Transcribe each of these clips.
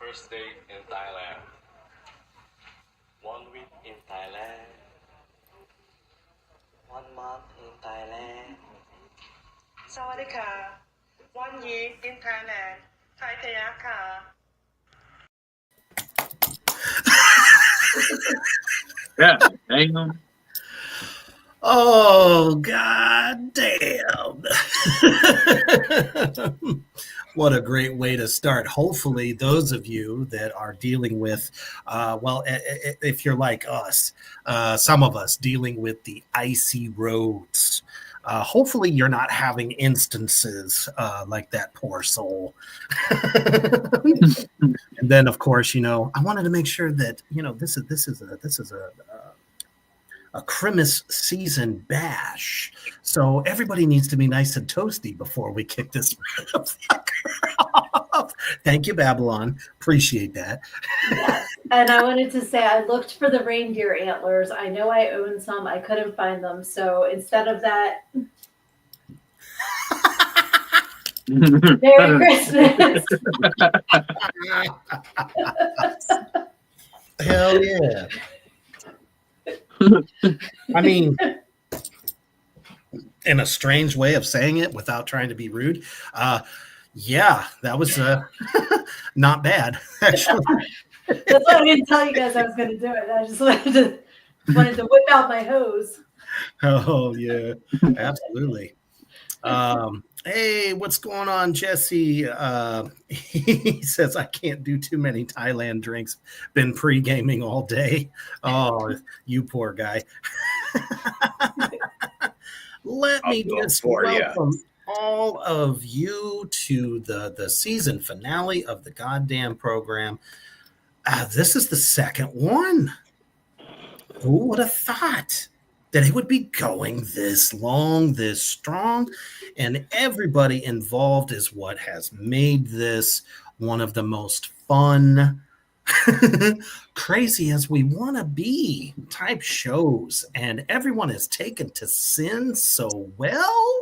first day in Thailand. 1 week in Thailand. 1 month in Thailand. สวัสดีค่ะ One year in Thailand ไทยทะยะค่ะ Yeah, damn. Oh, god damn. What a great way to start. Hopefully, those of you that are dealing with, if you're like us, some of us dealing with the icy roads, hopefully you're not having instances like that poor soul. And then, of course, I wanted to make sure that this is a Christmas season bash, so everybody needs to be nice and toasty before we kick this motherfucker off. Thank you, Babylon. Appreciate that. Yes. And I wanted to say I looked for the reindeer antlers. I know I own some. I couldn't find them. So instead of that, Merry Christmas. Hell yeah. I mean, in a strange way of saying it without trying to be rude, yeah, that was not bad, actually. That's why I didn't tell you guys I was going to do it. I just wanted to whip out my hose. Oh, yeah, absolutely. Hey, what's going on, Jesse? He says, I can't do too many Thailand drinks. Been pre-gaming all day. Oh, you poor guy. Let me just welcome all of you to the season finale of the goddamn program. This is the second one. Who would have thought that it would be going this long, this strong, and everybody involved is what has made this one of the most fun, crazy as we want to be type shows, and everyone is taken to sin so well.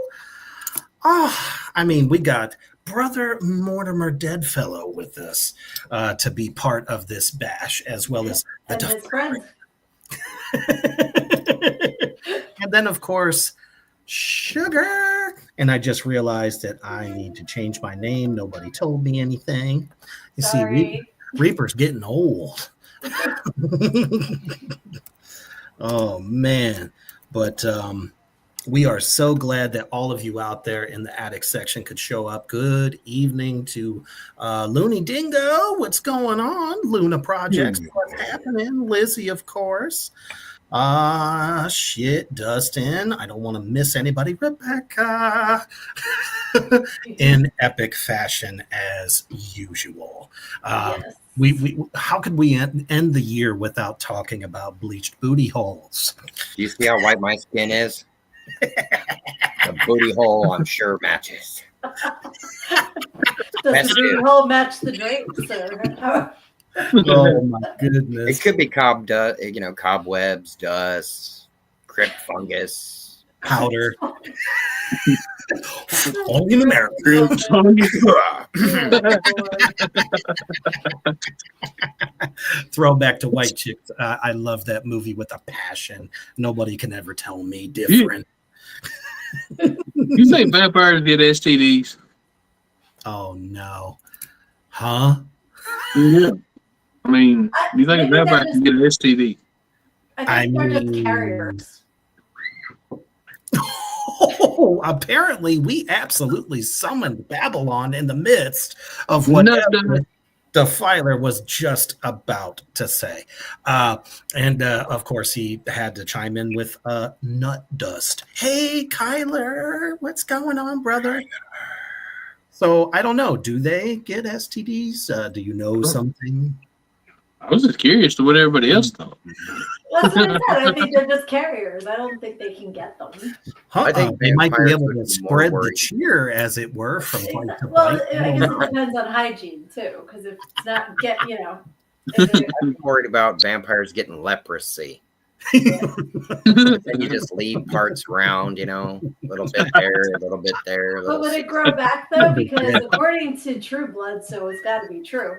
Oh, I mean, we got Brother Mortimer Deadfellow with us to be part of this bash, as well as and his friends. And then, of course, Sugar. And I just realized that I need to change my name. Nobody told me anything. You see, Reaper's getting old. Oh, man. But we are so glad that all of you out there in the attic section could show up. Good evening to Looney Dingo. What's going on? Luna Projects. What's happening? Lizzie, of course. Shit, Dustin. I don't want to miss anybody. Rebecca. In epic fashion as usual. Yes. We how could we end the year without talking about bleached booty holes? Do you see how white my skin is? The booty hole, I'm sure, matches. Does the booty hole match the drapes? Oh my goodness! It could be cobwebs, dust, crypt fungus, powder. Only in America. Throwback to White Chicks. I love that movie with a passion. Nobody can ever tell me different. You think vampires get STDs? Oh no. Huh? Yeah. I mean, do you think a vampire can get an STD? I think they're just carriers. Oh, apparently we absolutely summoned Babylon in the midst of what the filer was just about to say. And of course, he had to chime in with nut dust. Hey, Kyler, what's going on, brother? So I don't know. Do they get STDs? Do you know something? I was just curious to what everybody else thought. That's what I said. I think they're just carriers. I don't think they can get them. I think they might be able to spread the cheer, as it were, from bite to bite. Well, I guess it depends on hygiene too, because if it's not I'm worried about vampires getting leprosy. Then you just leave parts around, a little bit there, a little bit there. But would it grow back though? Because according to True Blood, so it's got to be true.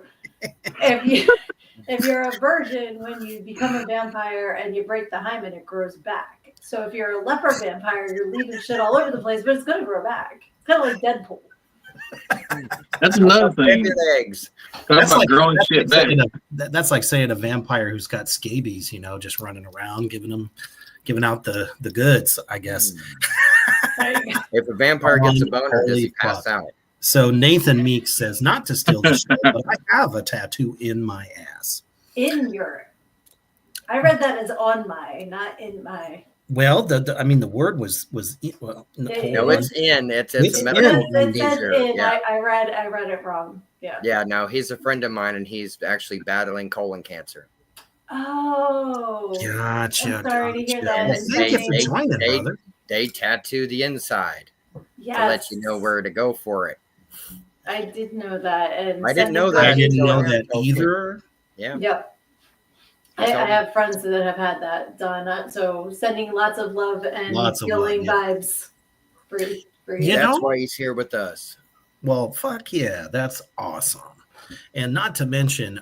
if you're a virgin, when you become a vampire and you break the hymen, it grows back. So if you're a leper vampire, you're leaving shit all over the place, but it's going to grow back. It's kind of like Deadpool. That's another thing. Eggs. Talk about growing shit back. That's like saying a vampire who's got scabies, just running around giving out the goods, I guess. If a vampire gets a boner, does he pass out? So Nathan Meeks says, not to steal the show, but I have a tattoo in my ass. In your, I read that as on my, not in my. Well, the word was well. No, it's in. It's a medical medical procedure. Yeah. I read it wrong. Yeah. Yeah. No, he's a friend of mine, and he's actually battling colon cancer. Oh. Gotcha. I'm sorry to hear that. Well, thank you for joining, brother. They tattoo the inside to let you know where to go for it. I did know that, and I didn't know that. I didn't know that either. Yeah. Yep. I have friends that have had that done. So sending lots of love and healing vibes for you. That's why he's here with us. Well, fuck yeah, that's awesome. And not to mention,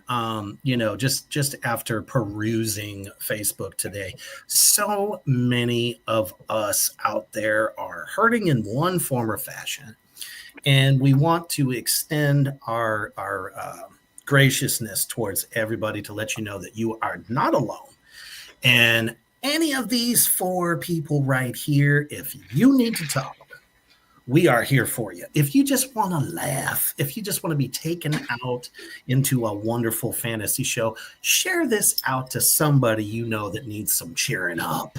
just after perusing Facebook today, so many of us out there are hurting in one form or fashion. And we want to extend our graciousness towards everybody to let you know that you are not alone. And any of these 4 people right here, if you need to talk, we are here for you. If you just want to laugh, if you just want to be taken out into a wonderful fantasy show, share this out to somebody that needs some cheering up.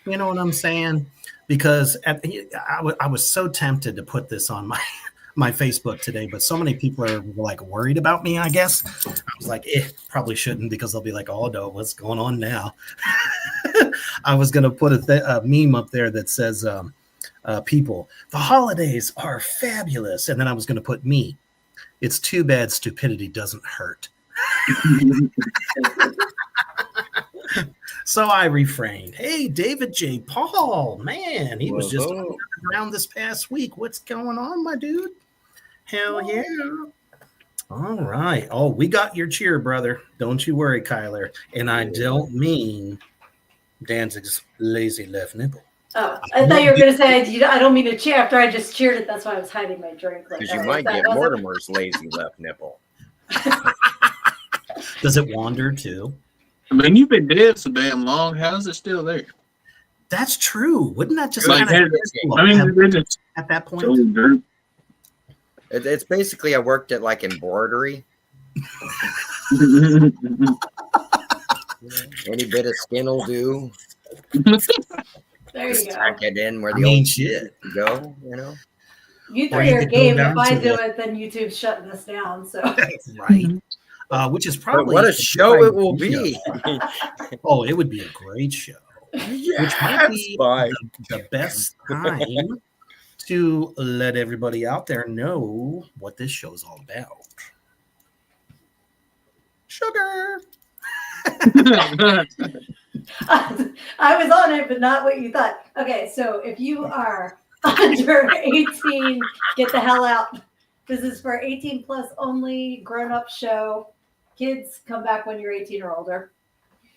You know what I'm saying? Because I was so tempted to put this on my Facebook today, but so many people are like worried about me, I guess. I was like, probably shouldn't, because they'll be like, oh no, what's going on now? I was going to put a meme up there that says, people, the holidays are fabulous. And then I was going to put me. It's too bad stupidity doesn't hurt. So I refrained. Hey, David J. Paul, man, he was just around this past week. What's going on, my dude? Hell yeah. All right. Oh, we got your cheer, brother. Don't you worry, Kyler. And I don't mean Danzig's lazy left nipple. Oh, I thought you were going to say, I don't mean to cheer after I just cheered it. That's why I was hiding my drink. Because you might get Mortimer's lazy left nipple. Does it wander too? I mean, you've been dead so damn long. How is it still there? That's true. Wouldn't that just at that point? It's basically I worked at like embroidery. Any bit of skin will do. There you go. Tack it in where the old shit go, You three are game. If I do it, then YouTube's shutting us down. So right. Which is probably what a show it will be. Oh, it would be a great show. Yeah, which might be the best time to let everybody out there know what this show's all about. Sugar. I was on it, but not what you thought. Okay, so if you are under 18, get the hell out. This is for 18 plus only, grown-up show. Kids, come back when you're 18 or older.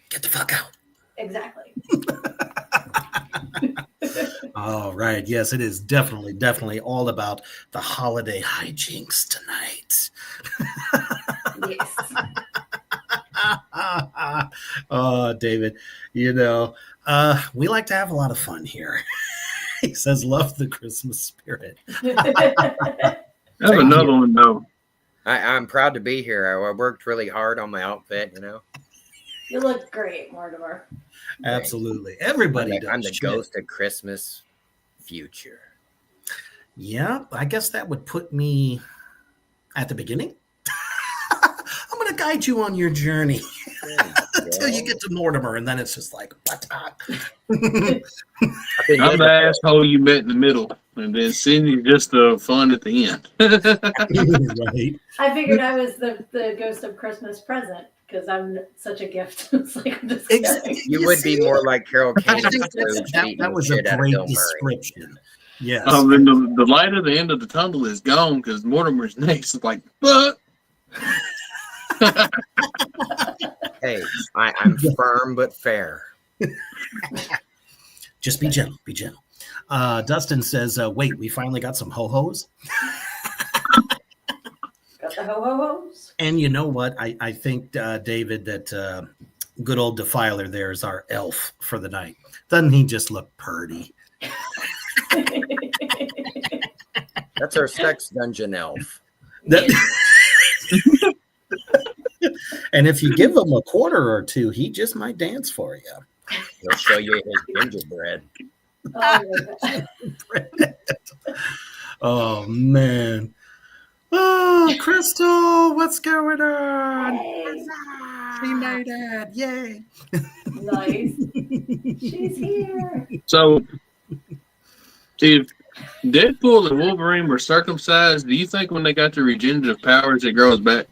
Get the fuck out. Exactly. All right. Yes, it is definitely all about the holiday hijinks tonight. Yes. Oh, David, we like to have a lot of fun here. He says, love the Christmas spirit. I have another one, though. I'm proud to be here. I worked really hard on my outfit, You look great, Mortimer. Absolutely. Everybody does. I'm the ghost of Christmas future. Yeah, I guess that would put me at the beginning. I'm going to guide you on your journey until you get to Mortimer, and then it's just like, I'm the asshole you met in the middle, and then Cindy's just the fun at the end. Right. I figured I was the ghost of Christmas present because I'm such a gift. It's like I'm just you would be more like Carol Kane. That was a great description. Yes. Then the light at the end of the tunnel is gone because Mortimer's next is like, but. Hey, I'm firm but fair. Just be gentle. Be gentle. Dustin says, wait, we finally got some ho-hos? Got the ho-ho-hos. And you know what? I think, David, that good old Defiler there is our elf for the night. Doesn't he just look purty? That's our sex dungeon elf. And if you give him a quarter or two, he just might dance for you. He'll show you his gingerbread. Oh, man. Oh, Crystal, what's going on? Hey. She made it. Yay. Nice. She's here. So, if Deadpool and Wolverine were circumcised, do you think when they got their regenerative powers, it grows back?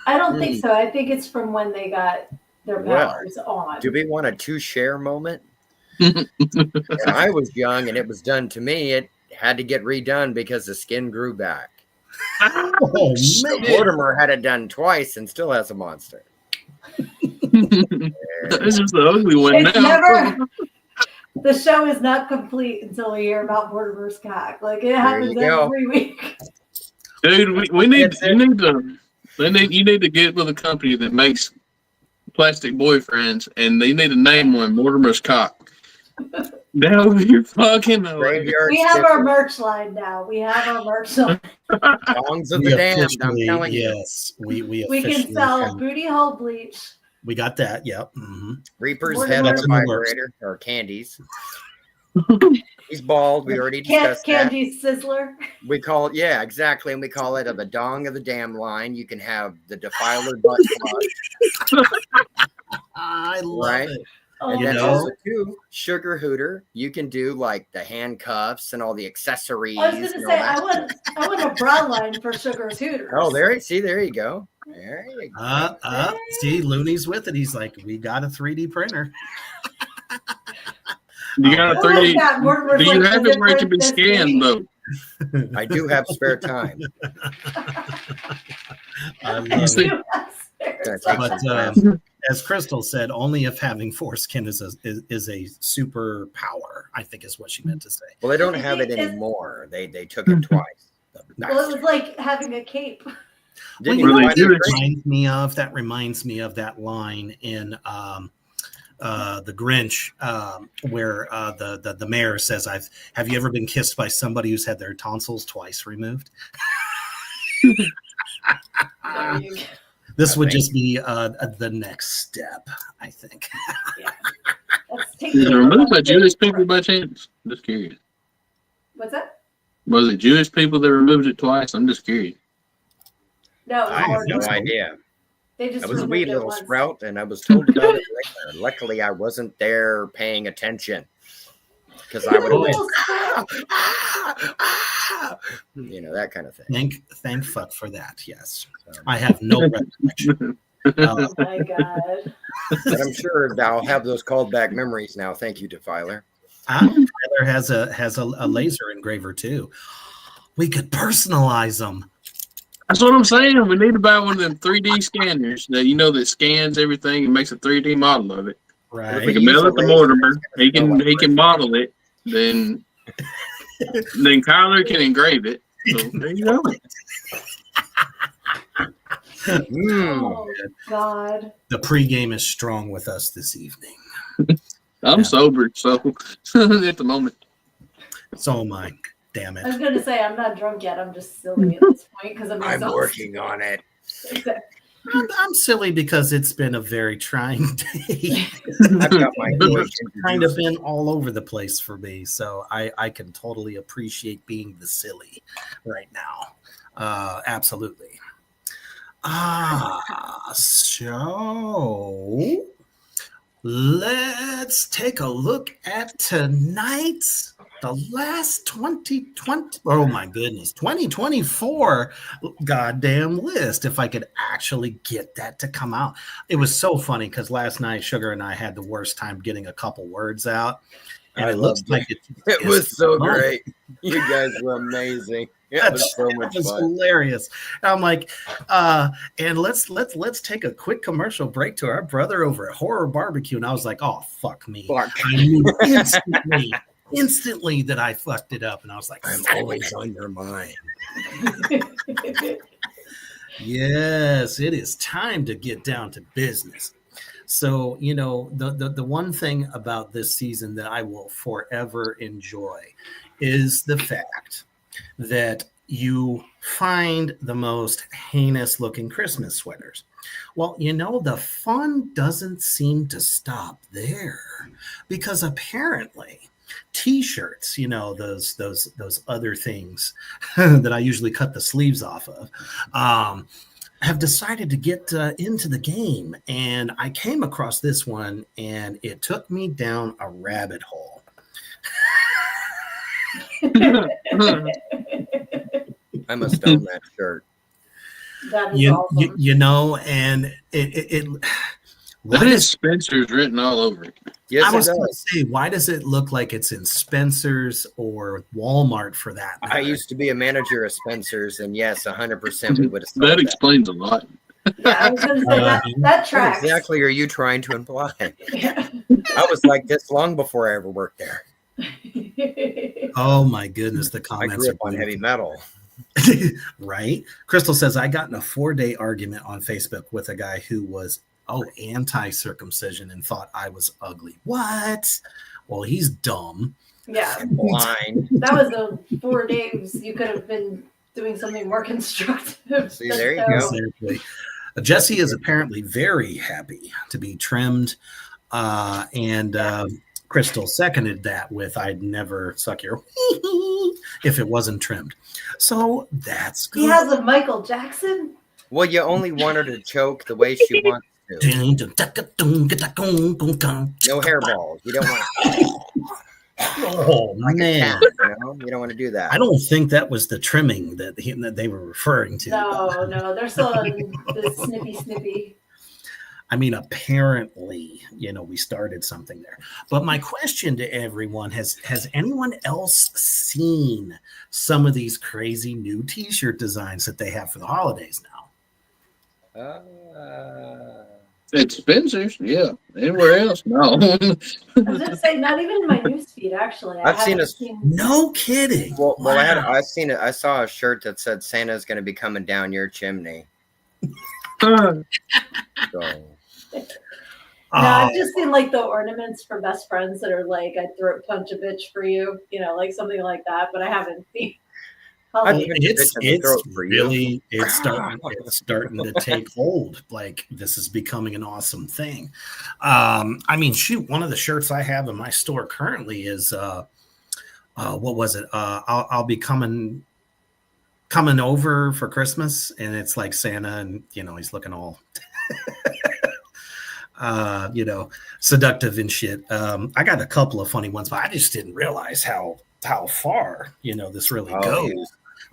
I don't think so. I think it's from when they got their powers on. Do we want a two-share moment? When I was young and it was done to me, it had to get redone because the skin grew back. Oh, man. Mortimer had it done twice and still has a monster. This is the ugly one It's now. never. The show is not complete until we hear about Mortimer's cock. Like it happens every week. Dude, you need to get with a company that makes plastic boyfriends, and they need to name one Mortimer's cock. That would be fucking hilarious. We have our merch line now. We have our merch line. Songs of the damned, I'm telling you. Yes, we can sell booty hole bleach. We got that. Yep. Mm-hmm. Reaper's head on a vibrator or Candy's. He's bald. We already discussed Candy Sizzler. We call it, yeah, exactly. And we call it the dong of the damn line. You can have the Defiler butt plug. I love it. And then also too, Sugar Hooter. You can do like the handcuffs and all the accessories. I was going to say, I want a bra line for Sugar's Hooters. Oh, there you go. There you go. See, Looney's with it. He's like, we got a 3D printer. You got a 3D. Do you have it where it can be scanned, though? I do have spare time. I love it. But as Crystal said, only if having foreskin is a superpower, I think is what she meant to say. Well, they don't have it anymore. They took it twice. Well, it was like having a cape. That reminds me of that line in the Grinch, where the mayor says, have you ever been kissed by somebody who's had their tonsils twice removed? This would just be the next step, I think. Did it remove by Jewish people by chance? I'm just curious. What's that? Was it Jewish people that removed it twice? I'm just curious. No, I have no idea. They just I was a wee little sprout, and I was told about it later. Luckily, I wasn't there paying attention because I would have went, that kind of thing. Thank fuck for that. Yes, I have no recollection. Oh my god! But I'm sure I'll have those called back memories now. Thank you, Defiler. Tyler has a laser engraver too. We could personalize them. That's what I'm saying. We need to buy one of them 3D scanners that scans everything and makes a 3D model of it. Right. If we can mail it to Mortimer, he can model it. Then Kyler can engrave it. So there you go. Oh God! The pregame is strong with us this evening. I'm sober, so at the moment. So am I. Damn it. I was going to say I'm not drunk yet. I'm just silly at this point because I'm exhausted. I'm working on it. I'm silly because it's been a very trying day. I've got my It's kind of been all over the place for me, so I can totally appreciate being the silly right now. Absolutely. So let's take a look at tonight's the last 2020. Oh my goodness, 2024 goddamn list. If I could actually get that to come out. It was so funny because last night Sugar and I had the worst time getting a couple words out. and I it looks loved like it. it. It was so Oh, great. You guys were amazing. It was so much It was fun. hilarious. And I'm like, and let's take a quick commercial break to our brother over at Horror Barbecue. And I was like, oh fuck me. Fuck. I knew instantly that I fucked it up. And I was like, I'm always on your mind. yes, it is time to get down to business. So, you know, the one thing about this season that I will forever enjoy is the fact that you find the most heinous looking Christmas sweaters. Well, you know, the fun doesn't seem to stop there, because apparently t-shirts, you know, those other things that I usually cut the sleeves off of, have decided to get into the game. And I came across this one and it took me down a rabbit hole. I must own that shirt. That is awesome. You know, and it That is Spencer's written all over it. Yes, I was it going to does. say, why does it look like it's in Spencer's or Walmart for that matter? I used to be a manager of Spencer's, and yes, 100% we would have sold That that. explains a lot. Yeah, I was going to say that What tracks. exactly are you trying to imply? Yeah. I was like this long before I ever worked there. Oh my goodness, the I comments grew are up on heavy metal. right. Crystal says, I got in a 4-day argument on Facebook with a guy who was anti-circumcision and thought I was ugly. What? Well, he's dumb. Yeah, Blind. that was the 4 days. You could have been doing something more constructive. See, there you That's go. Exactly. Jesse is apparently very happy to be trimmed. And Crystal seconded that with, I'd never suck your if it wasn't trimmed. So that's good. He has a Michael Jackson. Well, you only want her to choke the way she wants to. No hairballs. You don't want Oh, like a man. cat, you know? You don't want to do that. I don't think that was the trimming that they were referring to. No, they're still in the snippy. I mean, apparently, you know, we started something there. But my question to everyone, has anyone else seen some of these crazy new t-shirt designs that they have for the holidays now? It's Spencer's, yeah. Anywhere else? No. I was going to say, not even in my newsfeed, actually. I've seen haven't No kidding. Well, Wow. I seen it. I saw a shirt that said Santa's going to be coming down your chimney. Uh, So No, I've just seen like the ornaments for best friends that are like, I throat punch a bitch for you, you know, like something like that, but I haven't seen. I've Holiday. been bitching the throat for you. Really, it's starting to take hold. Like, this is becoming an awesome thing. I mean, shoot, one of the shirts I have in my store currently is what was it? I'll be coming over for Christmas, and it's like Santa, and you know, he's looking all you know, seductive and shit. I got a couple of funny ones, but I just didn't realize how far, you know, this really goes. Yeah.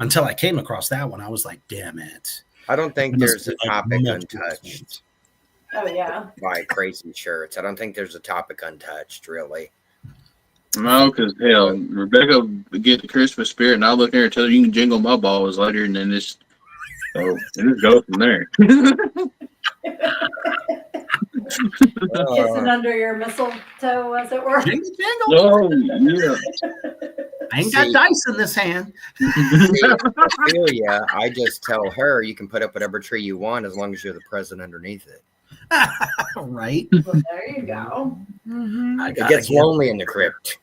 Until I came across that one. I was like, damn it. I don't think It must there's a be like topic multiple untouched Oh, yeah. by crazy shirts. I don't think there's a topic untouched, really. no, because hell, Rebecca would get the Christmas spirit, and I'll look there and tell her you can jingle my balls later, and then just go from there. Kissing under your mistletoe, as it were. Jingle, jingle. Oh, yeah. I ain't got See. dice in this hand. See, I feel ya. I just tell her you can put up whatever tree you want as long as you're the present underneath it. Right? Well, there you go. I It gotta gets get- lonely in the crypt.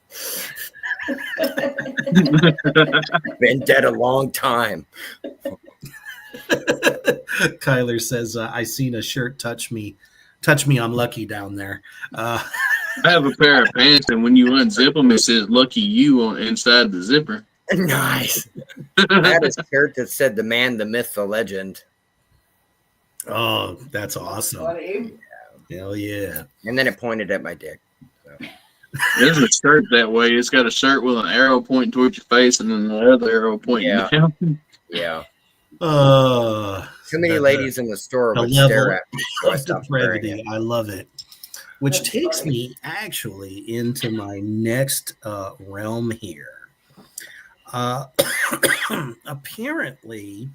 Been dead a long time. Kyler says, I seen a shirt touch me, I'm lucky down there. I have a pair of pants, and when you unzip them, it says "Lucky You" on inside the zipper. Nice. I had a shirt that said "The Man, the Myth, the Legend," Oh, that's awesome. Funny. Hell yeah. and then it pointed at my dick. There's a shirt that way. It's got a shirt with an arrow pointing towards your face, and then the other arrow pointing Yeah. down. Yeah. Uh, Too many the- ladies in the store the would level stare at me, so I of stopped wearing it. depravity. I love it. which That's takes funny. me actually into my next realm here. Apparently,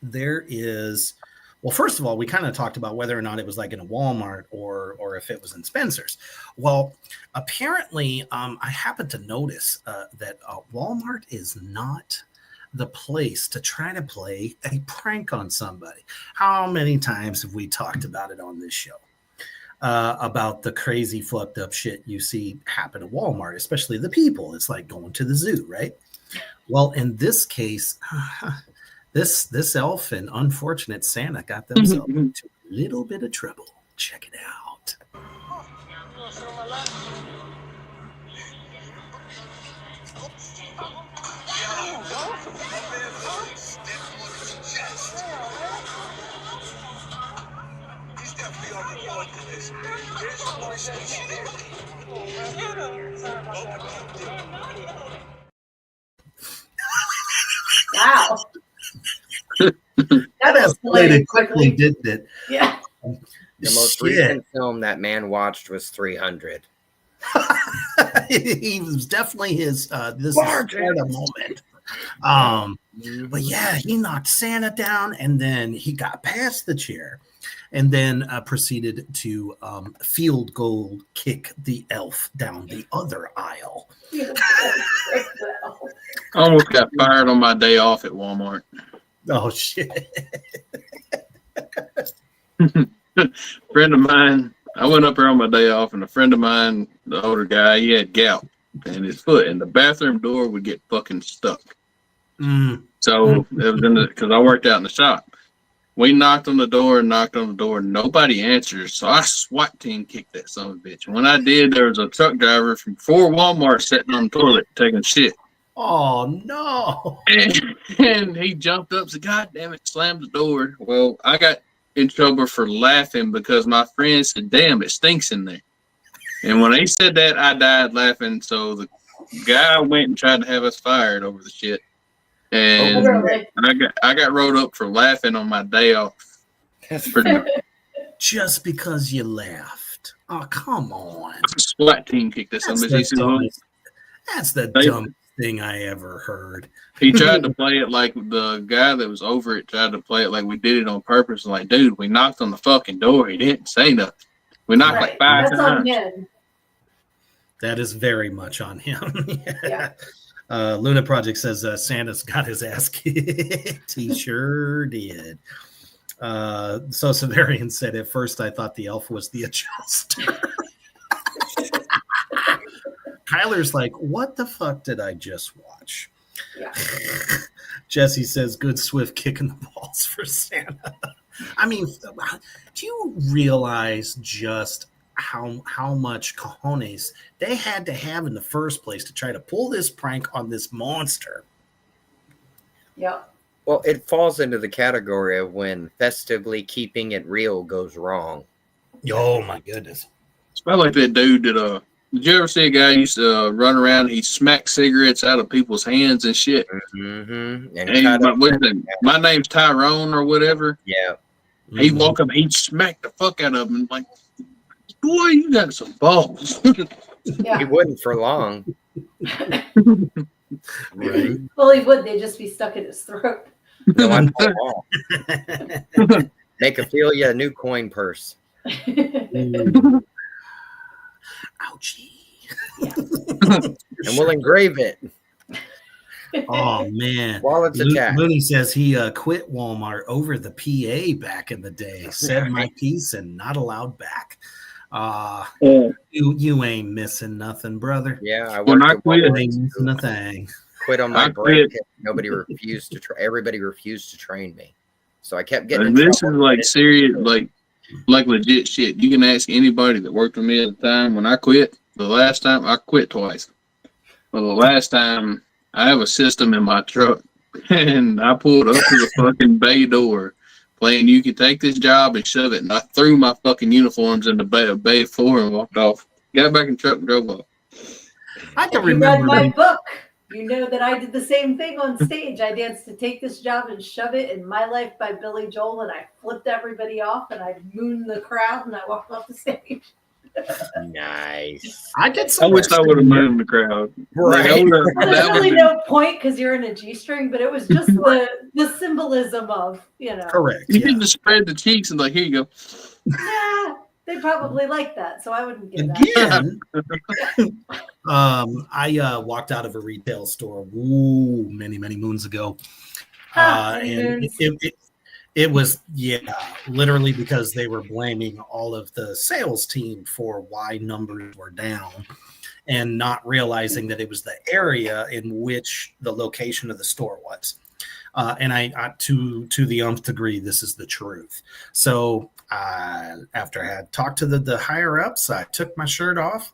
there is. Well, first of all, we kind of talked about whether or not it was like in a Walmart or if it was in Spencer's. Well, apparently, I happened to notice that Walmart is not the place to try to play a prank on somebody. How many times have we talked about it on this show? About the crazy fucked up shit you see happen at Walmart, especially the people. It's like going to the zoo, right? Well, in this case, this elf and unfortunate Santa got themselves into a little bit of trouble. Check it out. Wow. That escalated quickly, didn't it? Yeah. The most recent film that man watched was 300. He was definitely his this Santa moment. But yeah, he knocked Santa down, and then he got past the chair, and then proceeded to field goal kick the elf down the other aisle. I almost got fired on my day off at Walmart. Oh shit! Friend of mine, I went up there on my day off, and a friend of mine, the older guy, he had gout in his foot, and the bathroom door would get fucking stuck. So it was because I worked out in the shop. We knocked on the door and knocked on the door, and nobody answers. So I SWAT team kicked that son of a bitch. When I did, there was a truck driver from 4 Walmart sitting on the toilet taking shit. Oh no! And he jumped up, said, "God damn it!" Slammed the door. Well, I got in trouble for laughing because my friend said, "Damn, it stinks in there." And when he said that, I died laughing. So the guy went and tried to have us fired over the shit. And I got rolled up for laughing on my day off. Just because you laughed. Oh, come on. SWAT team kicked us. That's the dumbest thing I ever heard. He tried to play it like the guy that was over it tried to play it like we did it on purpose. Like, dude, we knocked on the fucking door. He didn't say nothing. We knocked like 5 That's times. on him. That is very much on him. Yeah. Luna Project says Santa's got his ass kicked. He sure did. So Severian said, at first I thought the elf was the adjuster. Kyler's like, what the fuck did I just watch? Yeah. Jesse says, good swift kick in the balls for Santa. I mean, do you realize just how much cojones they had to have in the first place to try to pull this prank on this monster? Yeah. Well, it falls into the category of when festively keeping it real goes wrong. Oh my goodness! It's about like that dude that did you ever see a guy used to run around? He smacked cigarettes out of people's hands and shit. Mm-hmm. And my name's Tyrone or whatever. Yeah. He'd walk up, he'd smack the fuck out of him, and like, boy, you got some balls. Yeah. He wouldn't for long. Right. Well, he would. They'd just be stuck in his throat. No, I fall off. Make Ophelia a new coin purse. Ouchie. And we'll engrave it. Oh man. While it's attached. Mooney says he quit Walmart over the PA back in the day. Said my piece and not allowed back. You ain't missing nothing, brother. Yeah, I When I worked quit, You ain't missing a thing. quit on my break. Nobody refused to everybody refused to train me. So I kept getting And in this is trouble. like serious, like legit shit. You can ask anybody that worked with me at the time. When I quit, the last time I quit twice. Well, the last time I have a system in my truck, and I pulled up to the fucking bay door, playing "You Can Take This Job" and shove it, and I threw my fucking uniforms in the bay floor and walked off. Got back in the truck and drove off. I can If you read remember my book, you know that I did the same thing on stage. I danced to "Take This Job and Shove It" in "My Life" by Billy Joel, and I flipped everybody off, and I mooned the crowd, and I walked off the stage. Nice. I did I some. wish I would have moved the crowd. Like, I Right. would've- Well, there's that would've really been- no point because you're in a G-string, but it was just the symbolism of, Correct. You Yeah. can just spread the cheeks and like, here you go. Nah, they probably like that, so I wouldn't give that. Again, I walked out of a retail store many moons ago, Many and moons. it was literally because they were blaming all of the sales team for why numbers were down, and not realizing that it was the area in which the location of the store was. And I to the nth degree, this is the truth. So after I had talked to the higher ups, I took my shirt off,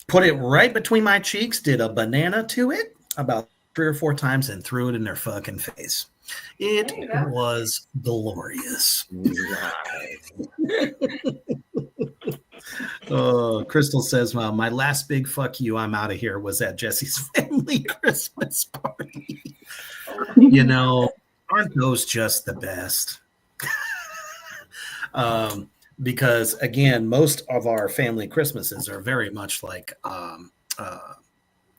put it right between my cheeks, did a banana to it about 3 or 4 times, and threw it in their fucking face. It There you go. was glorious. Nice. Crystal says, well, my last big fuck you, I'm out of here, was at Jesse's family Christmas party. Aren't those just the best? Because again, most of our family Christmases are very much like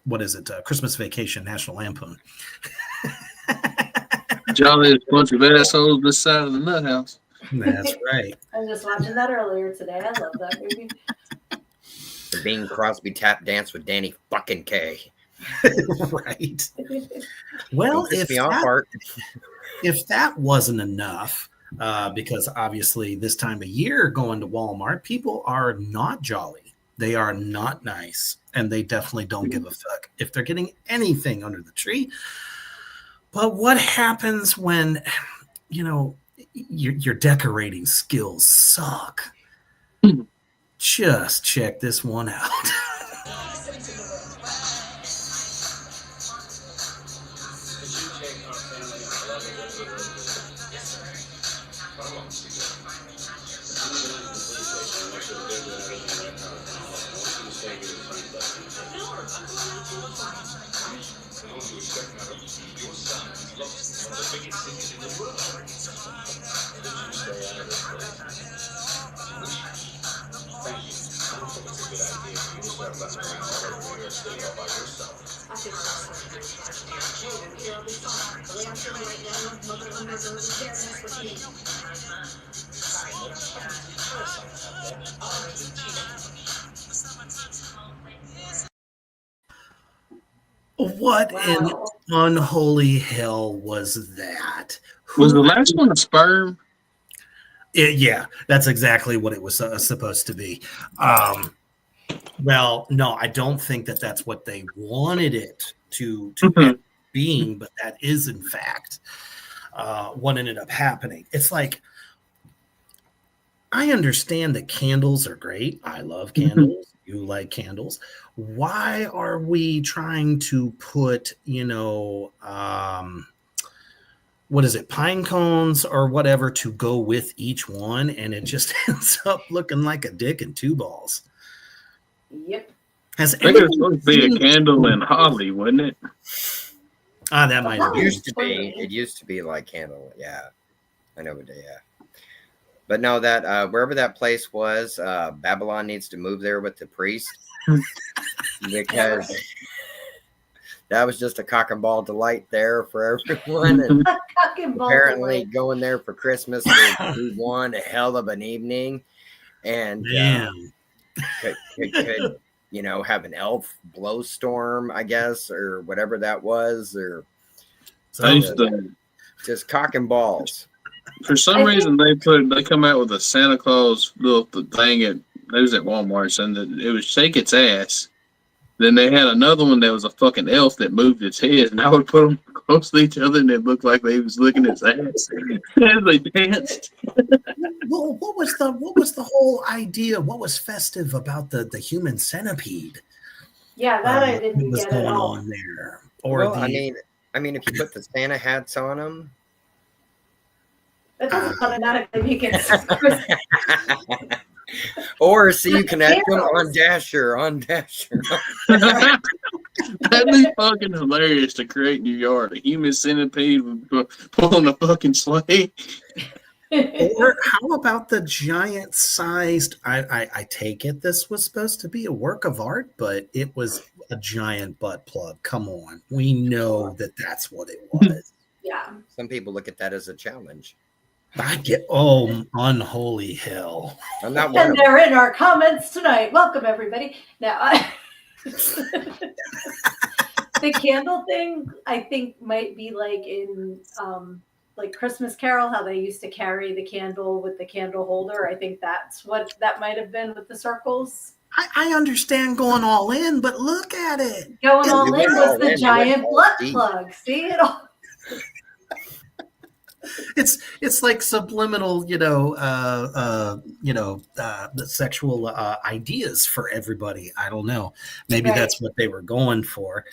what is it? Christmas Vacation, National Lampoon. Jolliest bunch of assholes this side of the nut house. That's right. I was just watching that earlier today. I love that movie. The Bing Crosby tap dance with Danny fucking K. Right. Well, Don't piss me off, Art. if that wasn't enough, because obviously this time of year going to Walmart, people are not jolly. They are not nice, and they definitely don't give a fuck if they're getting anything under the tree. But what happens when, your decorating skills suck? Just check this one out. What in unholy hell was that? Was the last one a sperm? Yeah, that's exactly what it was supposed to be. Well, no, I don't think that that's what they wanted it to end up being, but that is in fact what ended up happening. It's like, I understand that candles are great. I love candles. You like candles. Why are we trying to put, what is it, pine cones or whatever to go with each one, and it just ends up looking like a dick and 2 balls? Yep. I think it was supposed to be a candle and holly, wasn't it? That might have It been. used to be. It used to be like candle. Yeah, I know. Yeah. But no, that wherever that place was, Babylon needs to move there with the priest because that was just a cock and ball delight there for everyone. And apparently, going there for Christmas would be one hell of an evening, and could have an elf blow storm, I guess, or whatever that was, or just cock and balls. For some reason, they come out with a Santa Claus little thing it was at Walmart, and it was shake its ass. Then they had another one that was a fucking elf that moved its head, and I would put them close to each other, and it looked like they was licking its ass as they danced. Well, what was the whole idea? What was festive about the human centipede? Yeah, that I didn't was get going at all. on there. Or Well, I mean, if you put the Santa hats on them. That doesn't automatically make it. Or so you connect them on Dasher. That'd be fucking hilarious to create in your yard. A human centipede pulling a fucking sleigh. Or how about the giant sized? I take it this was supposed to be a work of art, but it was a giant butt plug. Come on, we know that that's what it was. Yeah. Some people look at that as a challenge. I get unholy hell. I'm not one And of them. they're in our comments tonight. Welcome everybody. Now, the candle thing, I think might be like in like Christmas Carol, how they used to carry the candle with the candle holder. I think that's what that might have been with the circles. I understand going all in, but look at it. Going all You in went was all the in, you giant went all butt deep. plug. See it all. It's like subliminal, the sexual ideas for everybody. I don't know. Maybe Right. that's what they were going for.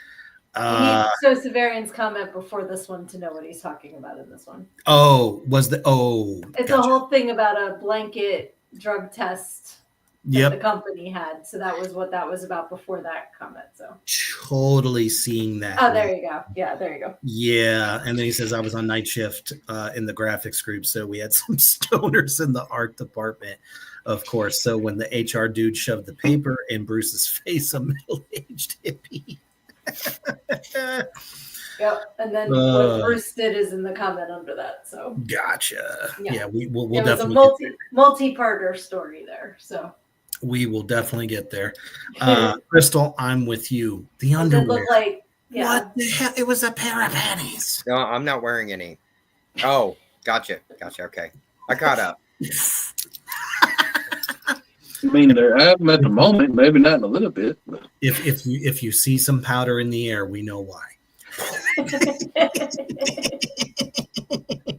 You need So Severian's comment before this one to know what he's talking about in this one. It's It's gotcha. a whole thing about a blanket drug test that Yep. the company had. So that was what that was about before that comment. So Totally seeing that. oh, there you go. Yeah, there you go. Yeah. And then he says, I was on night shift in the graphics group. So we had some stoners in the art department, of course. So when the HR dude shoved the paper in Bruce's face, a middle-aged hippie. Yep. And then what Bruce did is in the comment under that. So Gotcha. Yeah. Yeah, we'll it was definitely a multi-parter story there. So we will definitely get there. Crystal, I'm with you. The it did underwear. look like What the hell? It was a pair of panties. No, I'm not wearing any. Oh, gotcha. Okay. I caught up. I mean, they're at them at the moment, maybe not in a little bit. But. If you see some powder in the air, we know why.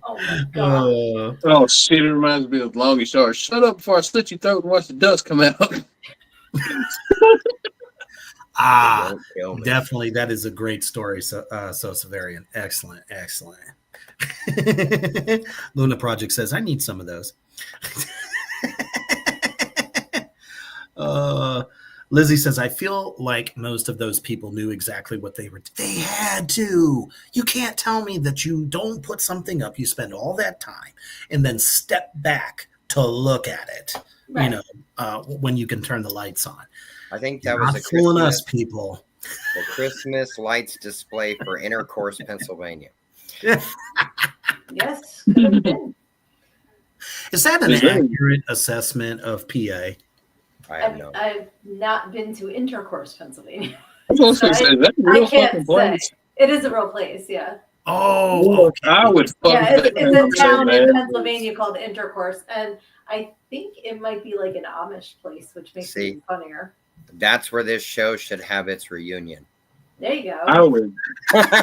Oh my god. Oh shit! It reminds me of Longy Short. Shut up before I slit your throat and watch the dust come out. Don't kill me. Definitely, that is a great story. So Severian, excellent. Luna Project says, I need some of those. Lizzie says, I feel like most of those people knew exactly what they were. They had to. You can't tell me that you don't put something up. You spend all that time and then step back to look at it. Right. When you can turn the lights on. I think that You're was not a fooling us, Christmas, people. the Christmas lights display for Intercourse, Pennsylvania. Yes. Could have been. Is that an Is that- accurate assessment of PA? I have no. I've not been to Intercourse, Pennsylvania. I was gonna say, is that a I real can't fucking place? say. It is a real place, yeah. Oh, okay. I would fucking Yeah, it's a so town in bad. Pennsylvania called Intercourse, and I think it might be like an Amish place, which makes it even funnier. That's where this show should have its reunion. There you go. I would fucking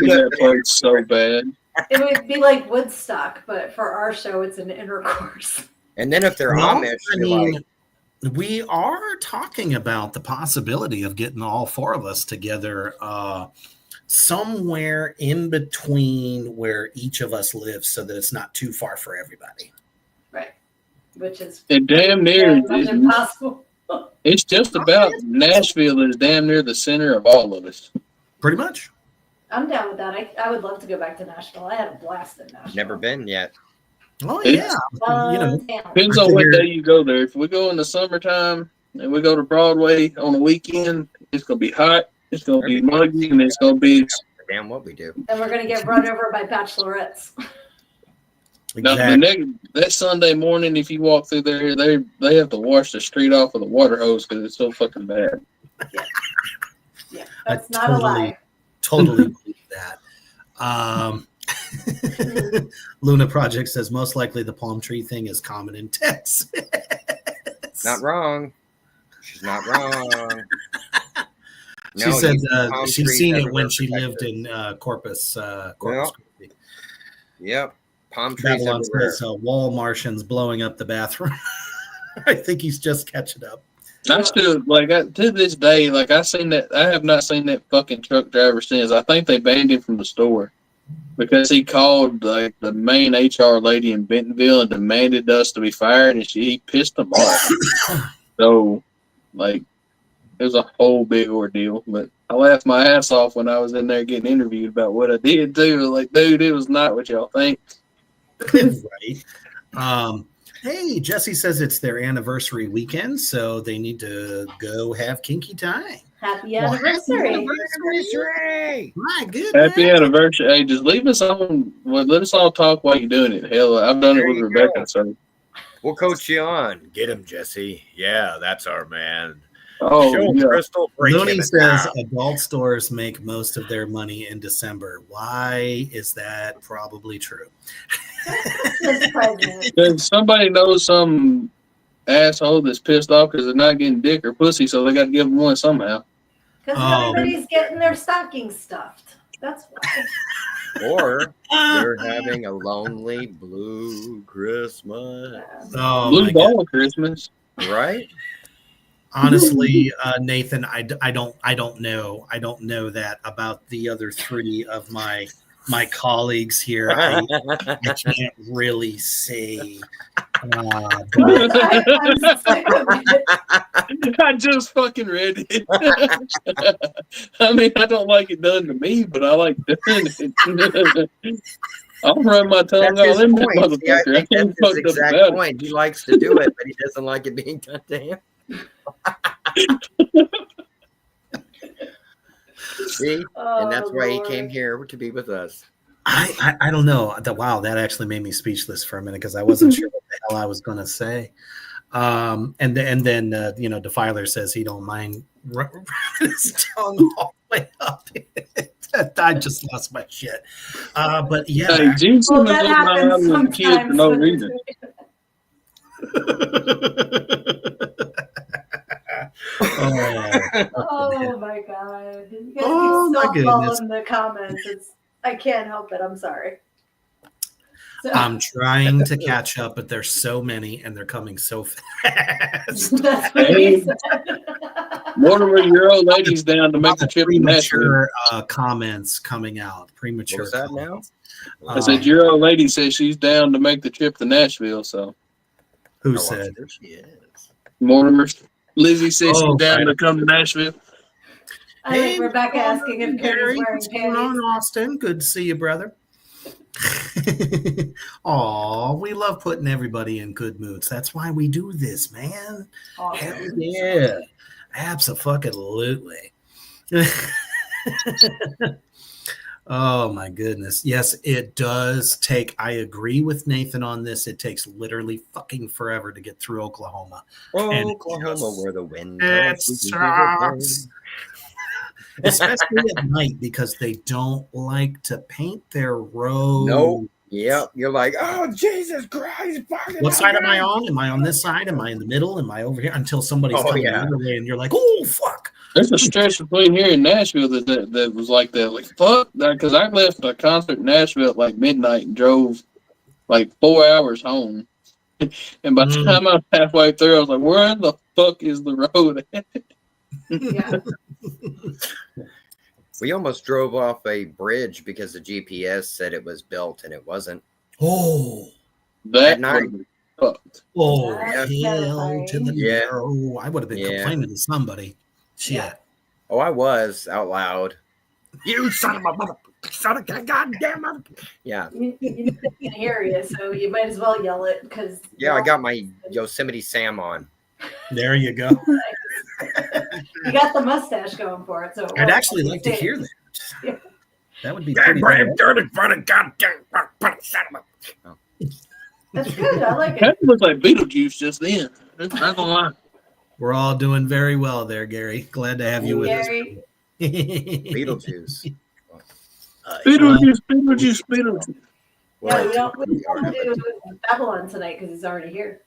that place so bad. It would be like Woodstock, but for our show, it's an Intercourse. And then if they're Well, Amish, I you're mean, like, we are talking about the possibility of getting all four of us together somewhere in between where each of us lives so that it's not too far for everybody. Right. Which is It damn near much impossible. it's just about Nashville is damn near the center of all of us. Pretty much. I'm down with that. I would love to go back to Nashville. I had a blast in Nashville. never been yet. Oh, It's- yeah. Depends on what day you go there. If we go in the summertime and we go to Broadway on a weekend, it's gonna be hot, it's gonna be muggy, and it's gonna be Damn what we do. And we're going to get run over by bachelorettes. now, Exactly. that Sunday morning. If you walk through there, they have to wash the street off with a water hose because it's so fucking bad. Yeah, that's not a lie. Totally believe that. Luna Project says most likely the palm tree thing is common in Texas. Not wrong. She's not wrong. She said palm she's trees seen it everywhere when she for lived Texas. in Corpus. Yep. Palm trees Babylon everywhere. says wall Martians blowing up the bathroom. I think he's just catching up. I still to this day, I seen that. I have not seen that fucking truck driver since. I think they banned him from the store because he called the main HR lady in Bentonville and demanded us to be fired, and he pissed them off. So, it was a whole big ordeal. But I laughed my ass off when I was in there getting interviewed about what I did too. Like, dude, it was not what y'all think. Right. Hey, Jesse says it's their anniversary weekend, so they need to go have kinky time. Happy Well, anniversary. Happy anniversary! My goodness. Happy anniversary. Hey, just leave us on. Well, let us all talk while you're doing it. Hell, I've done There it with you Rebecca. go. So, We'll coach you on. Get him, Jesse. Yeah, that's our man. oh, Show him, yeah. Crystal. Break Looney him says down. adult stores make most of their money in December. Why is that probably true? Just present. If somebody knows some asshole that's pissed off because they're not getting dick or pussy, so they got to give them one somehow. Because Oh. everybody's getting their stockings stuffed. That's why. Or they're having a lonely blue Christmas. Oh, Blue my ball God. Christmas. Right? Honestly, Nathan, I don't know. I don't know that about the other three of my colleagues here. I can't really say. But I'm sick of it. I just fucking read it. I mean, I don't like it done to me, but I like doing it. I'll run my tongue That's all his in that point. See, I motherfucker. I think ain't that's his fucked up exact about it. point. He likes to do it, but he doesn't like it being done to him. See? And that's why he came here to be with us. I don't know. Wow, that actually made me speechless for a minute because I wasn't sure what the hell I was going to say. And then Defiler says he don't mind running his tongue all the way up. I just lost my shit. But yeah. Hey, Gene Well, Simmons that looked like happens I'm a kid for sometimes. no when reason. Oh my god! You guys Oh, my keep goodness. in the comments. I can't help it. I'm sorry. So, I'm trying to catch up, but there's so many and they're coming so fast. that's what he said. Mortimer, your old lady's down to make the trip to Nashville. Premature comments coming out. Premature. What was that comments. I said your old lady says she's down to make the trip to Nashville. So Who I'm said? sure she is. Mortimer, Lizzie says she's down right. to come to Nashville. I like Rebecca asking if Cody's wearing what's going on, panties. Austin? Good to see you, brother. Aw, we love putting everybody in good moods. That's why we do this, man. Awesome. Hell yeah. Abso-fucking-lutely. Oh my goodness. Yes, it does take. I agree with Nathan on this. It takes literally fucking forever to get through Oklahoma. And Oklahoma, where the wind it comes. sucks. Especially at night because they don't like to paint their road. No. Yep. You're like, oh, Jesus Christ. What side am I on? Am I on this side? Am I in the middle? Am I over here? Until somebody's Oh, coming yeah. the other way and you're like, oh, fuck. There's a stretch between here and Nashville that was like that. Like, fuck that. Because I left a concert in Nashville at like midnight and drove like 4 hours home. And by the time I was halfway through, I was like, where the fuck is the road at? Yeah. We almost drove off a bridge because the GPS said it was built and it wasn't. Oh. That At night. was fucked. Oh, That's hell to the Yeah. no. I would have been Yeah. complaining to somebody. Shit. Yeah. Oh, I was out loud. You son of a mother, son of a goddamn mother. Yeah. You can hear you, so you might as well yell it because. Yeah, I got my Yosemite Sam on. There you go. You got the mustache going for it, so. I'd actually like to hear that. Yeah. That would be pretty good. dirty, funny, goddamn son of a. That's good. I like it. That looked like Beetlejuice just then. That's not gonna lie. We're all doing very well there, Gary. Glad to have you with us. Gary. Beetlejuice. Beetlejuice. Yeah, we don't do Babylon tonight because he's already here.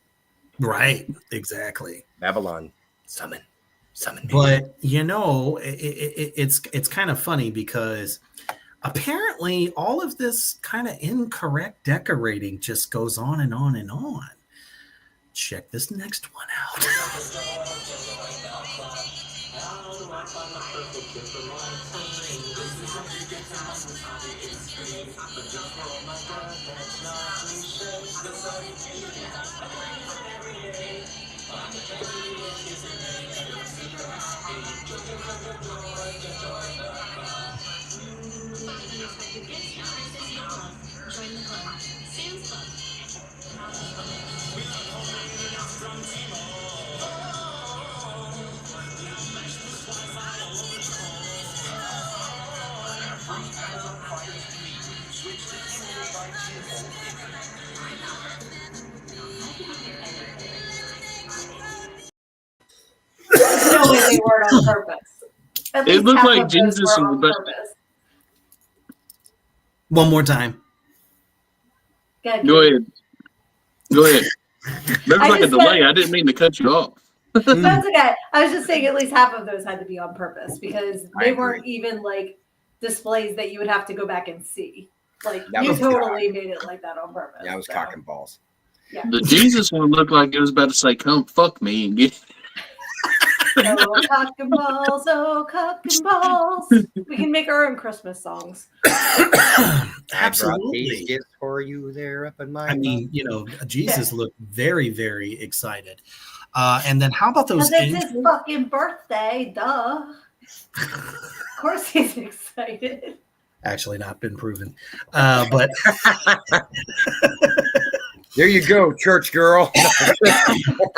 Right, exactly. Babylon. Summon. Me. But it's kind of funny because apparently all of this kind of incorrect decorating just goes on and on and on. Check this next one out. they weren't on purpose. At It least looked half like of those Jesus were on was purpose. One more time. Go ahead. Go ahead. There was I like a just delay. said- I didn't mean to cut you off. That's okay. I was just saying at least half of those had to be on purpose because I they agree. weren't even like displays that you would have to go back and see. Like That you was totally made it like that on purpose. That was so. cock and balls. Yeah. The Jesus one looked like it was about to say, "Come fuck me," and get. Oh, cock and balls, oh, cock and balls. We can make our own Christmas songs. I brought these Absolutely. gifts for you there up in my. I mean, Jesus looked very, very excited. And then how about those Because it's angels? his fucking birthday, duh. Of course he's excited. Actually, not been proven. But There you go, church girl.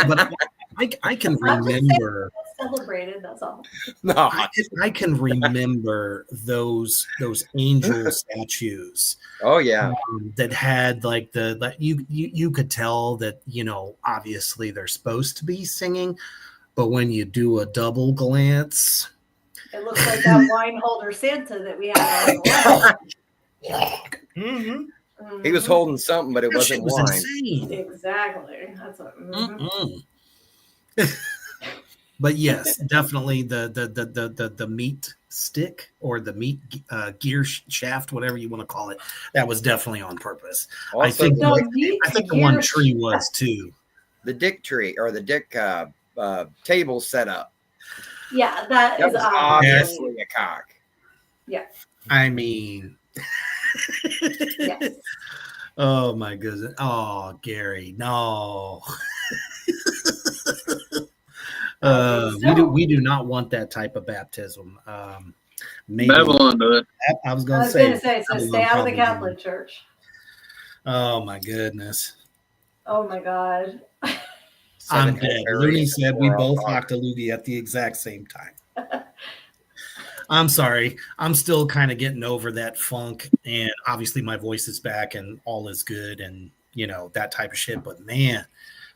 but I can I'm just saying remember. it's celebrated, that's all. No, I can remember those angel statues oh yeah, that had like you could tell that obviously they're supposed to be singing, but when you do a double glance, It looks like that wine holder Santa that we had on the wall. he was holding something, but it that shit wasn't was wine. insane. Exactly. That's what. But yes, definitely the meat stick or the meat gear shaft, whatever you want to call it, that was definitely on purpose. I Also, think The I think the one tree was too. the dick tree or the dick table setup. Yeah, that That is was obviously. obviously a cock. I mean, Yes. oh my goodness. Oh, Gary, no. We do not want that type of baptism. Maybe Babylon does. I was I going was to going to say. say, so Babylon stay out of the probably Catholic Church. Oh my goodness. Oh my God. I'm Seven dead. Hail Looney Marys, said we 4 both Our hocked a loogie at the exact same time. I'm sorry. I'm still kind of getting over that funk, and obviously my voice is back and all is good and that type of shit. But man,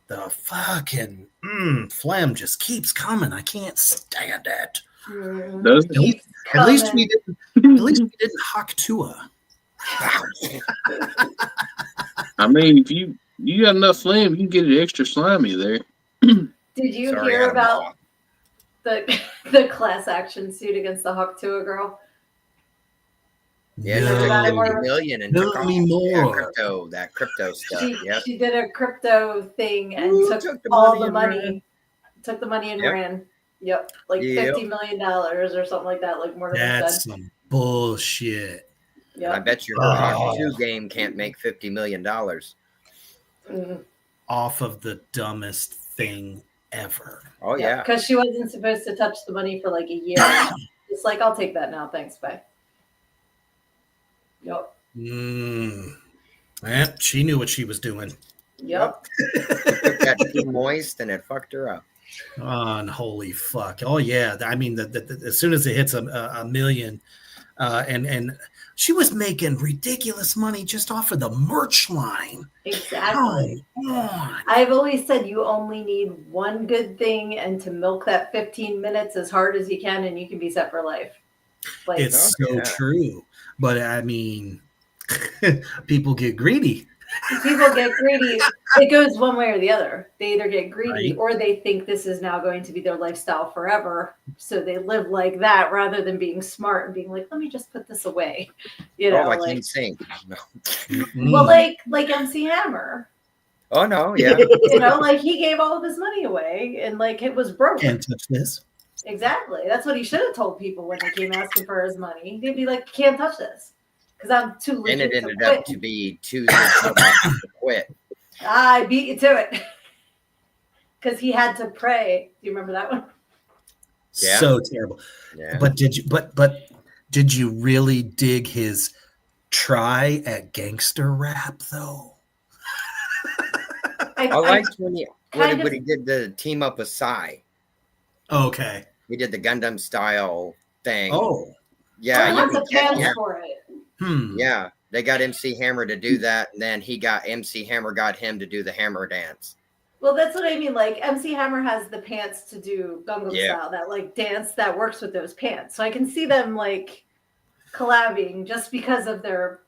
the fucking phlegm just keeps coming. I can't stand it. Does At least, at least we didn't hock Tua. I mean, if you got enough phlegm, you can get it extra slimy there. Did you Sorry, hear Adam about Law. the class action suit against the Huck to a girl? Yeah, No. she took 50 More. million and Tell took off me more. that crypto stuff. Yep. She did a crypto thing and Ooh, took the all money the and money. ran. Took the money and Yep. ran. Yep, like Yep. $50 million or something like that. Like Mortimer That's said. some bullshit. And I Yep. bet you her Oh. Hawk 2 game can't make $50 million. Mhm. Off of the dumbest thing ever. Oh, yeah. Because she wasn't supposed to touch the money for like a year. It's like, I'll take that now. Thanks. Bye. Yep. She knew what she was doing. Yep. Took that too moist and it fucked her up. Holy fuck. Oh, yeah. I mean, as soon as it hits a million, and she was making ridiculous money just off of the merch line. Exactly. Come on. I've always said you only need one good thing and to milk that 15 minutes as hard as you can, and you can be set for life. Like, It's Oh, so yeah. true. But I mean, people get greedy. people get greedy. It goes one way or the other. They either get greedy Right. or they think this is now going to be their lifestyle forever. So they live like that rather than being smart and being like, let me just put this away. You know, Oh, like like, insane. No. well, like MC Hammer. Oh, no. Yeah. You know, like he gave all of his money away and like it was broke. Can't touch this. Exactly. That's what he should have told people when they came asking for his money. They'd be like, can't touch this. Because I'm too And legit it to ended quit. up to be Tuesday to quit. I beat you to it. Because he had to pray. Do you remember that one? Yeah. So terrible. Yeah. But did you really dig his try at gangster rap though? I liked when kind he of- did the team up with Psy. Okay. He did the Gundam style thing. Oh. Yeah. There you lots can of catch fans him. for it. Yeah. They got MC Hammer to do that, and then MC Hammer got him to do the hammer dance. Well, that's what I mean. Like MC Hammer has the pants to do Gangnam Yeah. Style, that like dance that works with those pants. So I can see them like collabing just because of their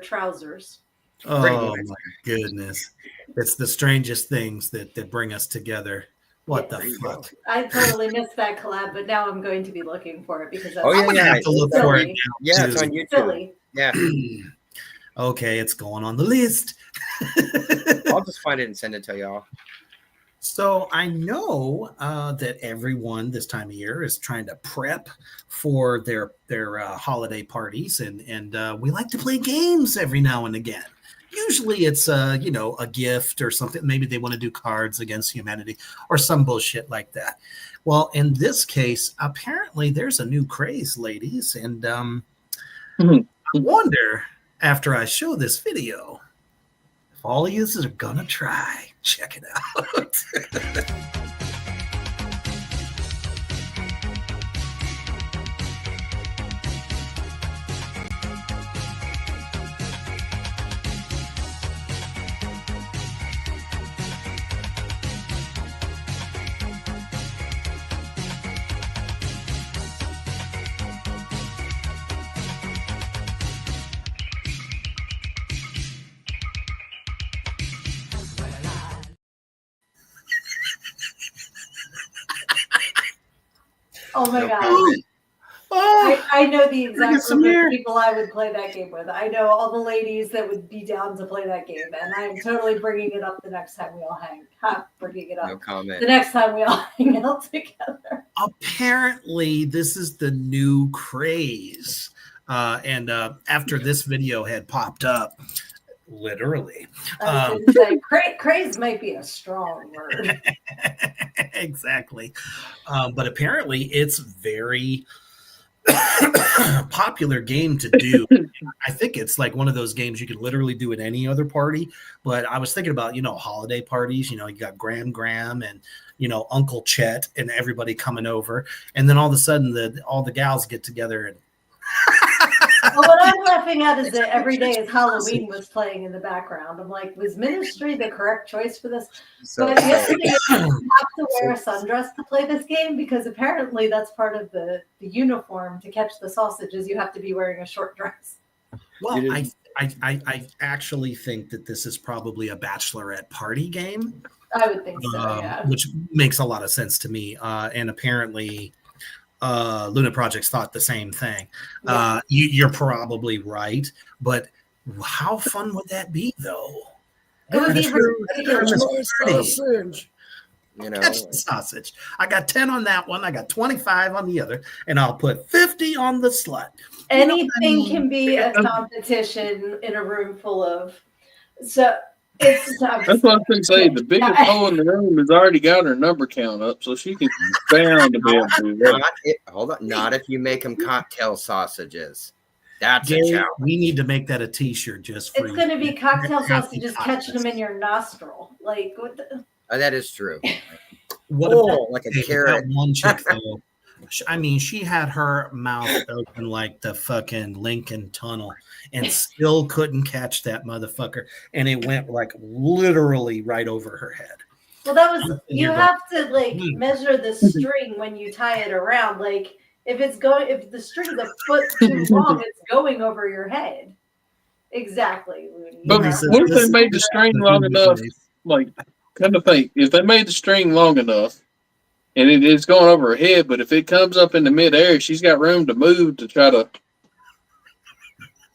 trousers. Oh my goodness. It's the strangest things that bring us together. What the fuck? I totally missed that collab, but now I'm going to be looking for it because that's Oh, yeah, I'm gonna have to look for it now. Yeah, too. it's on YouTube. silly. Yeah. Okay, it's going on the list. I'll just find it and send it to y'all. So I know that everyone this time of year is trying to prep for their holiday parties, and we like to play games every now and again. Usually it's a gift or something. Maybe they want to do Cards Against Humanity or some bullshit like that. Well, in this case, apparently there's a new craze, ladies, and I wonder after I show this video if all of you are gonna try. Check it out. Oh my god. Oh, I know the exact some group air. of people I would play that game with. I know all the ladies that would be down to play that game, and I am totally bringing it up the next time we all hang. Bringing it up No comment. the next time we all hang out together. apparently this is the new craze. And after this video had popped up, literally. I was gonna say craze might be a strong word. Exactly. But apparently it's very popular game to do. I think it's like one of those games you could literally do at any other party. But I was thinking about, holiday parties, you got Graham and, Uncle Chet and everybody coming over. And then all of a sudden all the gals get together and Well, what I'm laughing at is that every day is Halloween was playing in the background. I'm like, was Ministry the correct choice for this? But yesterday you have to wear a sundress to play this game because apparently that's part of the uniform to catch the sausages. You have to be wearing a short dress. Well, I actually think that this is probably a bachelorette party game. I would think so, yeah. Which makes a lot of sense to me. And apparently Luna Projects thought the same thing. Yeah. You're probably right, but how fun would that be, though? It would be ridiculous. Catch the sausage. I got 10 on that one. I got 25 on the other, and I'll put 50 on the slut. Anything can be a competition in a room full of. So it's. That's what I was going to say. The biggest hole in the room has already got her number count up, so she can bound to be able to do that. Hold on. Not if you make them cocktail sausages. That's Gary, a challenge. we need to make that a T-shirt just for It's you. going to be cocktail sausages catching them in your nostril. Like, what the? Oh, that is true. What about like a that carrot. one chick, though? I mean, she had her mouth open like the fucking Lincoln Tunnel and still couldn't catch that motherfucker. And it went like literally right over her head. Well, that was, you have to like measure the string when you tie it around. Like, if the string is a foot too long, it's going over your head. Exactly. But what if they made the string long enough? Like, kind of think, if they made the string long enough, and it's going over her head, but if it comes up in the midair, she's got room to move to try to.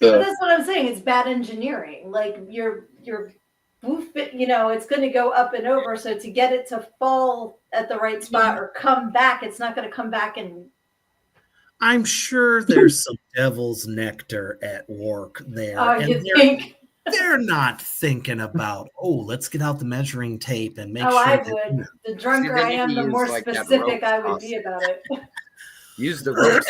But that's what I'm saying. It's bad engineering. Like your woof, it's going to go up and over. So to get it to fall at the right spot or come back, it's not going to come back and. I'm sure there's some devil's nectar at work there. Oh, you think? They're not thinking about, let's get out the measuring tape and make sure. I would. The drunker I am, the more specific I would be about it. Use the rope.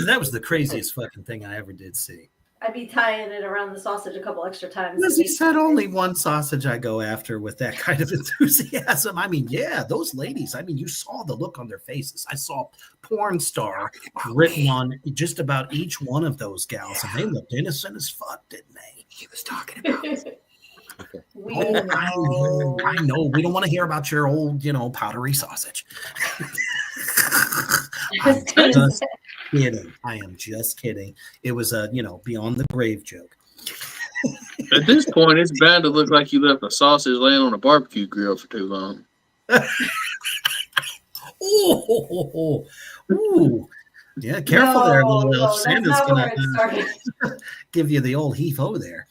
That was the craziest fucking thing I ever did see. I'd be tying it around the sausage a couple extra times. Lizzie said only one sausage I go after with that kind of enthusiasm. I mean, yeah, those ladies, I mean, you saw the look on their faces. I saw porn star written on just about each one of those gals, and they looked innocent as fuck, didn't they? He was talking about We I know. We don't want to hear about your old, powdery sausage. I'm just kidding. I am just kidding. It was a, beyond the grave joke. At this point, it's bound to look like you left a sausage laying on a barbecue grill for too long. Ooh. Yeah, careful there, little elf. That's Santa's not gonna where it started. give you the old heave-ho there.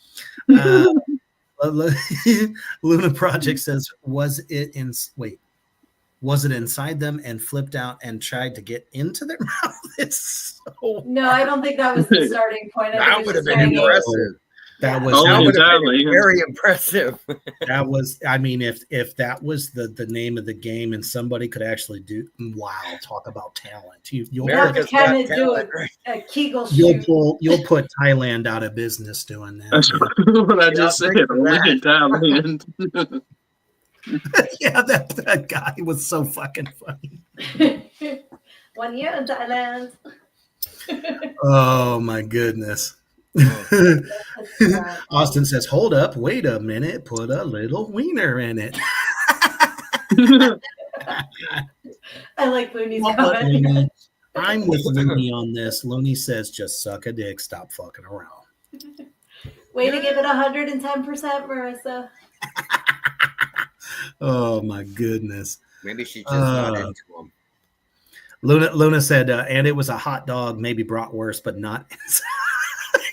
Luna Project says, was it inside them and flipped out and tried to get into their mouth? It's so No, I don't think that was the starting point. That would have been impressive. That was Only would have been entirely. very impressive. that was. I mean, if that was the name of the game and somebody could actually do, wow, talk about talent. You'll America's got kind of do talent, a Kegel shoot. you'll put Thailand out of business doing that. That's what I just said. Only that. in Thailand. Yeah, that guy was so fucking funny. 1 year in Thailand. Oh my goodness. Austin says, hold up, wait a minute, put a little wiener in it. I like Looney's But comment. Looney, I'm with Looney on this. Looney says, just suck a dick, stop fucking around. Way to give it 110%, Marissa. Oh my goodness. Maybe she's just not into them. Luna said, and it was a hot dog, maybe bratwurst, but not inside.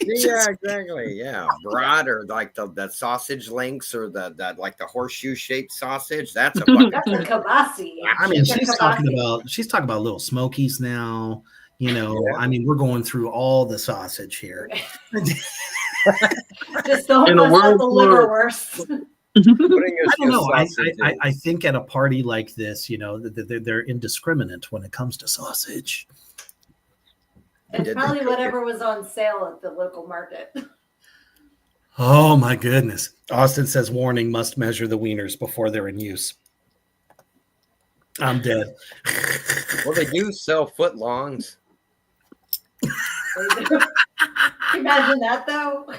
Yeah, exactly. Yeah, brat or like the sausage links or the like the horseshoe shaped sausage. That's a fucking. That's a kibasi. I mean, That's a she's kibasi. talking about little smokies now. Yeah. I mean, we're going through all the sausage here. Just don't In a mess world up the liverwurst. I don't know. I think at a party like this, they're indiscriminate when it comes to sausage. It's probably whatever was on sale at the local market. Oh my goodness. Austin says, warning, must measure the wieners before they're in use. I'm dead. Well, they do sell footlongs. Imagine that though.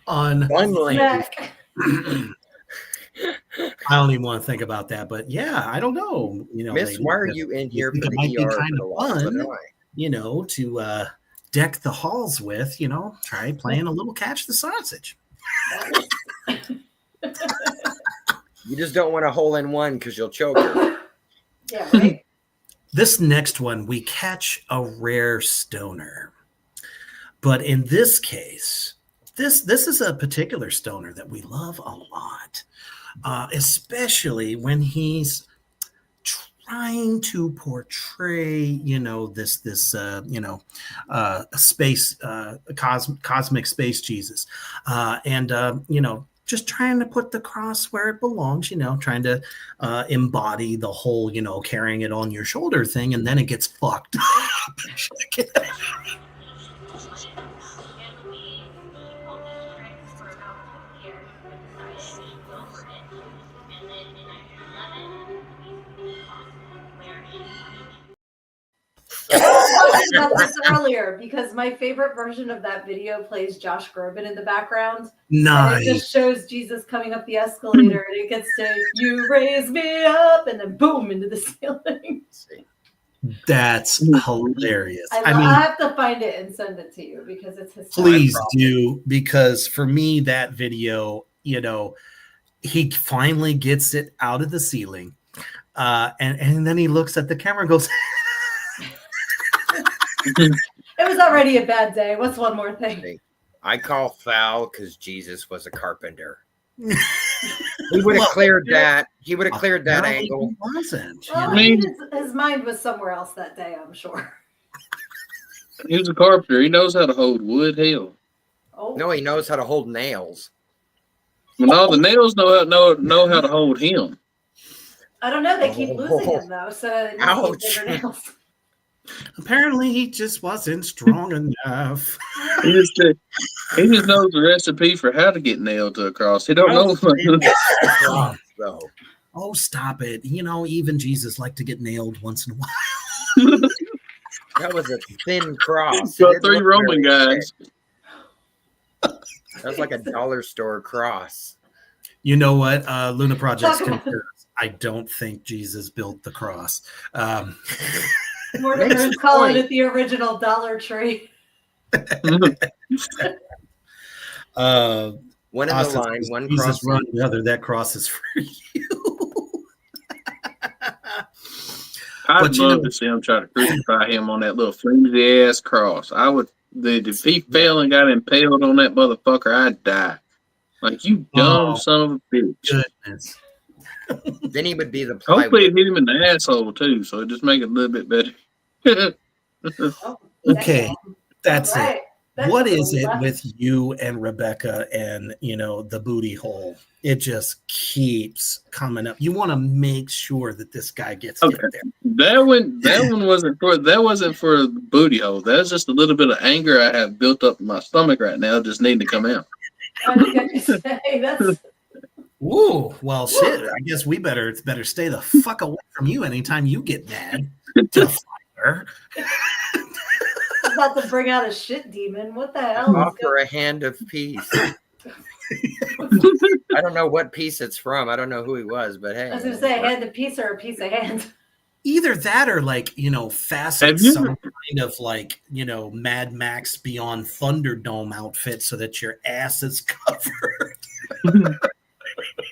Unlike. Snack. I don't even want to think about that, but yeah, I don't know. Miss, why are you in here think for it might be the ER? kind for of the loss of fun. an eye? To deck the halls with, try playing a little catch the sausage. You just don't want a hole in one because you'll choke her. Yeah, right. This next one, we catch a rare stoner. But in this case, this is a particular stoner that we love a lot, especially when he's trying to portray, this space, cosmic space Jesus, and just trying to put the cross where it belongs, trying to embody the whole, carrying it on your shoulder thing, and then it gets fucked. I talked about this earlier because my favorite version of that video plays Josh Groban in the background. Nice. And it just shows Jesus coming up the escalator and it gets to "You raise me up" and then boom into the ceiling. That's hilarious. I have to find it and send it to you because it's hysterical. Please do, because for me, that video, he finally gets it out of the ceiling. And then he looks at the camera and goes, It was already a bad day. What's one more thing? I call foul because Jesus was a carpenter. He would have cleared that. He would have cleared that angle. He wasn't. Well, his mind was somewhere else that day, I'm sure. He was a carpenter. He knows how to hold wood. Hell, Oh. No, he knows how to hold nails. when all the nails know how to hold him. I don't know. They keep losing him though, so they must need bigger nails. Apparently, he just wasn't strong enough. He just knows the recipe for how to get nailed to a cross. He don't know. Though. Oh, stop it. Even Jesus liked to get nailed once in a while. That was a thin cross. Got 3 Roman guys. That was like a dollar store cross. You know what? Luna Project Talk about- concurs. I don't think Jesus built the cross. Mortimer's calling it the original Dollar Tree. One in the Austin line, says, one Jesus cross. run the other. That cross is for you. I'd love to see him try to crucify him on that little flimsy ass cross. I would. If he fell and got impaled on that motherfucker, I'd die. Like, you dumb son of a bitch. Goodness. Then he would be the plywood. Hopefully it hit him in the asshole too, so it just make it a little bit better. Okay, that's Right. it. That's What is really it left. with you and Rebecca and the booty hole? It just keeps coming up. You want to make sure that this guy gets hit there. That one wasn't for the booty hole. That's just a little bit of anger I have built up in my stomach right now, just needing to come out. I was gonna say that's Ooh, well, shit. I guess we better stay the fuck away from you anytime you get mad. Defiler. about to bring out a shit demon. What the hell? Offer a hand of peace. I don't know what piece it's from. I don't know who he was, but hey. I was gonna say a hand of piece or a piece of hand. Either that or fasten some kind of Mad Max Beyond Thunderdome outfit so that your ass is covered.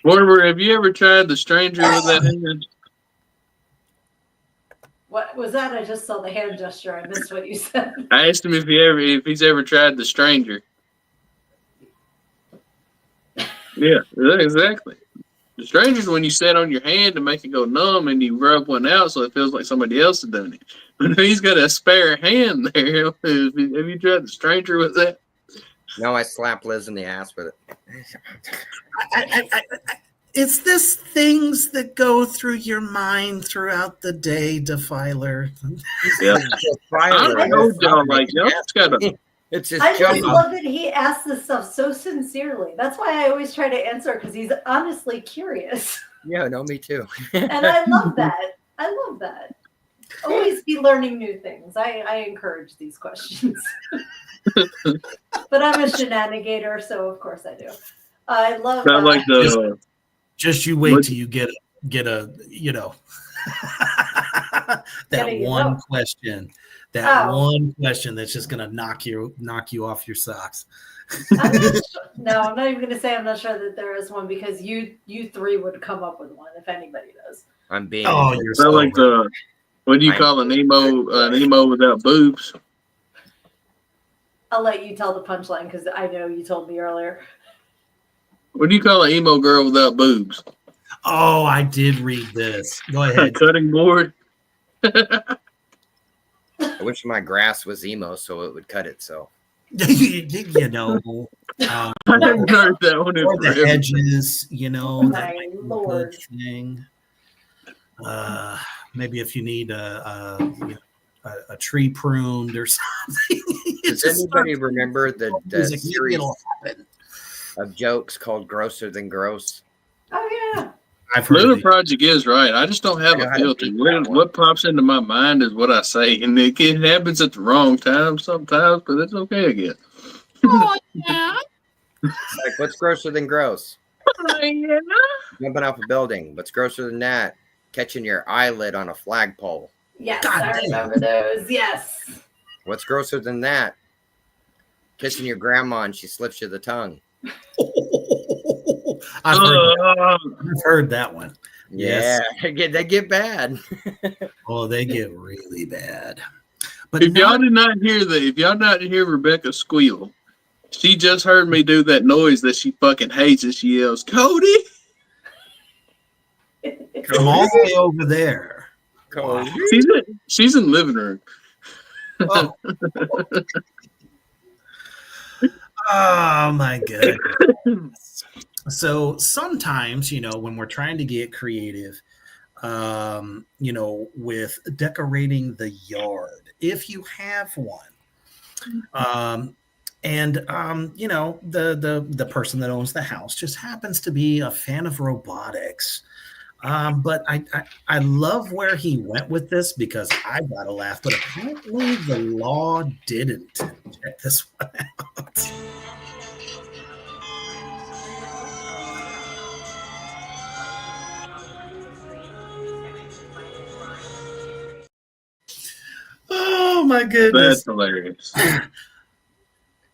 Mortimer, have you ever tried the stranger with that hand? What was that? I just saw the hand gesture. I missed what you said. I asked him if he's ever tried the stranger. Yeah, exactly. The stranger's when you sit on your hand to make it go numb and you rub one out so it feels like somebody else is doing it. But if he's got a spare hand there, have you tried the stranger with that? No, I slapped Liz in the ass with it. It's this things that go through your mind throughout the day, Defiler. Yeah. I know y'all like y'all just gotta. It's just I just love that he asks this stuff so sincerely. That's why I always try to answer because he's honestly curious. Yeah, no, me too. And I love that. I love that. Always be learning new things. I encourage these questions. But I'm a shenanigator, so of course I do. I love Sound like the. Just you wait till you get a that one question. One question that's just gonna knock you off your socks. I'm not even gonna say I'm not sure that there is one because you three would come up with one if anybody does. I'm being you're sound like the what do you call an emo without boobs? I'll let you tell the punchline because I know you told me earlier. What do you call an emo girl without boobs? Oh, I did read this. Go ahead. Cutting board. I wish my grass was emo so it would cut it. So I haven't heard that one. Or the hedges, My Lord. Thing. Maybe if you need a tree pruned or something. Does anybody remember the series happen. of jokes called Grosser Than Gross? Oh yeah. I've heard Lunar Project is right. I just don't have a filter. What pops into my mind is what I say, and it happens at the wrong time sometimes, but it's okay again. Oh yeah. It's like, what's grosser than gross? Oh, yeah. Jumping off a building. What's grosser than that? Catching your eyelid on a flagpole. Yes, God I damn. remember those. Yes. What's grosser than that? Kissing your grandma and she slips you the tongue. I've heard that one. Yeah, Yes. they get bad. Oh, they get really bad. But If y'all did not hear Rebecca squeal, she just heard me do that noise that she fucking hates, and she yells, "Cody!" from all the way over there. Cody. She's in the living room. Oh. Oh my goodness. So sometimes, when we're trying to get creative, with decorating the yard, if you have one, the person that owns the house just happens to be a fan of robotics. But I love where he went with this because I gotta laugh, but apparently the law didn't. Check this one out. my goodness. That's hilarious.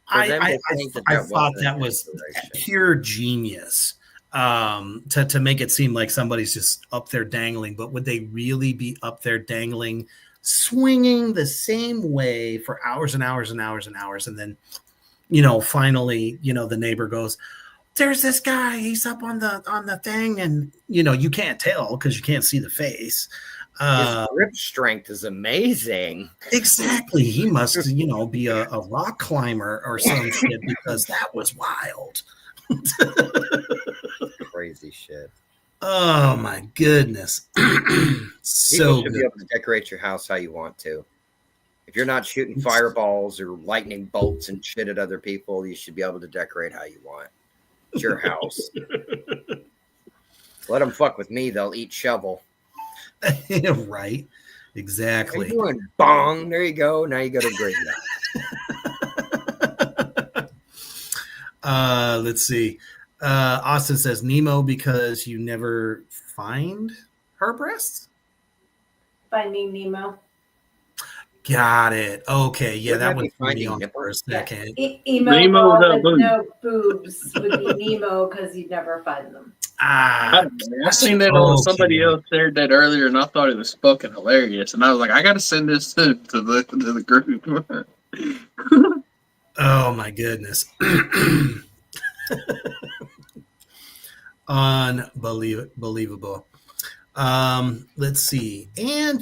I that thought wasn't that an was inspiration. pure genius to make it seem like somebody's just up there dangling. But would they really be up there dangling, swinging the same way for hours and hours and hours and hours? And then, finally, the neighbor goes, there's this guy, he's up on the thing. And, you can't tell because you can't see the face. His grip strength is amazing. Exactly. He must, be a rock climber or some shit because that was wild. Crazy shit. Oh my goodness. People So should be good. able to decorate your house how you want to. If you're not shooting fireballs or lightning bolts and shit at other people, you should be able to decorate how you want. It's your house. Let them fuck with me. They'll eat shovel. Right. Exactly. What are you doing? Bong. There you go. Now you go to the graveyard. Let's see. Austin says Nemo because you never find her breasts. Finding Nemo. Got it. Okay. Yeah, Wouldn't that that one be threw me Finding on Nemo? for a second. Emo Nemo girl without with no boobs would be Nemo because you'd never find them. I seen that on somebody else shared that earlier, and I thought it was fucking hilarious. And I was like, I got to send this to the group. Oh my goodness. Unbelievable. Let's see. And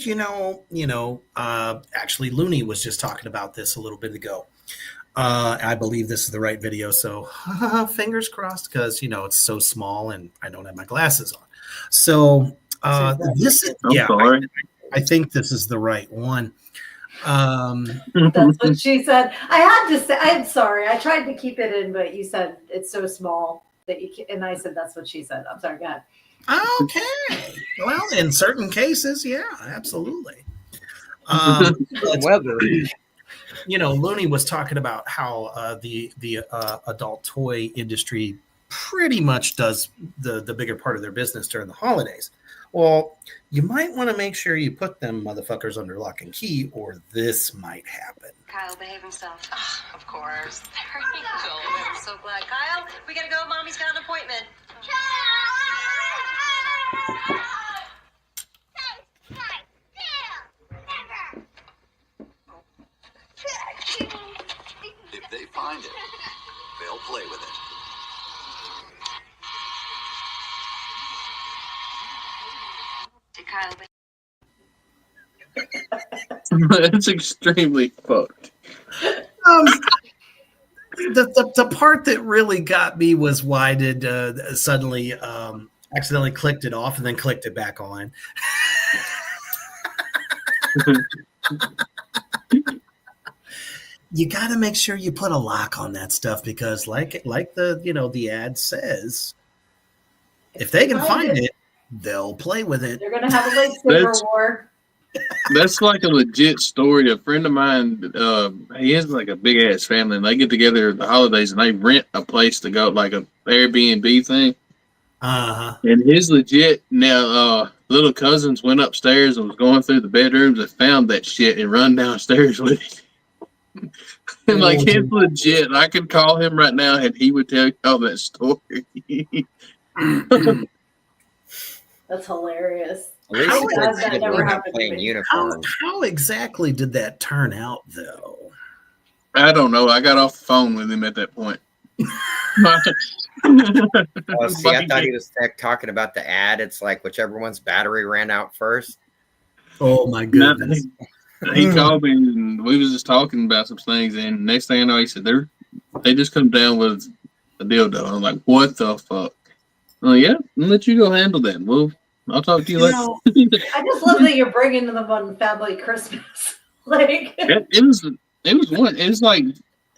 actually Looney was just talking about this a little bit ago. I believe this is the right video, so fingers crossed because it's so small and I don't have my glasses on. So this is I think this is the right one. That's what she said. I had to say, I'm sorry. I tried to keep it in, but you said it's so small that you can, and I said that's what she said. I'm sorry, go ahead. Okay. Well, in certain cases, yeah, absolutely. Weather. Looney was talking about how the adult toy industry pretty much does the bigger part of their business during the holidays. Well, you might want to make sure you put them motherfuckers under lock and key, or this might happen. Kyle, behave himself. Oh, of course. There you go. I'm so glad. Kyle, we gotta go. Mommy's got an appointment. If they find it, they'll play with it. Kyle, That's extremely fucked. The part that really got me was why did suddenly accidentally clicked it off and then clicked it back on. You got to make sure you put a lock on that stuff because like the ad says, if they can find it, they'll play with it. They're going to have a lightsaber war. That's like a legit story. A friend of mine, he has like a big ass family, and they get together at the holidays and they rent a place to go, like a Airbnb thing. And his legit little cousins went upstairs and was going through the bedrooms and found that shit and run downstairs with it. And like it's legit. I could call him right now and he would tell you all that story. That's hilarious. At least that never happened to playing me. uniforms. How exactly did that turn out, though? I don't know. I got off the phone with him at that point. Oh, see, I thought he was talking about the ad. It's like whichever one's battery ran out first. Oh my goodness! He called me and we was just talking about some things, and next thing I know, he said they just come down with a dildo. I'm like, what the fuck? Oh yeah, I'll let you go handle that. Well, I'll talk to you later. I just love that you're bringing them on family Christmas. Like it was one.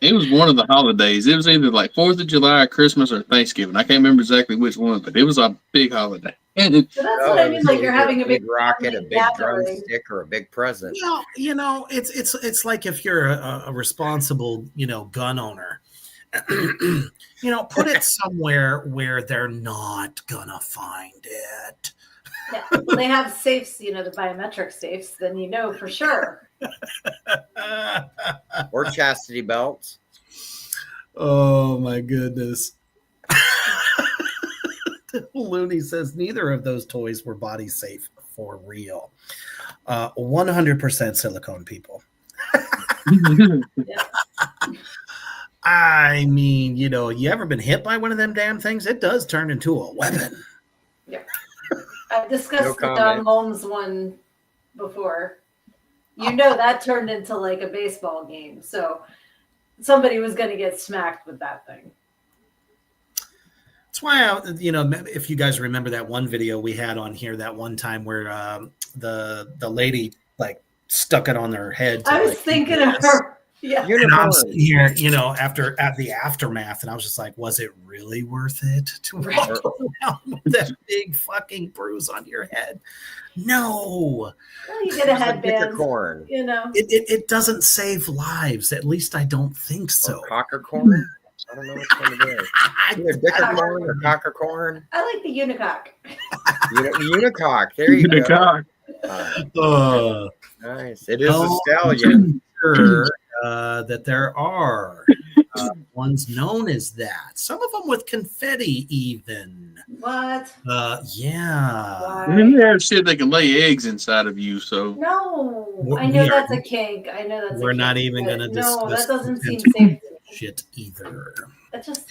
It was one of the holidays. It was either like 4th of July, Christmas, or Thanksgiving. I can't remember exactly which one, but it was a big holiday. So that's what I mean. Like you're having a big rocket, a big gathering. drumstick, or a big present. Well, it's like if you're a responsible, gun owner, put it somewhere where they're not gonna find it. Yeah, they have safes, the biometric safes. Then for sure. Or chastity belts. Oh my goodness. Looney says neither of those toys were body safe for real. 100% silicone people. I mean, you know, you ever been hit by one of them damn things? It does turn into a weapon. Yep. I've discussed No the comment. Don Holmes one before. You know that turned into like a baseball game. So somebody was going to get smacked with that thing. That's why, you know, if you guys remember that one video we had on here that one time where the lady like stuck it on their head. I was thinking of her. Yeah. And I'm sitting here, you know, at the aftermath, and I was just like, was it really worth it to walk around with that big fucking bruise on your head? No. Well, you get a headband. Corn. You know. It doesn't save lives. At least I don't think so. Or cocker corn? I don't know which one it is. Either dicker corn or cocker corn. I like the unicock. Unicock. There you Unicock. go. Nice. It is a stallion. Sure that there are ones known as that. Some of them with confetti, even. What? Yeah. Why? And then you have shit that can lay eggs inside of you. So No, I know that's a kink. I know that's. We're not even going to discuss. No, that doesn't seem safe. Shit either. It just,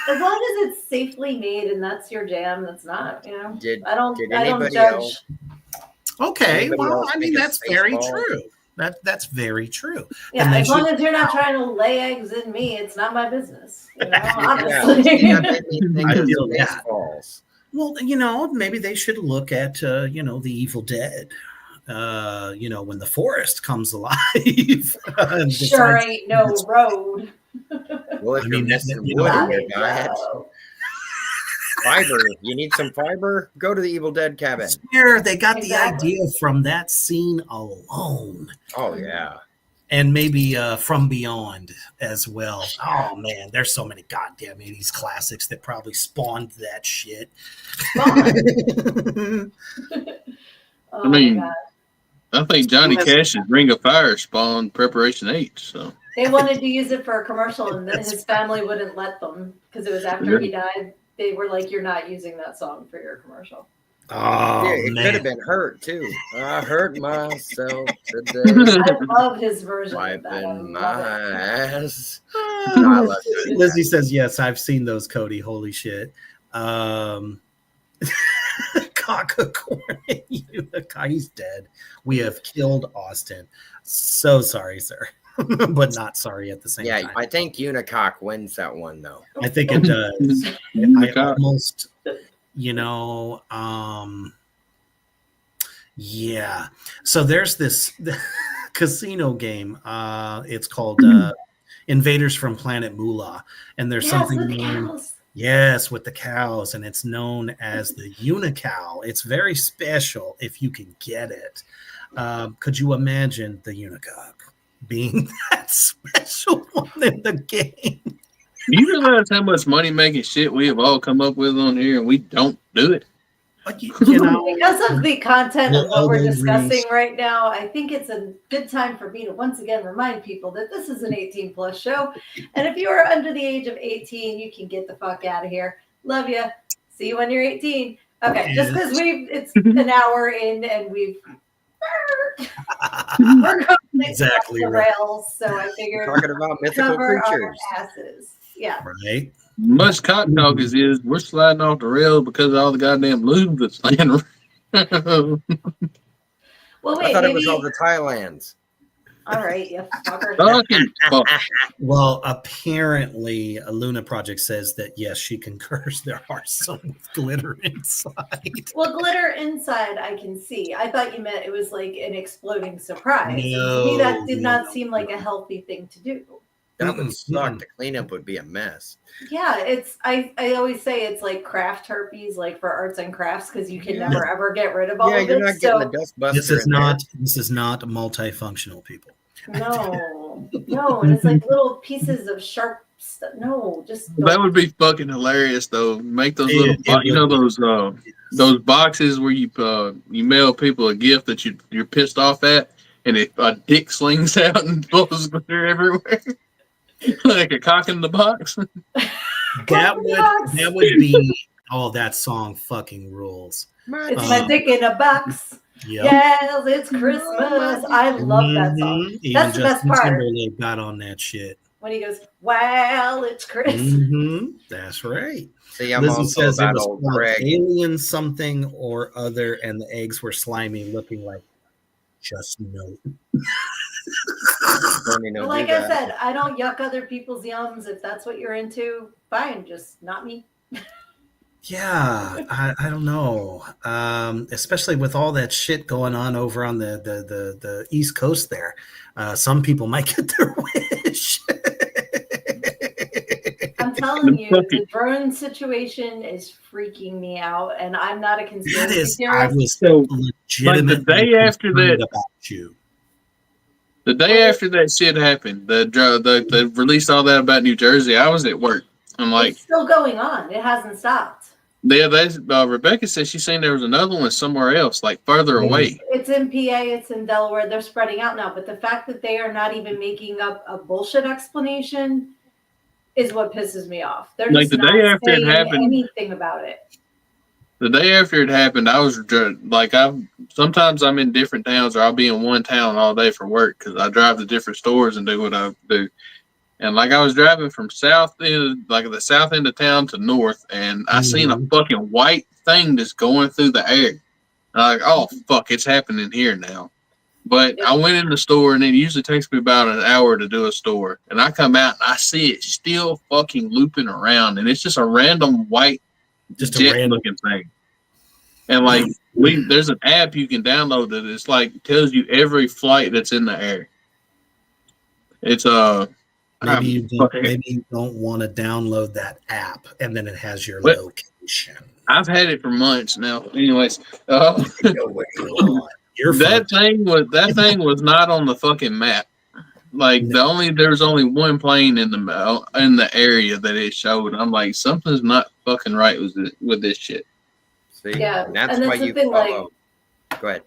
as long as it's safely made and that's your jam, that's not. You know, I don't judge. Else? Okay, Anybody well, else I mean think that's it's very baseball? true. That's very true. Yeah, And as long as you're not trying to lay eggs in me, it's not my business. You know, honestly. I feel that. Well, you know, maybe they should look at you know, the Evil Dead. You know, when the forest comes alive. Sure ain't no road. Well, if you're missing wood in your diet, fiber. You need some fiber? Go to the Evil Dead cabin. Swear they got the idea from that scene alone. Oh yeah. And maybe From Beyond as well. Oh man, there's so many goddamn 80s classics that probably spawned that shit. I mean, I think Johnny Cash's Ring of Fire spawned Preparation H. So they wanted to use it for a commercial, and then his family wouldn't let them because it was after he died. They were like, "You're not using that song for your commercial." Oh, yeah, it man. could have been Hurt too. I hurt myself today. I love his version of that. Wiping my ass. Lizzie says, yes, I've seen those, Cody. Holy shit. Cock-a-corn. He's dead. We have killed Austin. So sorry, sir. But not sorry at the same time. Yeah, I think Unicock wins that one, though. I think it does. I almost, you know, yeah. So there's this casino game. It's called Invaders from Planet Moolah. And there's something named, yes, with the cows, and it's known as the Unicow. It's very special if you can get it. Could you imagine the Unicock being that special one in the game? You realize how much money making shit we have all come up with on here, and we don't do it? You know, because of the content of what we're discussing right now, I think it's a good time for me to once again remind people that this is an 18 plus show. And if you are under the age of 18, you can get the fuck out of here. Love you. See you when you're 18. Okay, just because it's an hour in and we're going exactly the right. rails, so I figured Talking about mythical cover creatures. our asses. Yeah. Right. Much cotton dog is we're sliding off the rails because of all the goddamn lube that's laying around. Well, wait. I thought maybe, it was all the Thailands. all right, you fucker. Fucking fuck. Well, apparently, a Luna Project says that yes, she concurs. There are some with glitter inside. Well, glitter inside, I can see. I thought you meant it was like an exploding surprise. No, to me, that did not no, seem like a healthy thing to do. That would suck. The cleanup would be a mess. Yeah, it's. I always say it's like craft herpes, like for arts and crafts, because you can never ever get rid of all Yeah, of you're it. not getting the dust buster. This is not multifunctional, people. No, and it's like little pieces of sharp stuff. No, just That would be fucking hilarious, though. Make those little, it those boxes where you mail people a gift that you're pissed off at. and a dick slings out and blows glitter everywhere, like a cock in the box. That would be that song fucking rules. It's my dick in a box. Yep. Yes, it's Christmas. I love that song. Even That's the best part. Timberlake got on that shit. When he goes, "Well, it's Christmas." That's right. See, I'm Lizzie also says it about was old called Greg. alien something or other, and the eggs were slimy, looking like just no. But like I said, I don't yuck other people's yums. If that's what you're into, fine. Just not me. Yeah, I don't know. Especially with all that shit going on over on the East Coast there. Some people might get their wish. I'm telling you, the drone situation is freaking me out, and I'm not a conspiracy I theorist. was So, legitimately like the day after that, about you. The day after that shit happened, the released all that about New Jersey. I was at work. I'm like, it's still going on. It hasn't stopped. yeah, Rebecca said she's seen there was another one somewhere else, like further away. It's in PA, it's in Delaware. They're spreading out now. But the fact that they are not even making up a bullshit explanation is what pisses me off. They're Like just the day not after it saying happened, anything about it. The day after it happened, I was like, sometimes I'm in different towns, or I'll be in one town all day for work because I drive to different stores and do what I do. And like I was driving from the south end of town to north, and I seen a fucking white thing just going through the air. I'm like, oh fuck, it's happening here now. But I went in the store, and it usually takes me about an hour to do a store. And I come out, and I see it still fucking looping around, and it's just a random white, just jet looking thing. And like there's an app you can download that it's like tells you every flight that's in the air. It's maybe you don't want to download that app, and then it has your location. I've had it for months now. Anyways, that thing was not on the fucking map. Like there's only one plane in the area that it showed. I'm like, something's not fucking right with this shit. See? Yeah, that's and why you follow. Go ahead.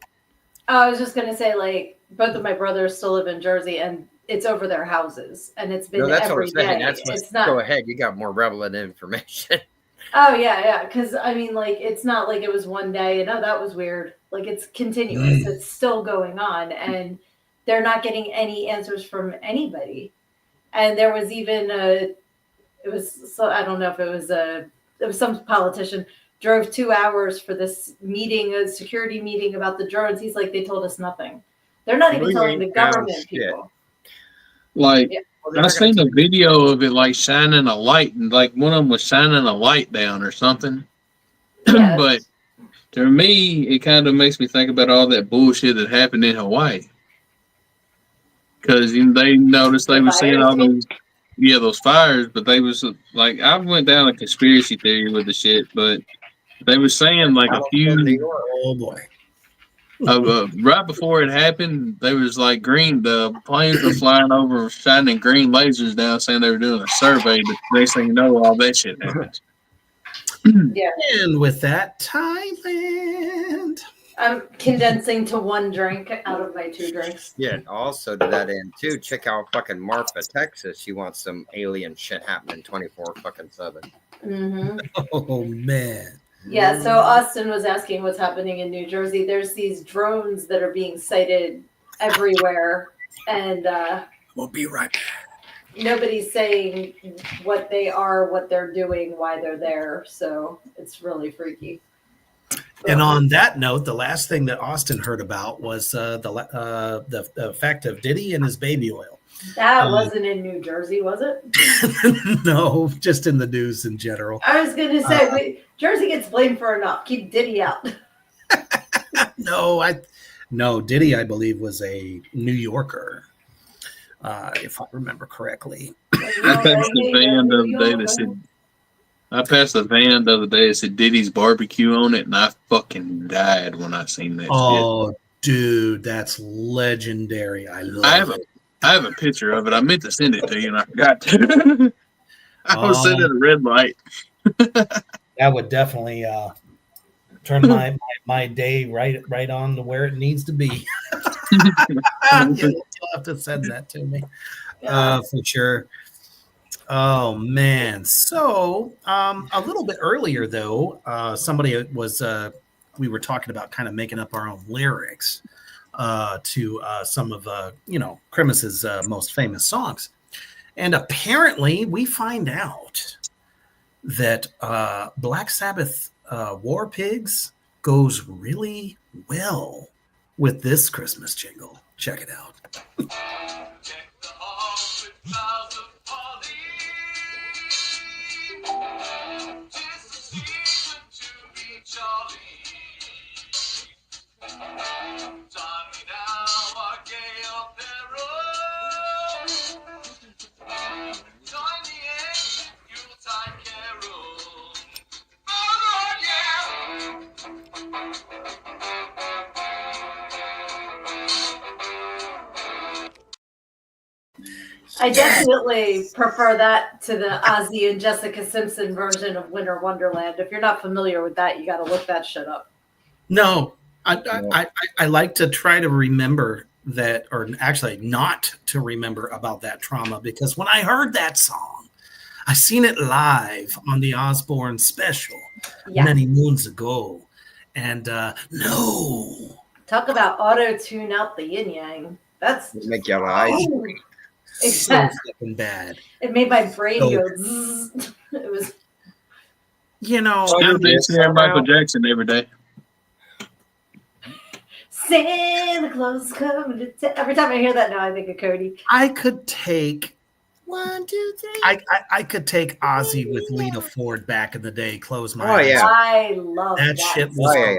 I was just gonna say, like, both of my brothers still live in Jersey, and it's over their houses, and it's been every day. It's not. Go ahead. You got more relevant information. Oh yeah, because I mean, like, it's not like it was one day and that was weird. Like, it's continuous. It's still going on, and they're not getting any answers from anybody. And there was even I don't know if it was some politician drove 2 hours for this meeting, a security meeting about the drones. He's like, they told us nothing. They're not even telling the government people. Like, I seen a video of it like shining a light, and like one of them was shining a light down or something. Yes. But to me, it kind of makes me think about all that bullshit that happened in Hawaii. Because they noticed they were seeing all those fires, but they was like, I went down a conspiracy theory with the shit, but they were saying like a few. Oh boy! Right before it happened, they was like the planes were flying over, shining green lasers down, saying they were doing a survey. But next thing you know, all that shit happened. Yeah. And with that, Thailand. I'm condensing to one drink out of my 2 drinks. Yeah, also to that end, too, check out fucking Marfa, Texas. She wants some alien shit happening 24/7. Mm-hmm. Oh, man. Yeah, so Austin was asking what's happening in New Jersey. There's these drones that are being sighted everywhere, and we'll be right back. Nobody's saying what they are, what they're doing, why they're there. So it's really freaky. And on that note, the last thing that Austin heard about was the effect of Diddy and his baby oil. That wasn't in New Jersey, was it? No, just in the news in general. I was going to say, Jersey gets blamed for enough. Keep Diddy out. No, Diddy, I believe, was a New Yorker, if I remember correctly. I passed the van the other day that said Diddy's barbecue on it, and I fucking died when I seen that shit. Oh, dude, that's legendary. I have a picture of it. I meant to send it to you, and I forgot to. I was sitting at a red light. That would definitely Turn my day right on to where it needs to be. You'll have to send that to me for sure. Oh man! So a little bit earlier though, somebody was we were talking about kind of making up our own lyrics to some of Christmas's most famous songs, and apparently we find out that Black Sabbath War Pigs goes really well with this Christmas jingle. Check it out. I definitely prefer that to the Ozzy and Jessica Simpson version of Winter Wonderland. If you're not familiar with that, you got to look that shit up. No, I like to try to remember that, or actually not to remember about that trauma, because when I heard that song, I seen it live on the Osbourne special many moons ago, and no. Talk about auto-tune out the yin yang. That's make your eyes. So fucking bad. It made my brain go zzz. It was, Still did hear Michael Jackson every day. Santa Claus is coming to every time I hear that now, I think of Cody. I could take 1, 2, 3. I could take Ozzy with Lita Ford back in the day. Close my eyes. I love that shit. Was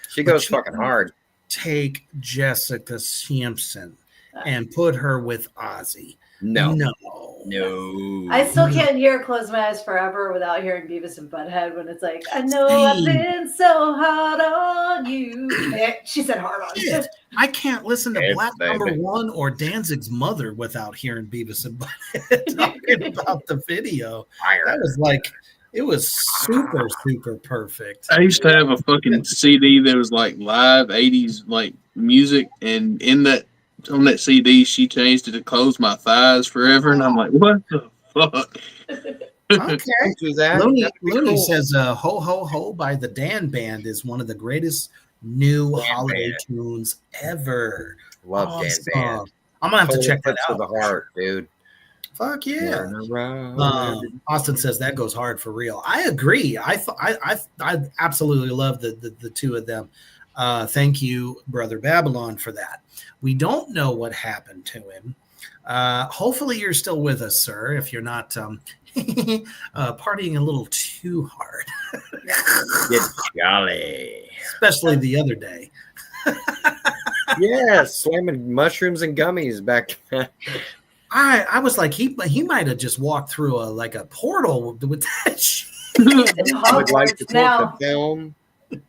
She goes fucking hard. Take Jessica Simpson and put her with Ozzy. No. I still can't hear Close My Eyes Forever without hearing Beavis and Butthead when it's like, I know I've been so hard on you. She said hard on you. I can't listen to Black Number One or Danzig's Mother without hearing Beavis and Butthead talking about the video. That was like, it was super, super perfect. I used to have a fucking CD that was like live 80s like music, and on that CD, she changed it to Close My Thighs Forever, and I'm like, what the fuck? Okay. Looney says, Ho Ho Ho by the Dan Band is one of the greatest new holiday tunes ever. Love Dan Band. I'm going to have to check that out. To the heart, dude. Fuck yeah. Austin says that goes hard for real. I agree. I absolutely love the two of them. Thank you, Brother Babylon, for that. We don't know what happened to him. Hopefully you're still with us, sir, if you're not partying a little too hard. Get jolly. Especially the other day. Yeah, slamming mushrooms and gummies back. I was like, he might have just walked through a portal with that shit. I would like to quote the film,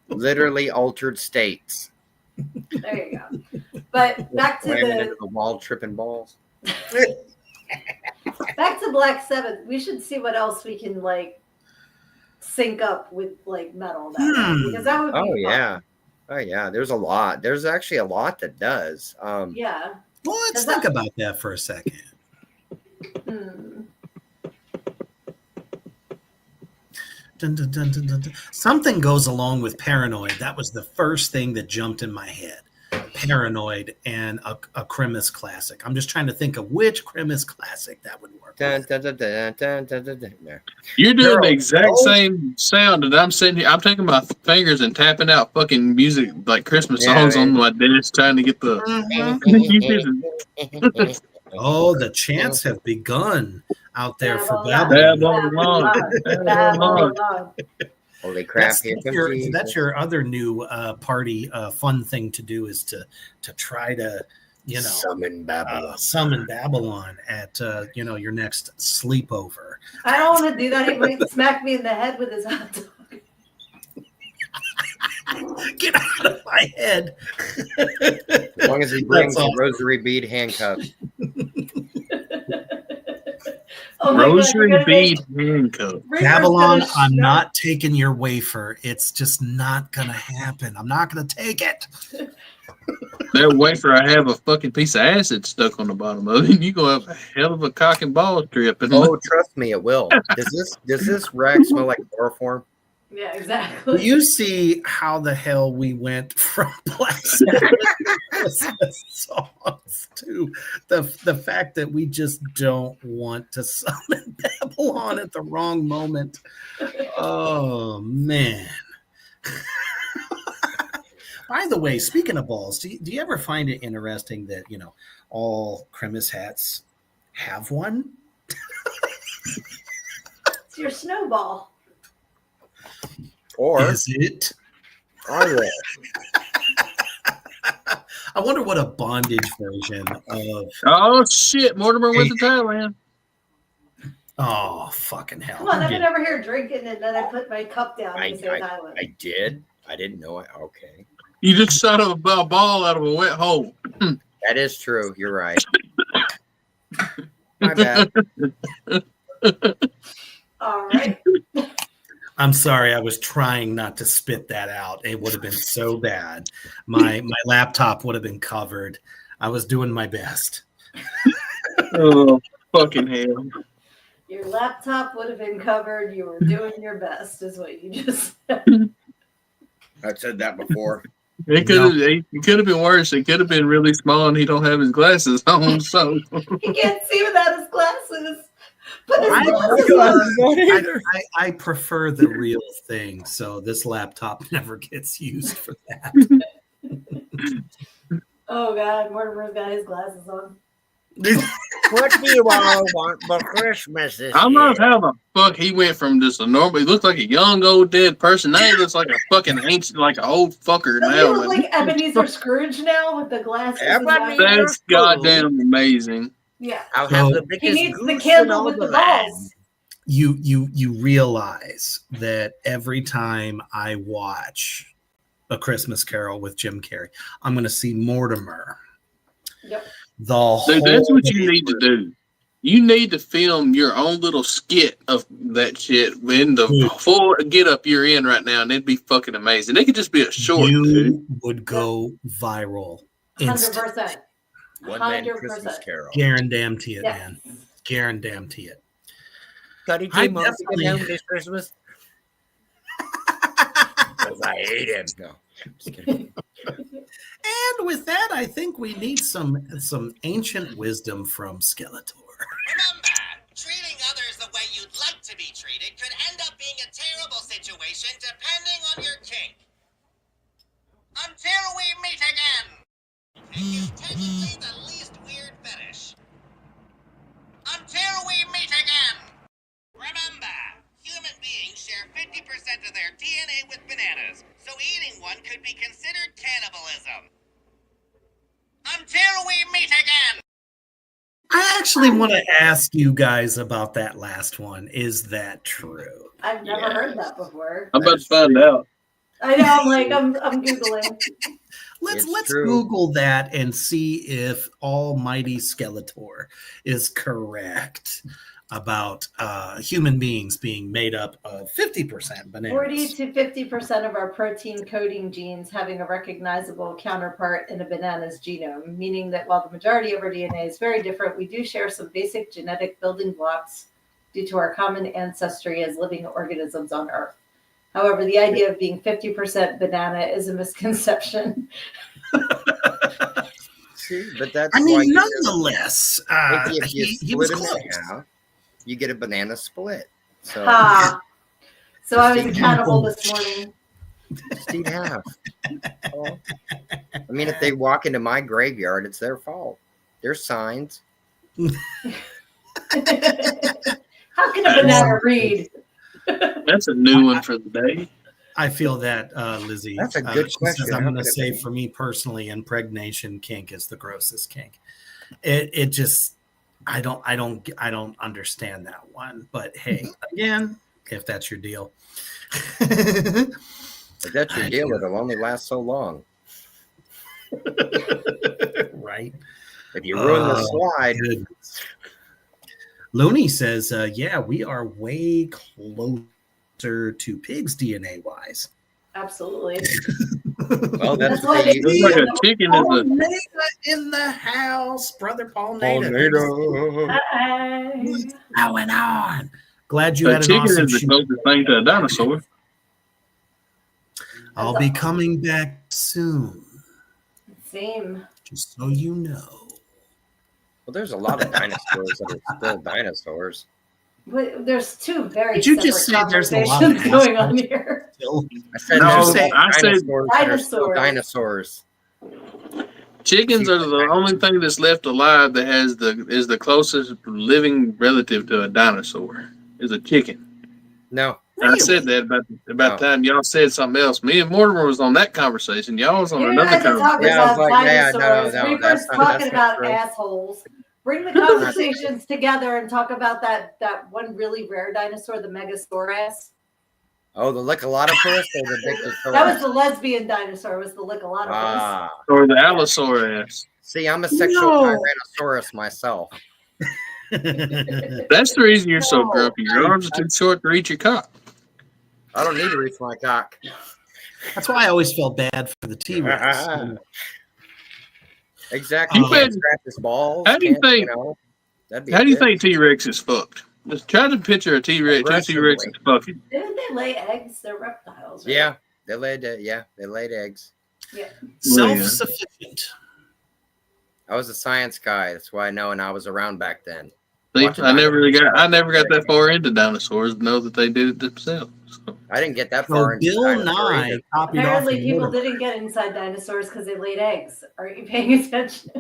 literally altered states. There you go. But back to the wall, tripping balls. Back to Black Sabbath. We should see what else we can sync up with metal because that would be fun. Oh yeah. There's a lot. There's actually a lot that does. Yeah. Well, let's think about that for a second. Dun, dun, dun, dun, dun, dun. Something goes along with Paranoid. That was the first thing that jumped in my head. Paranoid and a Christmas classic. I'm just trying to think of which Christmas classic that would work. You're doing the exact same sound that I'm sitting here. I'm taking my fingers and tapping out fucking music like Christmas songs on my desk, trying to get the. Oh, the chants have begun out there for Babylon. Holy crap! That's your other new party fun thing to do is to try to summon Babylon at your next sleepover. I don't want to do that. He might smack me in the head with his hot dog. Get out of my head. As long as he brings the rosary bead handcuffs. Oh my God, Rosary you're gonna bead make handcuff. Reaper's Babylon, gonna I'm show- not taking your wafer. It's just not gonna happen. I'm not gonna take it. That wafer, I have a fucking piece of acid stuck on the bottom of it. You gonna have a hell of a cock and ball trip. Oh, trust me, it will. Does this rag smell like chloroform? Yeah, Do exactly. you see how the hell we went from Black Sabbath Christmas songs to the fact that we just don't want to summon Babylon at the wrong moment? Oh man. By the way, speaking of balls, do you ever find it interesting that all Christmas hats have one? It's your snowball. Or Is it? are they? I wonder what a bondage version of. Oh shit! Mortimer went to Thailand. Oh fucking hell! Come on, I've Who been did- over here drinking and then I put my cup down I, and say I, Thailand. I did. I didn't know it. Okay. You just shot a ball out of a wet hole. That is true. You're right. My bad. All right. I'm sorry, I was trying not to spit that out. It would have been so bad. My laptop would have been covered. I was doing my best. Oh fucking hell! Your laptop would have been covered. You were doing your best, is what you just said. I've said that before. It could have been worse. It could have been really small, and he don't have his glasses on. So He can't see without his glasses. Put his I- glasses on. I prefer the real thing, so this laptop never gets used for that. Oh God, Mortimer's got his glasses on. What do you all want for Christmas this I year? love how the fuck he went from just a normal. He looked like a young old dead person. Now he looks like a fucking ancient, like an old fucker Doesn't he now. look like Ebenezer Scrooge now with the glasses? and Ebenezer that? That's goddamn amazing. Yeah. I'll have the He biggest needs the goose candle in all with the land. balls. You realize that every time I watch A Christmas Carol with Jim Carrey, I'm going to see Mortimer. Yep. Dude, that's what you need to do. You need to film your own little skit of that shit in the full get up you're in right now, and it'd be fucking amazing. It could just be a short. You Dude. would go viral. 100%. One man Christmas 100%. Carol. Guarantee it, Yes. man. Guarantee it. Cuddy I came home definitely- home this Christmas. Because I hate him. No, just kidding. And with that, I think we need some ancient wisdom from Skeletor. Remember, treating others the way you'd like to be treated could end up being a terrible situation depending on your kink. Until we meet again! Kink is technically the least weird fetish. Until we meet again! Remember, human beings share 50% of their DNA with bananas, so eating one could be considered cannibalism. Until we meet again! I actually want to ask you guys about that last one. Is that true? I've never heard that before. I'm about to find out. I know. I'm like, I'm googling. Let's true. Google that and see if Almighty Skeletor is correct about human beings being made up of 50% bananas. 40 to 50% of our protein coding genes having a recognizable counterpart in a banana's genome, meaning that while the majority of our DNA is very different, we do share some basic genetic building blocks due to our common ancestry as living organisms on Earth. However, the idea of being 50% banana is a misconception. See, but that's I why mean, you nonetheless, if you he was split close. in half, you get a banana split. So Ha! So I was a Just cannibal this morning. just eat half. Oh. I mean, if they walk into my graveyard, it's their fault. There's signs. How can a banana read? That's a new one for the day. I feel that, Lizzie. That's a good she question. says, I'm How going to could it say, be? for me personally, impregnation kink is the grossest kink. It just, I don't understand that one. But hey, again, if that's your deal, If that's your I deal, do. it'll only last so long. right? If you ruin the Oh, slide, Goodness. Looney says, yeah, we are way closer to pigs DNA wise. Absolutely. Well, that's That's what why they they Looks use. like do. a chicken Paul is a Nada in the house. Brother Paul Nada. What's going on? Glad you had an chicken awesome is the shoot. closest thing to a dinosaur. I'll be coming back soon, Same. just so you know. Well, there's a lot of dinosaurs that are still dinosaurs. But there's two very Did you separate just say there's a lot of conversations going on assholes? here. I said No, there's I said dinosaurs that are still dinosaurs. chickens are the only thing that's left alive that has the closest living relative to a dinosaur is a chicken. No. I said that about the time y'all said something else. Me and Mortimer was on that conversation. Y'all was on You another guys are talking conversation. Yeah, I was about like, yeah, dinosaurs. no, Reaper's that's not talking about true. assholes. Bring the conversations together and talk about that one really rare dinosaur, the Megasaurus. Oh, the Lickalotopus or the Dictasaurus? That was the lesbian dinosaur. Was the Lickalotopus? Ah. Or the Allosaurus. See, I'm a sexual Tyrannosaurus myself. That's the reason you're so grumpy. Your arms are too short to reach your cock. I don't need to reach my cock. That's why I always felt bad for the T-Rex. Exactly. You bet- Scratch his balls. How do you think? That'd be How do you good. think T-Rex is fucked? Just try to picture a T-Rex. Two T-Rexes fucking. Didn't they lay eggs? They're reptiles. Right? Yeah, they laid eggs. Yeah. Self-sufficient. I was a science guy. That's why I know, and I was around back then. See, I never got that far into dinosaurs to know that they did it themselves. So. I didn't get that So far. Bill Nye copied off Apparently, of people Mortimer. didn't get inside dinosaurs because they laid eggs. Are you paying attention?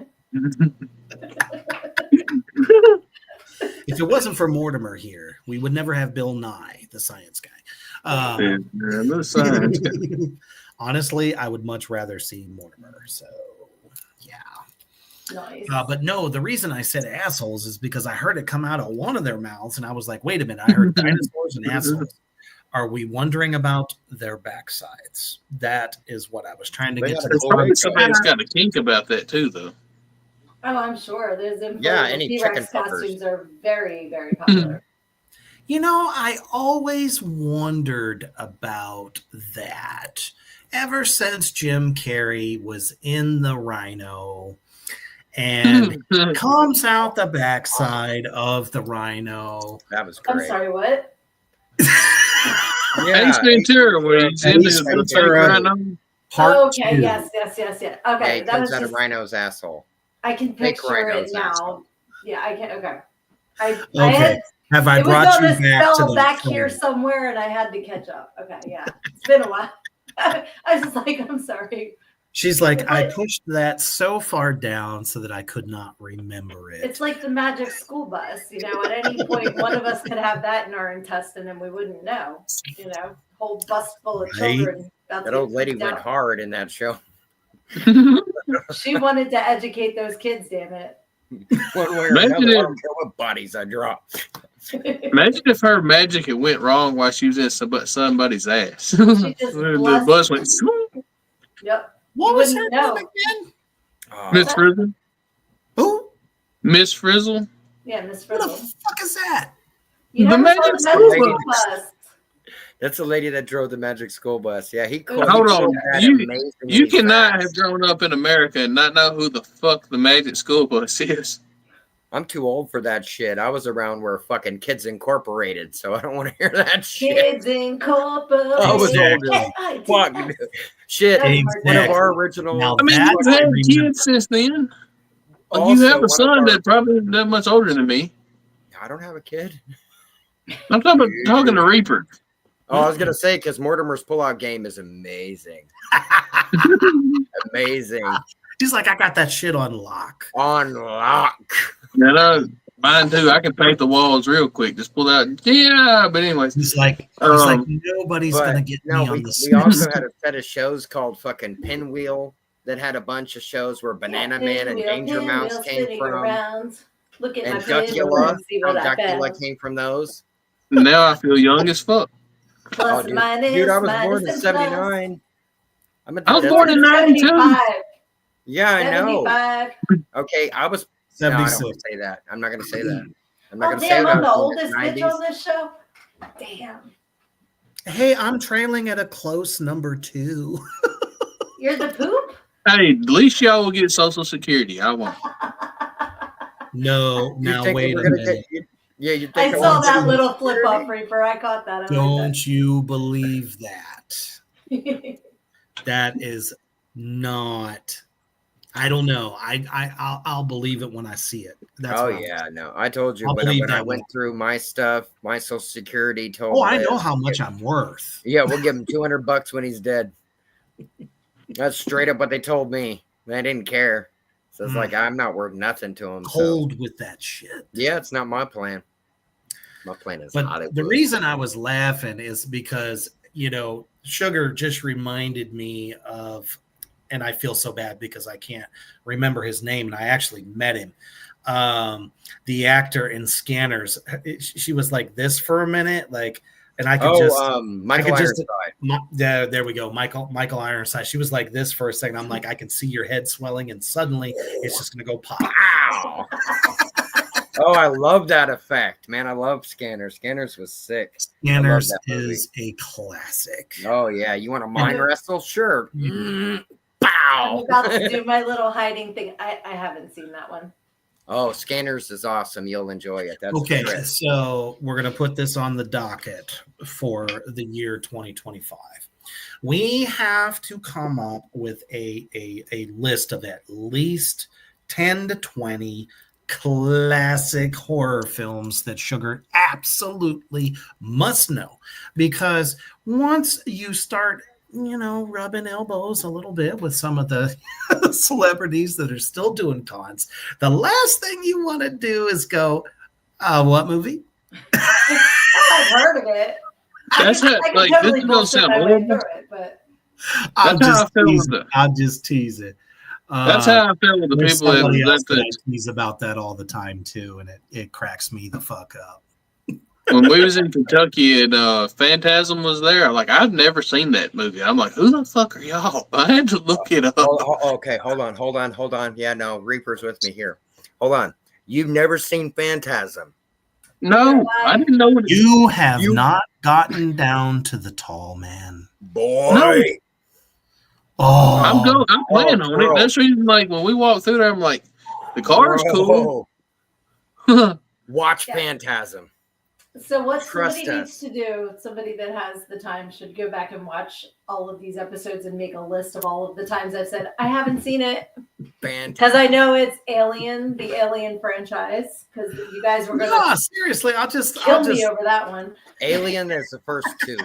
If it wasn't for Mortimer here, we would never have Bill Nye, the science guy. The science guy. Honestly, I would much rather see Mortimer. So, yeah. Nice. But no, the reason I said assholes is because I heard it come out of one of their mouths, and I was like, wait a minute, I heard dinosaurs and assholes. Are we wondering about their backsides? That is what I was trying to get to. There's probably somebody's got a kink about that too, though. Oh, I'm sure. There's any chicken T-Rex fuckers. costumes are very, very popular. You know, I always wondered about that. Ever since Jim Carrey was in the Rhino and comes out the backside of the Rhino. That was great. I'm sorry, what? Ace Ventura, where he's in the Rhino. Oh, okay, yes. Okay, Yeah, he that comes was out just. of Rhino's asshole. I can Fake picture it Rhino's now. asshole. Yeah, I can. Okay. I Okay. had, Have I it was brought on you this back to spell the back film? here somewhere, and I had to catch up. Okay, yeah, it's been a while. I was just like, I'm sorry. She's like, It's I like- pushed that so far down so that I could not remember it. It's like the magic school bus. You know, at any point, one of us could have that in our intestine, and we wouldn't know. You know, whole bus full of Right. children. about to That old get lady kicked went out. hard in that show. She wanted to educate those kids. Damn it. One way or Imagine another, I if- don't care what bodies I drop. Imagine if her magic had went wrong while she was in somebody's ass. She just the blessed- bus went, swoop. Yep. What You was her wouldn't name know. again? Oh, Miss Frizzle. Who? Miss Frizzle. Yeah, Miss Who the Frizzle. fuck is that? You The never saw magic the school magic school bus. bus. that's the lady that drove the magic school bus. Yeah, he Hold on. had You amazingly cannot fast. have grown up in America and not know who the fuck the Magic School Bus is. I'm too old for that shit. I was around where fucking Kids Incorporated, so I don't want to hear that shit. Kids Incorporated. I was older. K-I-T-S. Fuck. Shit. That's One of Exactly. our original. Now I mean, that you've I had remember. kids since then. Also, You have one a of son our- that probably isn't that much older than me. I don't have a kid. I'm talking to Reaper. Oh, I was gonna say because Mortimer's pullout game is amazing. Amazing. She's like, I got that shit on lock. On lock. Mine too. I can paint the walls real quick. Just pull out. Yeah, but anyways, He's like, nobody's But gonna get no, me on we the also had a set of shows called fucking Pinwheel that had a bunch of shows where Banana Man and Danger Mouse came from. Look at my And pinwheel Duckula. and see what I Duckula found. came from those. now I feel young as fuck. Plus, dude. minus, Dude, I was minus, born in and 79. I was born in 92. 75. Yeah, I know. 75. Okay, I was. No, I don't 76. want to say that. I'm not going to say that. I'm not Oh, going to say damn, what I I'm the was oldest in bitch the on 90s. this show. Damn. Hey, I'm trailing at a close number 2. You're the poop? Hey, at least y'all will get Social Security. I won't. No, You now think wait we're a going to minute. get... Yeah, you I think saw Don't that you- little flip up, Reaper. I caught that. I Don't you believe that? like that. That is not. I don't know. I'll believe it when I see it. That's Oh, what yeah, no. I told you I'll when believe I that went through my stuff, my Social Security told Oh, I know Liz, how much I'm worth. yeah, we'll give him $200 when he's dead. That's straight up what they told me. They didn't care. So it's like, I'm not worth nothing to him. Cold with that shit. Yeah, it's not my plan. My plan is But Hollywood. the reason I was laughing is because, Sugar just reminded me of, and I feel so bad because I can't remember his name, and I actually met him. The actor in Scanners, she was like this for a minute, and I could Michael Ironside. There we go, Michael Ironside. She was like this for a second. I'm like, I can see your head swelling, and suddenly it's just gonna go pop. Wow. Oh, I love that effect, man. I love Scanners. Scanners was sick. Scanners is a classic. Oh yeah, you want to mind wrestle? Sure. I'm Pow. about to do my little hiding thing. I haven't seen that one. Oh, Scanners is awesome. You'll enjoy it. That's Okay, the trick. so we're going to put this on the docket for the year 2025. We have to come up with a list of at least 10 to 20 classic horror films that Sugar absolutely must know. Because once you start rubbing elbows a little bit with some of the celebrities that are still doing cons, the last thing you want to do is go, what movie? I've heard of it. That's I can totally this is gonna sound horrible. but I'll just tease it. That's how I feel with the There's people that somebody else present that I this. tease about that all the time too, and it cracks me the fuck up. When we was in Kentucky and Phantasm was there, I've never seen that movie. I'm like, who the fuck are y'all? I had to look it up. Okay, hold on. Yeah, no, Reaper's with me here. Hold on. You've never seen Phantasm? No, I didn't know what You have not gotten down to the tall man. Boy. No. Oh, I'm playing on it. That's the reason, when we walk through there, I'm like, the car is cool. Watch Phantasm. So what Trust somebody needs us. to do, somebody that has the time should go back and watch all of these episodes and make a list of all of the times I've said, I haven't seen it. Because I know it's Alien, the Alien franchise. Because you guys were going to seriously, I'll just me over that one. Alien is the first two.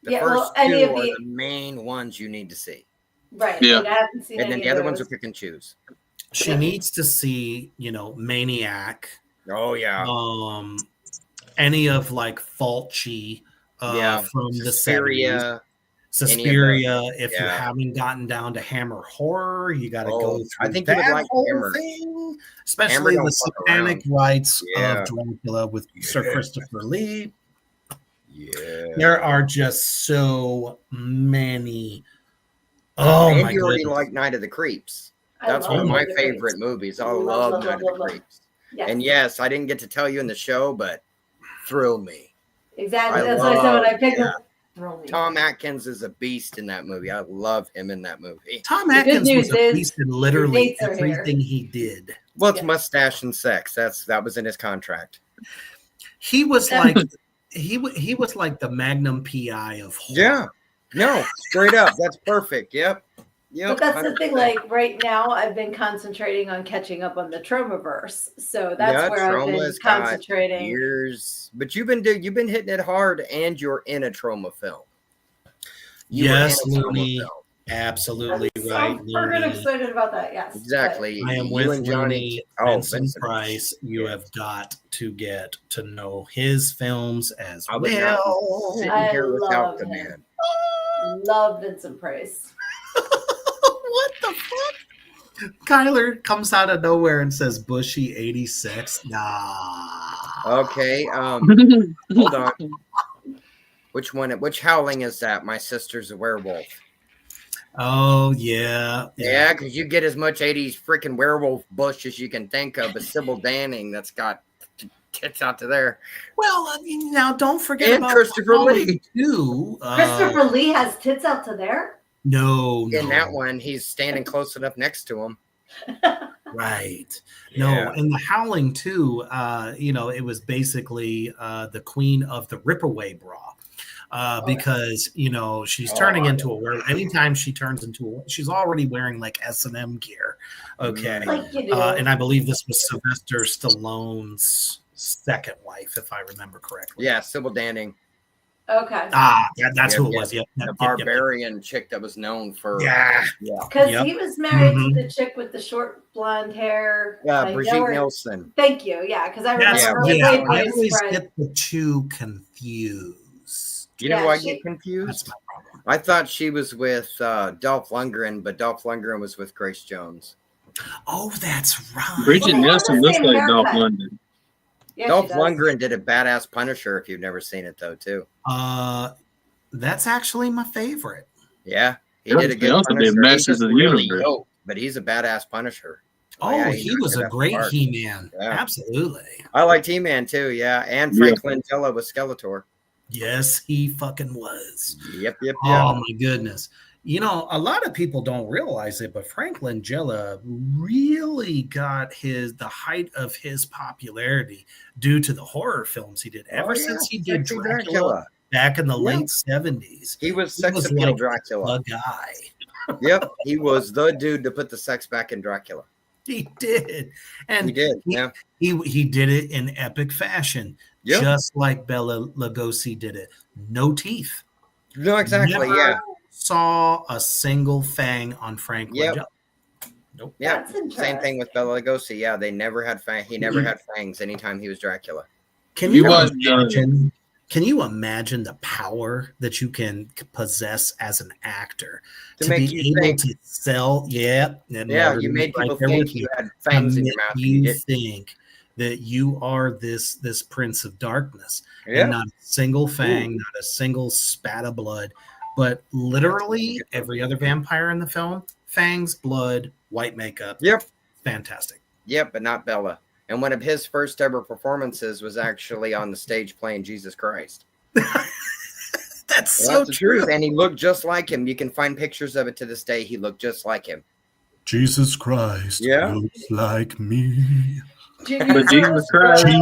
The Yeah, first well, any two of are the- the main ones you need to see. Right. Yeah. And I haven't seen And then any the of other ones are those. pick and choose. She needs to see, Maniac. Oh, yeah. Any of Fulci from the 70s. Suspiria. Suspiria. If you Yeah. haven't gotten down to Hammer Horror, you got to go through I think you would that like whole Hammer. thing. Hammer Especially don't the fuck Satanic around. Rites Yeah. of Dracula with Sir Yeah. Christopher Lee. Yeah. There are just so many. Oh, and my you already goodness. like Night of the Creeps. I That's love one of my Night of the favorite Creeps. movies. I Love, love love, Night love, of the love, love. Creeps. Yes. And yes, I didn't get to tell you in the show, but thrill me. Exactly. I That's what I said when I love- picked yeah. them. Throw me. Tom Atkins is a beast in that movie. I love him in that movie. Tom The good Atkins news was a is beast in literally dates are here. everything he did. Well, it's Yeah. mustache and sex. That was in his contract. He was like he was like the Magnum PI of horror. Yeah. No, straight up. That's perfect. Yep. But that's the thing, right now I've been concentrating on catching up on the Tromaverse. So that's where I've been Trauma's got concentrating. years. But you've been hitting it hard, and you're in a trauma film. You were Yes, in a trauma Looney. film. Absolutely I'm right. freaking Looney. excited about that, yes. Exactly. I am You with and Johnny. Looney, Oh, Vincent Price. You have got to get to know his films as I would not well. sitting I here love without the him. man. Love Vincent Price. What the fuck? Kyler comes out of nowhere and says Bushy 86. Nah. Okay. Hold on. Which howling is that? My sister's a werewolf. Oh yeah, Yeah, because you get as much 80s freaking werewolf bush as you can think of, but Sybil Danning that's got tits out to there. Well, now don't forget And about Christopher Lee. too. Christopher Lee has tits out to there. No. In that one, he's standing close enough next to him. Right. Yeah. No, in the Howling too, it was basically the queen of the Ripaway bra. Because she's turning into a werewolf. Anytime she turns into she's already wearing like S&M gear. Okay. Like you do. And I believe this was Sylvester Stallone's second wife, if I remember correctly. Yeah, Sybil Danning. Okay. That's who it was. Yep. The barbarian chick that was known for. Yeah. Because he was married to the chick with the short blonde hair. Yeah, Brigitte Nielsen. Thank you. Yeah, because I remember her I always get the two confused. You know why I get confused? That's my problem. I thought she was with Dolph Lundgren, but Dolph Lundgren was with Grace Jones. Oh, that's right. Brigitte Nielsen looks like Dolph Lundgren. Yeah, Dolph Lundgren did a badass Punisher. If you've never seen it, though, too. That's actually my favorite. Yeah, he did a good Punisher. Masters of the Universe, but he's a badass Punisher. Oh, yeah, he was a great He-Man. Yeah. Absolutely. I liked He-Man too. Yeah, and Frank Langella was Skeletor. Yes, he fucking was. Yep. Oh my goodness. A lot of people don't realize it, but Frank Langella really got the height of his popularity due to the horror films he did. Ever since he did Dracula back in the late 70s. He was sex appeal Dracula. The guy. Yep, he was the dude to put the sex back in Dracula. He did. And he did. He did it in epic fashion. Yep. Just like Bela Lugosi did it. No teeth. No, exactly. Never saw a single fang on Frank Langella. Nope. Yeah. Same thing with Bela Lugosi. Yeah, they never had He never had fangs anytime he was Dracula. Can you imagine the power that you can possess as an actor to be able to sell? Yeah. You made people think you had fangs in your mouth. You think that you are this prince of darkness, and not a single fang, not a single spat of blood, but literally every other vampire in the film, fangs, blood, white makeup. Yep, fantastic. Yep, but not Bella. And one of his first ever performances was actually on the stage playing Jesus Christ. That's so the true. Truth. And he looked just like him. You can find pictures of it to this day. He looked just like him. Jesus Christ looks like me. But Jesus Christ. She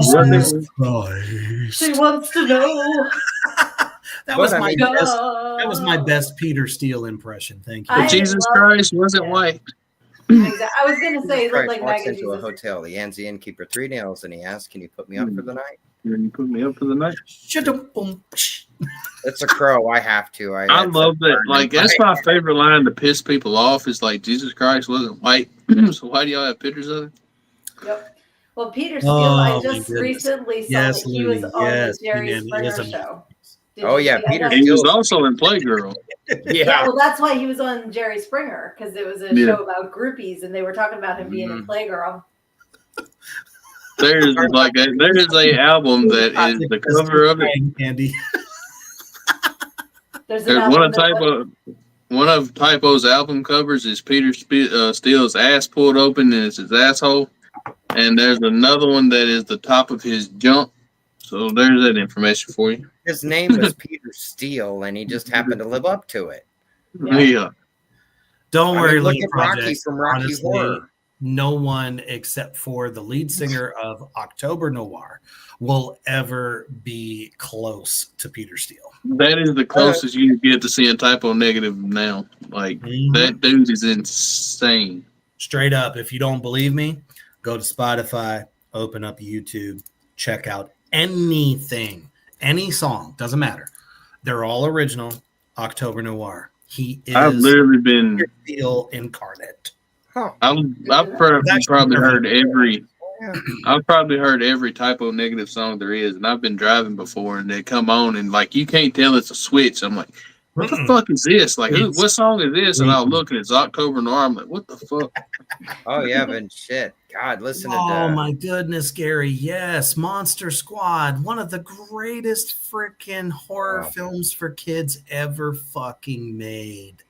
wants to know. That was my best Peter Steele impression. Thank you. But Jesus Christ wasn't white. Exactly. I was going to say, Christ like walks into a hotel. He hands the innkeeper 3 nails and he asks, "Can you put me up for the night?" Can you put me up for the night? It's a crow. I have to. I love that. Like, that's my favorite line to piss people off. Is like, Jesus Christ wasn't white. So why do y'all have pictures of it? Yep. Well, Peter Steele, I just recently saw that he was on the Jerry Springer show. Peter He was also in Playgirl. Yeah, well, that's why he was on Jerry Springer, because it was a show about groupies, and they were talking about him being in Playgirl. There is a album that is the cover of it. Andy. There's one of Typo's album covers is Peter Steele's ass pulled open and it's his asshole, and there's another one that is the top of his junk. So there's that information for you. His name was Peter Steele, and he just happened to live up to it. Yeah. Don't worry, look at Rocky from Rocky honestly, Horror. No one except for the lead singer of October Noir will ever be close to Peter Steele. That is the closest you get to seeing Typo negative now. Like, that dude is insane. Straight up. If you don't believe me, go to Spotify, open up YouTube, check out anything, any song, doesn't matter. They're all original. October Noir. He is I've literally been Steele incarnate. I've probably heard every Typo negative song there is, and I've been driving before, and they come on, and like you can't tell it's a switch. I'm like, what the fuck is this? Like, what song is this? And I'll look, and it's October Noir. I'm like, what the fuck? Oh yeah, but shit, God, listen to that. Oh my goodness, Gary! Yes, Monster Squad, one of the greatest freaking horror films for kids ever fucking made.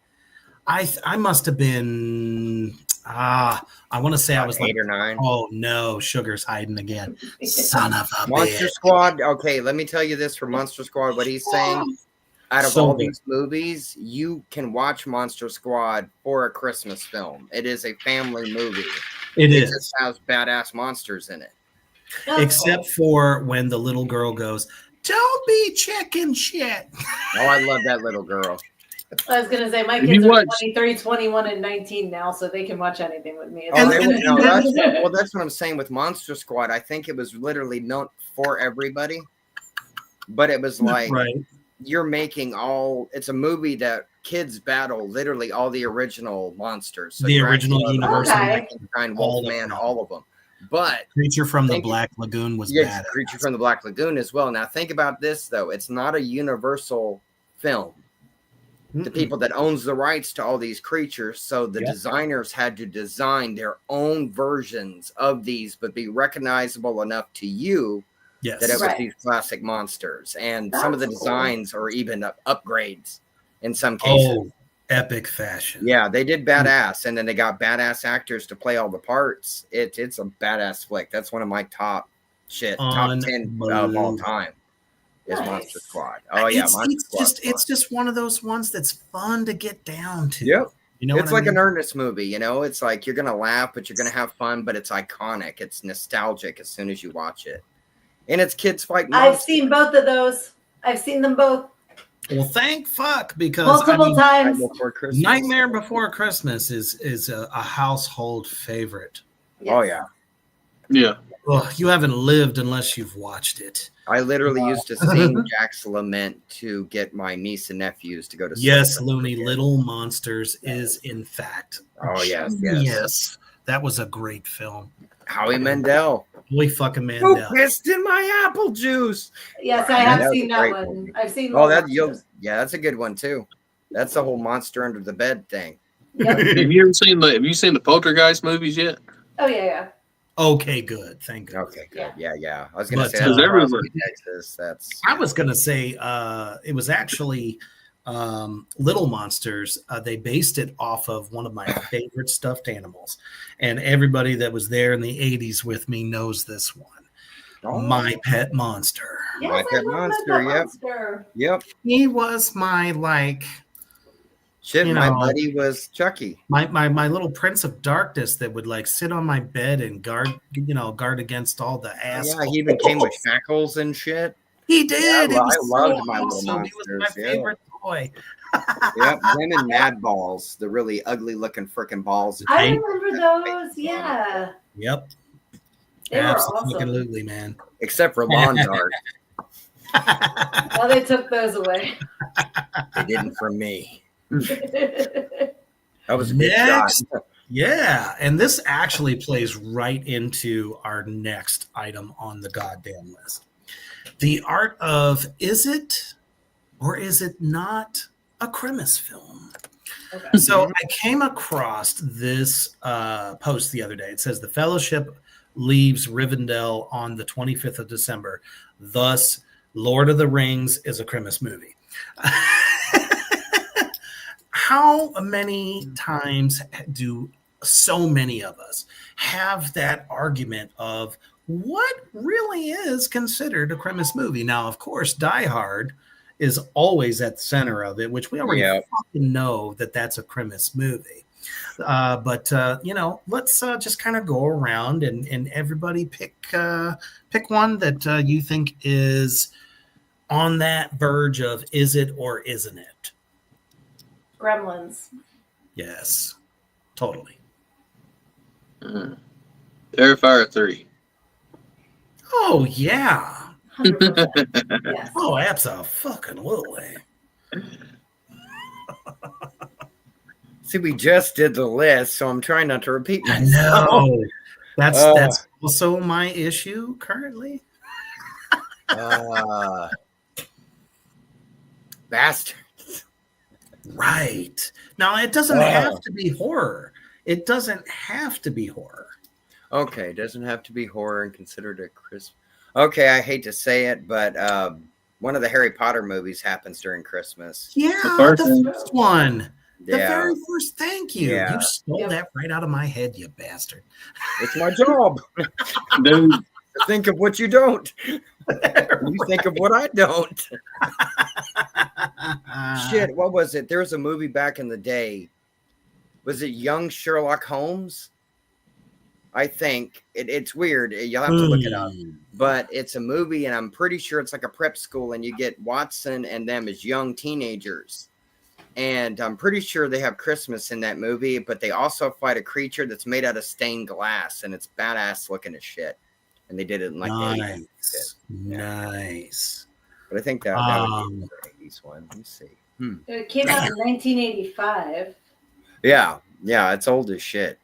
I must have been I want to say I was 8 like or 9. oh no, Sugar's hiding again. Son of a Monster bitch. Squad. Okay, let me tell you this for Monster Squad. What he's saying, out of So all good. these movies, you can watch Monster Squad for a Christmas film. It is a family movie. It It is. just has badass monsters in it. Except for when the little girl goes, "Don't be chicken shit." Oh, I love that little girl. I was gonna say my If kids you are watch- 23, 21, and 19 now, so they can watch anything with me. Oh, And- that's what I'm saying with Monster Squad. I think it was literally not for everybody, but it was like right. you're making it's a movie that kids battle literally all the original monsters. So The original Dracula, Universal, Okay. Frankenstein, all of Wolfman, them. all of them. But Creature from the Thank you. Black Lagoon was yes, bad. Creature from the Black Lagoon as well. Now think about this though. It's not a universal film. The people that owns the rights to all these creatures, so the Yep. designers had to design their own versions of these, but be recognizable enough to you Yes. that it was Right. these classic monsters. And some of the That's cool. designs are even upgrades in some cases. Oh, epic fashion. Yeah, they did badass, and then they got badass actors to play all the parts. It's a badass flick. That's one of my top 10 of all time. Is Nice. Monster Squad. Oh yeah, Monster Squad. It's just one of those ones that's fun to get down to. Yep. You know, It's like an earnest movie, you know. It's like you're gonna laugh, but you're gonna have fun. But it's iconic. It's nostalgic as soon as you watch it, and it's kids fighting. I've seen both of those. I've seen them both Well, thank fuck, because multiple times. Nightmare Before Christmas is a household favorite. Oh yeah, Yeah. Well, you haven't lived unless you've watched it. I literally used to sing Jack's Lament to get my niece and nephews to go to sleep. Yes, Looney, Little Monsters is in fact. Oh yes, Yes. That was a great film. Howie Mandel. Holy fucking Who Mandel. pissed in my apple juice? Yes, I Yeah, have that was seen a that great one. movie. I've seen. Oh, Little yeah, that's a good one too. That's the whole monster under the bed thing. Yep. Have you seen the Poltergeist movies yet? Oh yeah. Okay, good. Thank you. Okay, good. Yeah. I was gonna But, say because that's everybody- Texas. That's I was gonna say it was actually Little Monsters. They based it off of one of my favorite stuffed animals, and everybody that was there in the '80s with me knows this one. My Pet Monster. Yes, My I Pet love Monster, My Pet yep. Monster. Yep. He was my like Shit, You my know, buddy was Chucky. my little Prince of Darkness that would like sit on my bed and guard against all the ass. Yeah, he even came with shackles and shit. He did. Yeah, It was I loved so my Little awesome. He was my Monsters, yeah. favorite toy. Yep, them and Mad Balls, the really ugly looking freaking balls. I remember those. Yeah, Yep. they were awesome. Absolutely, man. Except for Lawn Dart. Well, they took those away. They didn't for me. That was a good Next. shot. Yeah, and this actually plays right into our next item on the goddamn list. The art of, is it or is it not a Christmas film? Okay. So I came across this post the other day. It says the Fellowship leaves Rivendell on the 25th of December. Thus, Lord of the Rings is a Christmas movie. How many times do so many of us have that argument of what really is considered a Christmas movie? Now, of course, Die Hard is always at the center of it, which we already fucking know that that's a Christmas movie. But let's just kind of go around and everybody pick one that you think is on that verge of is it or isn't it? Gremlins. Yes, totally. Terrifier 3. Oh yeah. 100%. Yes. Oh, absolutely. See, we just did the list, so I'm trying not to repeat I myself. know. That's also my issue currently. Bastard. Right. Now it doesn't have to be horror. It doesn't have to be horror. Okay, doesn't have to be horror and considered a Christmas. Okay, I hate to say it, but one of the Harry Potter movies happens during Christmas. Yeah, first the first one. The very first, thank you. Yeah. You stole that right out of my head, you bastard. It's my job. Dude, Think of what you don't. You think of what I don't. Shit, what was it? There was a movie back in the day. Was it Young Sherlock Holmes? I think. It's weird. You'll have to look it up. But it's a movie, and I'm pretty sure it's like a prep school, and you get Watson and them as young teenagers. And I'm pretty sure they have Christmas in that movie, but they also fight a creature that's made out of stained glass, and it's badass looking as shit. And they did it in like the 80s. Nice. But I think that would be the 80s one. Let me see. It came out in 1985. Yeah, it's old as shit.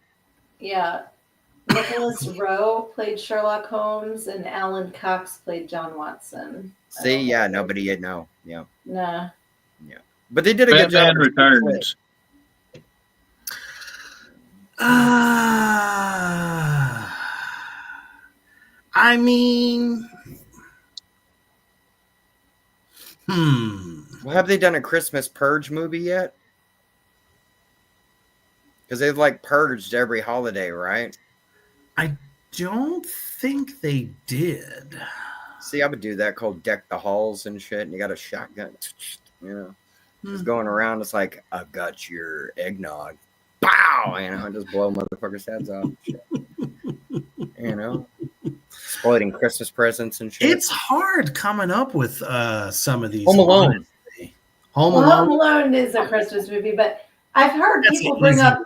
Yeah. Nicholas Rowe played Sherlock Holmes, and Alan Cox played John Watson. See, yeah, nobody would know. Yeah. Nah. Yeah. But they did a good job. Batman Returns. I mean, Well, have they done a Christmas Purge movie yet? Because they've like purged every holiday, right? I don't think they did. See, I would do that, called Deck the Halls and shit, and you got a shotgun, you know, just going around. It's like, I've got your eggnog. Bow! You know, just blow motherfuckers' heads off. Shit. You know, exploiting Christmas presents and shit. It's hard coming up with some of these. Home Alone. Home Alone is a Christmas movie, but I've heard people bring up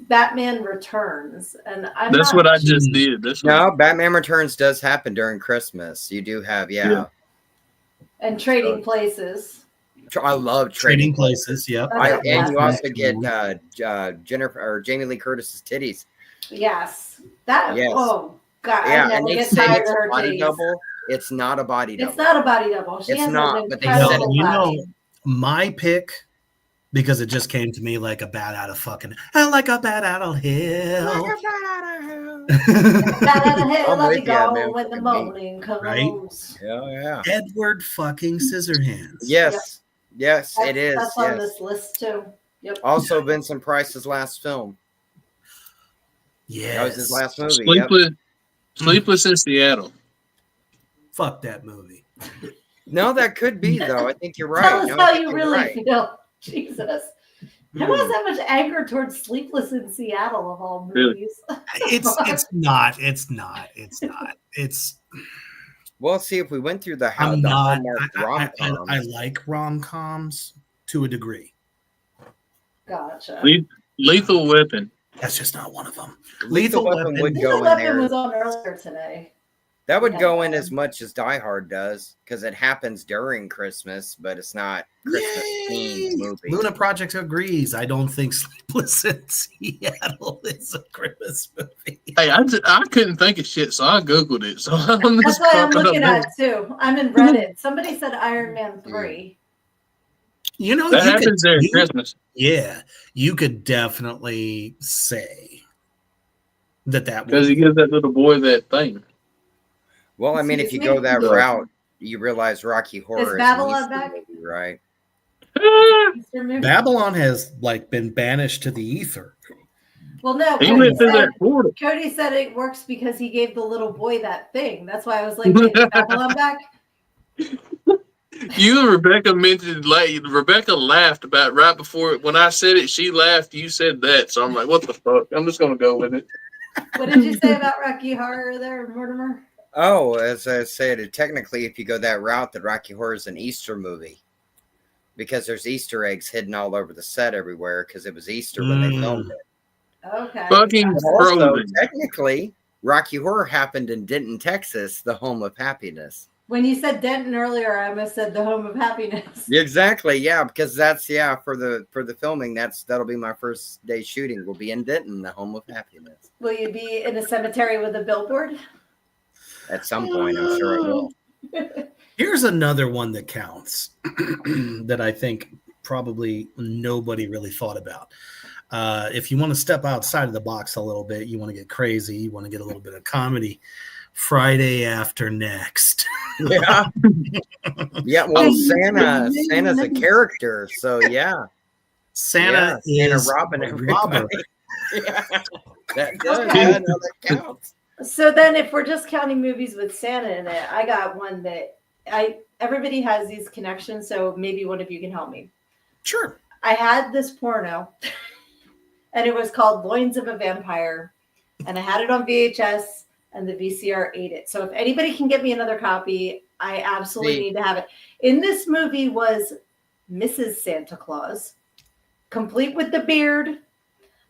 Batman Returns, and that's what I just did. Batman Returns does happen during Christmas. You do have, and Trading Places. I love Trading Places. Yep. And you also get Jennifer or Jamie Lee Curtis's titties. Yes. Oh God. Yeah, I and they say it's a body double. It's not a body double. It's not a body double. She it's not. But they said you know, my pick, because it just came to me like a bat out of fucking, like a bat out of hell. Like a bat out of hell. Bat out of hell, let me go when the morning comes. Right? Yeah. Edward fucking Scissorhands. Yes. Yes, it is. That's on this list too. Yep. Also, Vincent Price's last film. Yeah, that was his last movie. Sleepless in Seattle. Fuck that movie. No, that could be though. I think you're right. Tell us how you really feel. Jesus. There was that much anger towards Sleepless in Seattle of all movies. It's not. Well, see, if we went through the rom-com. I like rom-coms to a degree. Gotcha. Lethal Weapon. That's just not one of them. Lethal Weapon would go in there. Was on earlier today. That would go in as much as Die Hard does, because it happens during Christmas, but it's not Christmas themed movie. Luna Project agrees. I don't think Sleepless in Seattle is a Christmas movie. Hey, I couldn't think of shit, so I googled it. So that's what I'm looking at too. I'm in Reddit. Somebody said Iron Man 3. You know, that happens during Christmas. Yeah, you could definitely say that because he gives that little boy that thing. Well, I mean, if you go that route, you realize Rocky Horror is Babylon back? Movie, right? Babylon has like been banished to the ether. Well, no, Cody said it works because he gave the little boy that thing. That's why I was like, is Babylon back? You and Rebecca mentioned, Rebecca laughed about right before when I said it. She laughed. You said that, so I'm like, what the fuck? I'm just gonna go with it. What did you say about Rocky Horror there, Mortimer? Oh, as I said, technically, if you go that route, that Rocky Horror is an Easter movie because there's Easter eggs hidden all over the set everywhere because it was Easter when they filmed it. Okay. Fucking also, technically, Rocky Horror happened in Denton, Texas, the home of happiness. When you said Denton earlier, I almost said the home of happiness. Exactly, yeah, because that's for the filming. That'll be my first day shooting. We'll be in Denton, the home of happiness. Will you be in a cemetery with a billboard? At some point, I'm sure I will. Here's another one that counts that I think probably nobody really thought about. If you want to step outside of the box a little bit, you want to get crazy, you want to get a little bit of comedy, Friday After Next. Yeah. Yeah, well, Santa's a character, so yeah. Santa Santa is robbing a everybody. robber. Yeah, that does. Okay. Yeah, no, that counts. So then, if we're just counting movies with Santa in it, I got one that everybody has these connections. So maybe one of you can help me. Sure. I had this porno, and it was called Loins of a Vampire, and I had it on VHS, and the VCR ate it. So if anybody can get me another copy, I absolutely need to have it. In this movie was Mrs. Santa Claus, complete with the beard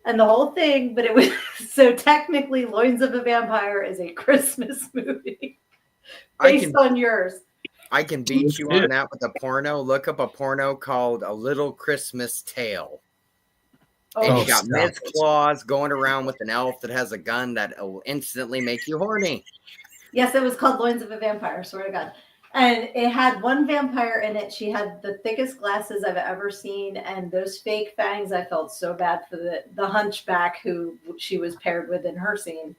and the whole thing, but it was so technically Loins of a Vampire is a Christmas movie based on yours. I can beat you on that with a porno. Look up a porno called A Little Christmas Tale. And you got Miss Claus going around with an elf that has a gun that will instantly make you horny. Yes, it was called Loins of a Vampire, swear to God. And it had one vampire in it. She had the thickest glasses I've ever seen. And those fake fangs, I felt so bad for the hunchback who she was paired with in her scene.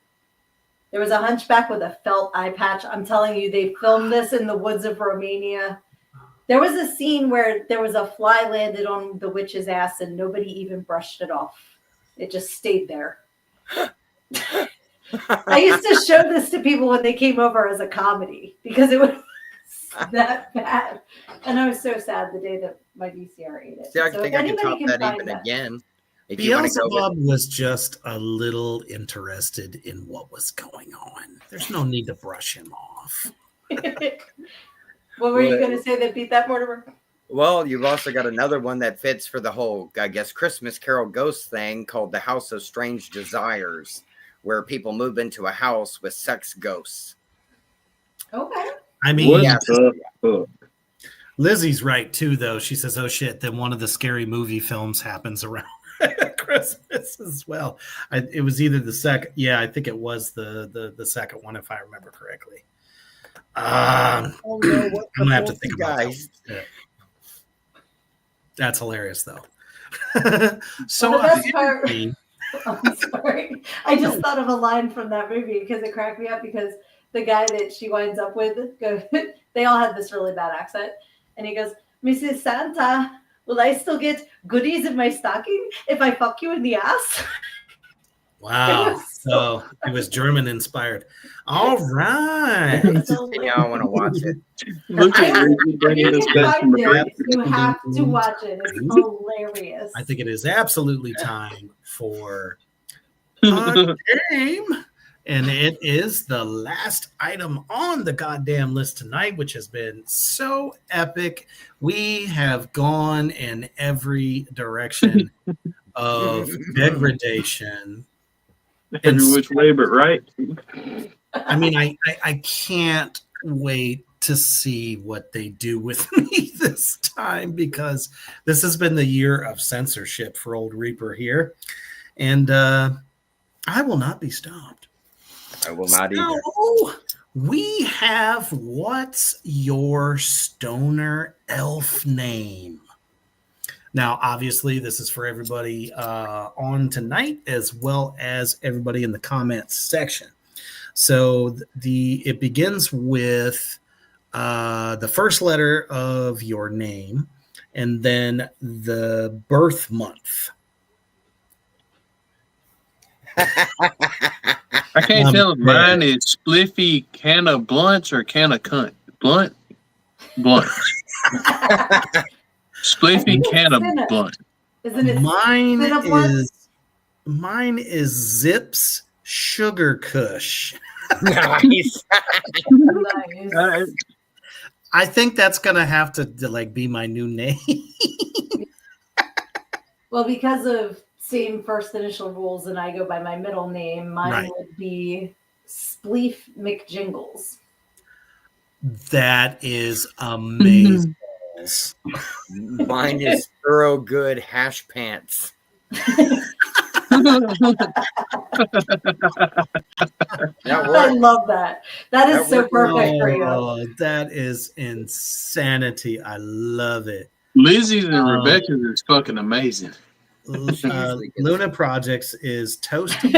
There was a hunchback with a felt eye patch. I'm telling you, they filmed this in the woods of Romania. There was a scene where there was a fly landed on the witch's ass and nobody even brushed it off. It just stayed there. I used to show this to people when they came over as a comedy because it was that bad. And I was so sad the day that my VCR ate it. See, I so think I can top that even again. If you want to go Beelzebub was just a little interested in what was going on. There's no need to brush him off. What were you going to say that beat that, Mortimer? Well, you've also got another one that fits for the whole, I guess, Christmas Carol ghost thing called The House of Strange Desires, where people move into a house with sex ghosts. Okay. I mean, Lizzie's right too, though. She says, "Oh shit!" Then one of the scary movie films happens around Christmas as well. It was either the second. Yeah, I think it was the second one, if I remember correctly. I'm gonna have to think about that. That's hilarious, though. So the best part. I'm sorry. I just thought of a line from that movie because it cracked me up because the guy that she winds up with goes, they all had this really bad accent. And he goes, Mrs. Santa, will I still get goodies in my stocking if I fuck you in the ass? Wow. So it was German inspired. All right. Yeah, I want to watch it. You have to watch it. It's hilarious. I think it is absolutely time for a game. And it is the last item on the goddamn list tonight, which has been so epic. We have gone in every direction of degradation. Every which way but right. I mean, I can't wait to see what they do with me this time because this has been the year of censorship for old Reaper here. And I will not be stopped. I will not either. We have What's Your Stoner Elf Name? Now, obviously, this is for everybody on tonight as well as everybody in the comments section. So it begins with the first letter of your name and then the birth month. I can't tell if mine is Spliffy can of blunts or can of cunt. Blunts. Spliffy can of blunt. Isn't it? Mine is Zips Sugar Kush. Nice. Nice. I think that's gonna have to like be my new name. Well, because of same first initial rules, and I go by my middle name, mine would be Spleef McJingles. That is amazing. Mine is Thorough Good Hash Pants. I love that. That is so perfect for you. That is insanity. I love it. Lizzie's and Rebecca's is fucking amazing. Luna Projects is Toasty.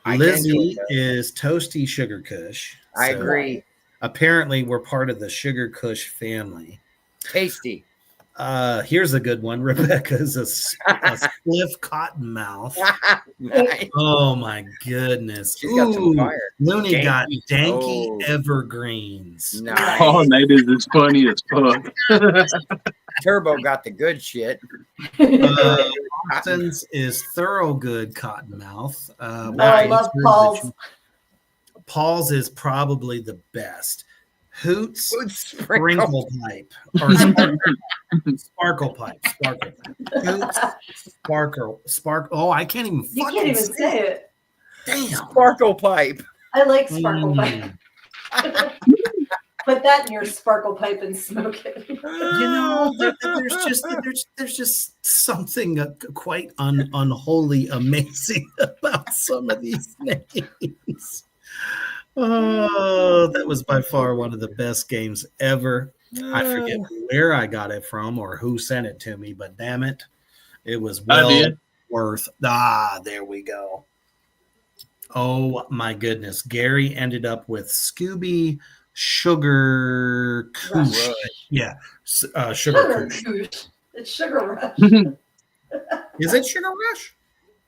Lizzie is Toasty Sugar Kush. I agree. Apparently, we're part of the Sugar Kush family. Tasty. Here's a good one. Rebecca's a spliff cottonmouth. Nice. Oh my goodness. She's got some fire. Looney got Danky. danky Oh. evergreens. Nice. Oh, Nate is funny as fuck. Turbo got the good shit. Austin's is Thoroughgood Cottonmouth. I love Paul's. Paul's is probably the best. Hoots Sprinkle Pipe or Sparkle Pipe. Hoots Sparkle. Oh, I can't even. You can't even say it. Damn. Sparkle Pipe. I like Sparkle Pipe. Put that in your Sparkle Pipe and smoke it. You know, there's just something quite unholy amazing about some of these names. Oh, that was by far one of the best games ever. I forget where I got it from or who sent it to me, but damn it, it was well worth. There we go. Oh my goodness, Gary ended up with Scooby Sugar Kush. Yeah, Sugar Kush. It's Sugar Rush. Is it Sugar Rush?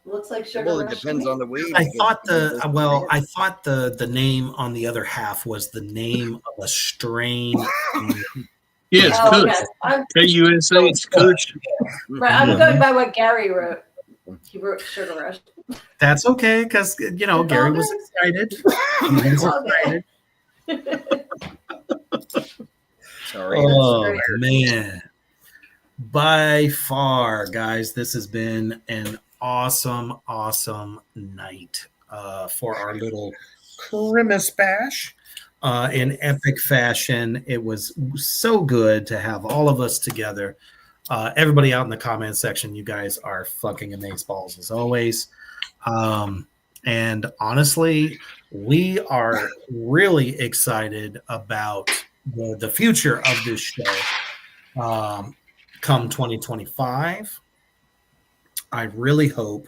Looks like Sugar Well, Rush. it depends on the weed. I thought the name on the other half was the name of a strain. Yes, Kush. K-U-S-H, it's Kush. Right, I'm going by what Gary wrote. He wrote Sugar Rush. That's okay, because Gary was excited. He was excited. Sorry. Oh man. By far, guys, this has been an awesome night for our little Christmas bash in epic fashion. It was so good to have all of us together. Everybody out in the comment section, you guys are fucking amazeballs as always. And honestly, we are really excited about the future of this show come 2025. I really hope,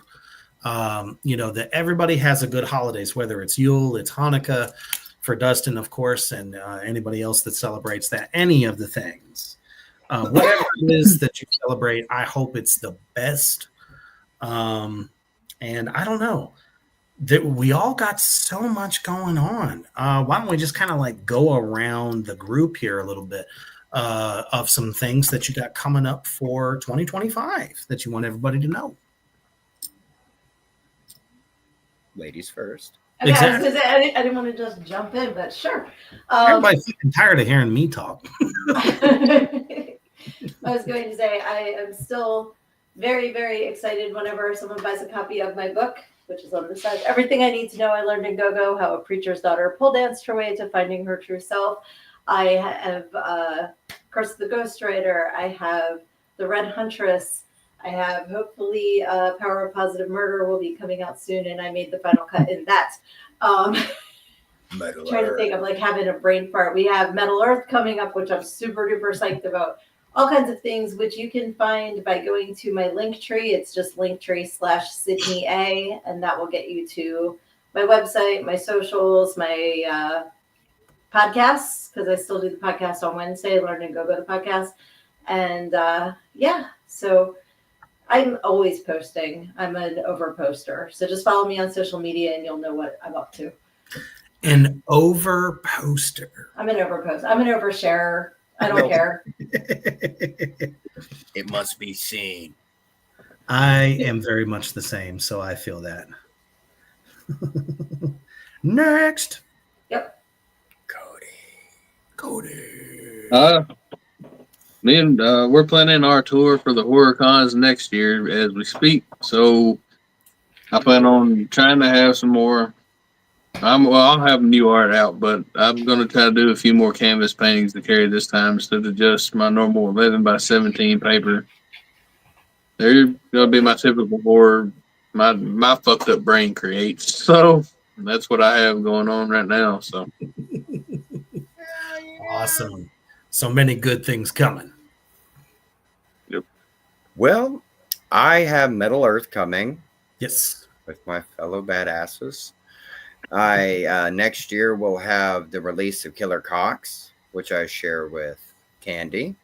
that everybody has a good holidays, whether it's Yule, it's Hanukkah, for Dustin, of course, and anybody else that celebrates that, any of the things. Whatever it is that you celebrate, I hope it's the best. And I don't know, that we all got so much going on. Why don't we just kind of like go around the group here a little bit of some things that you got coming up for 2025 that you want everybody to know. Ladies first. Okay, Exactly. I didn't want to just jump in, but sure. Everybody's tired of hearing me talk. I was going to say I am still very, very excited whenever someone buys a copy of my book, which is on the side. Everything I Need to Know I Learned in Go-Go, How a Preacher's Daughter Pole Danced Her Way to Finding Her True Self. I have Curse of the Ghostwriter. I have The Red Huntress. I have hopefully Power of Positive Murder will be coming out soon, and I made the final cut in that. Trying to think of like having a brain fart. We have Metal Earth coming up, which I'm super duper psyched about. All kinds of things, which you can find by going to my link tree. It's just linktree/Sydney A, and that will get you to my website, my socials, my podcasts, because I still do the podcast on Wednesday, Learn and Go the podcast. And so I'm always posting. I'm an over poster. So just follow me on social media and you'll know what I'm up to. An over poster. I'm an over poster. I'm an oversharer. I don't care. It must be seen. I am very much the same, so I feel that. Next. Yep. Cody. Me and we're planning our tour for the horror cons next year as we speak. So I plan on trying to have some more. I'll have new art out, but I'm going to try to do a few more canvas paintings to carry this time instead of just my normal 11 by 17 paper. They're going to be my typical horror, my fucked up brain creates. So that's what I have going on right now. So Awesome. So many good things coming. Yep. Well, I have Metal Earth coming. Yes. With my fellow badasses. I next year will have the release of Killer Cox, which I share with Candy.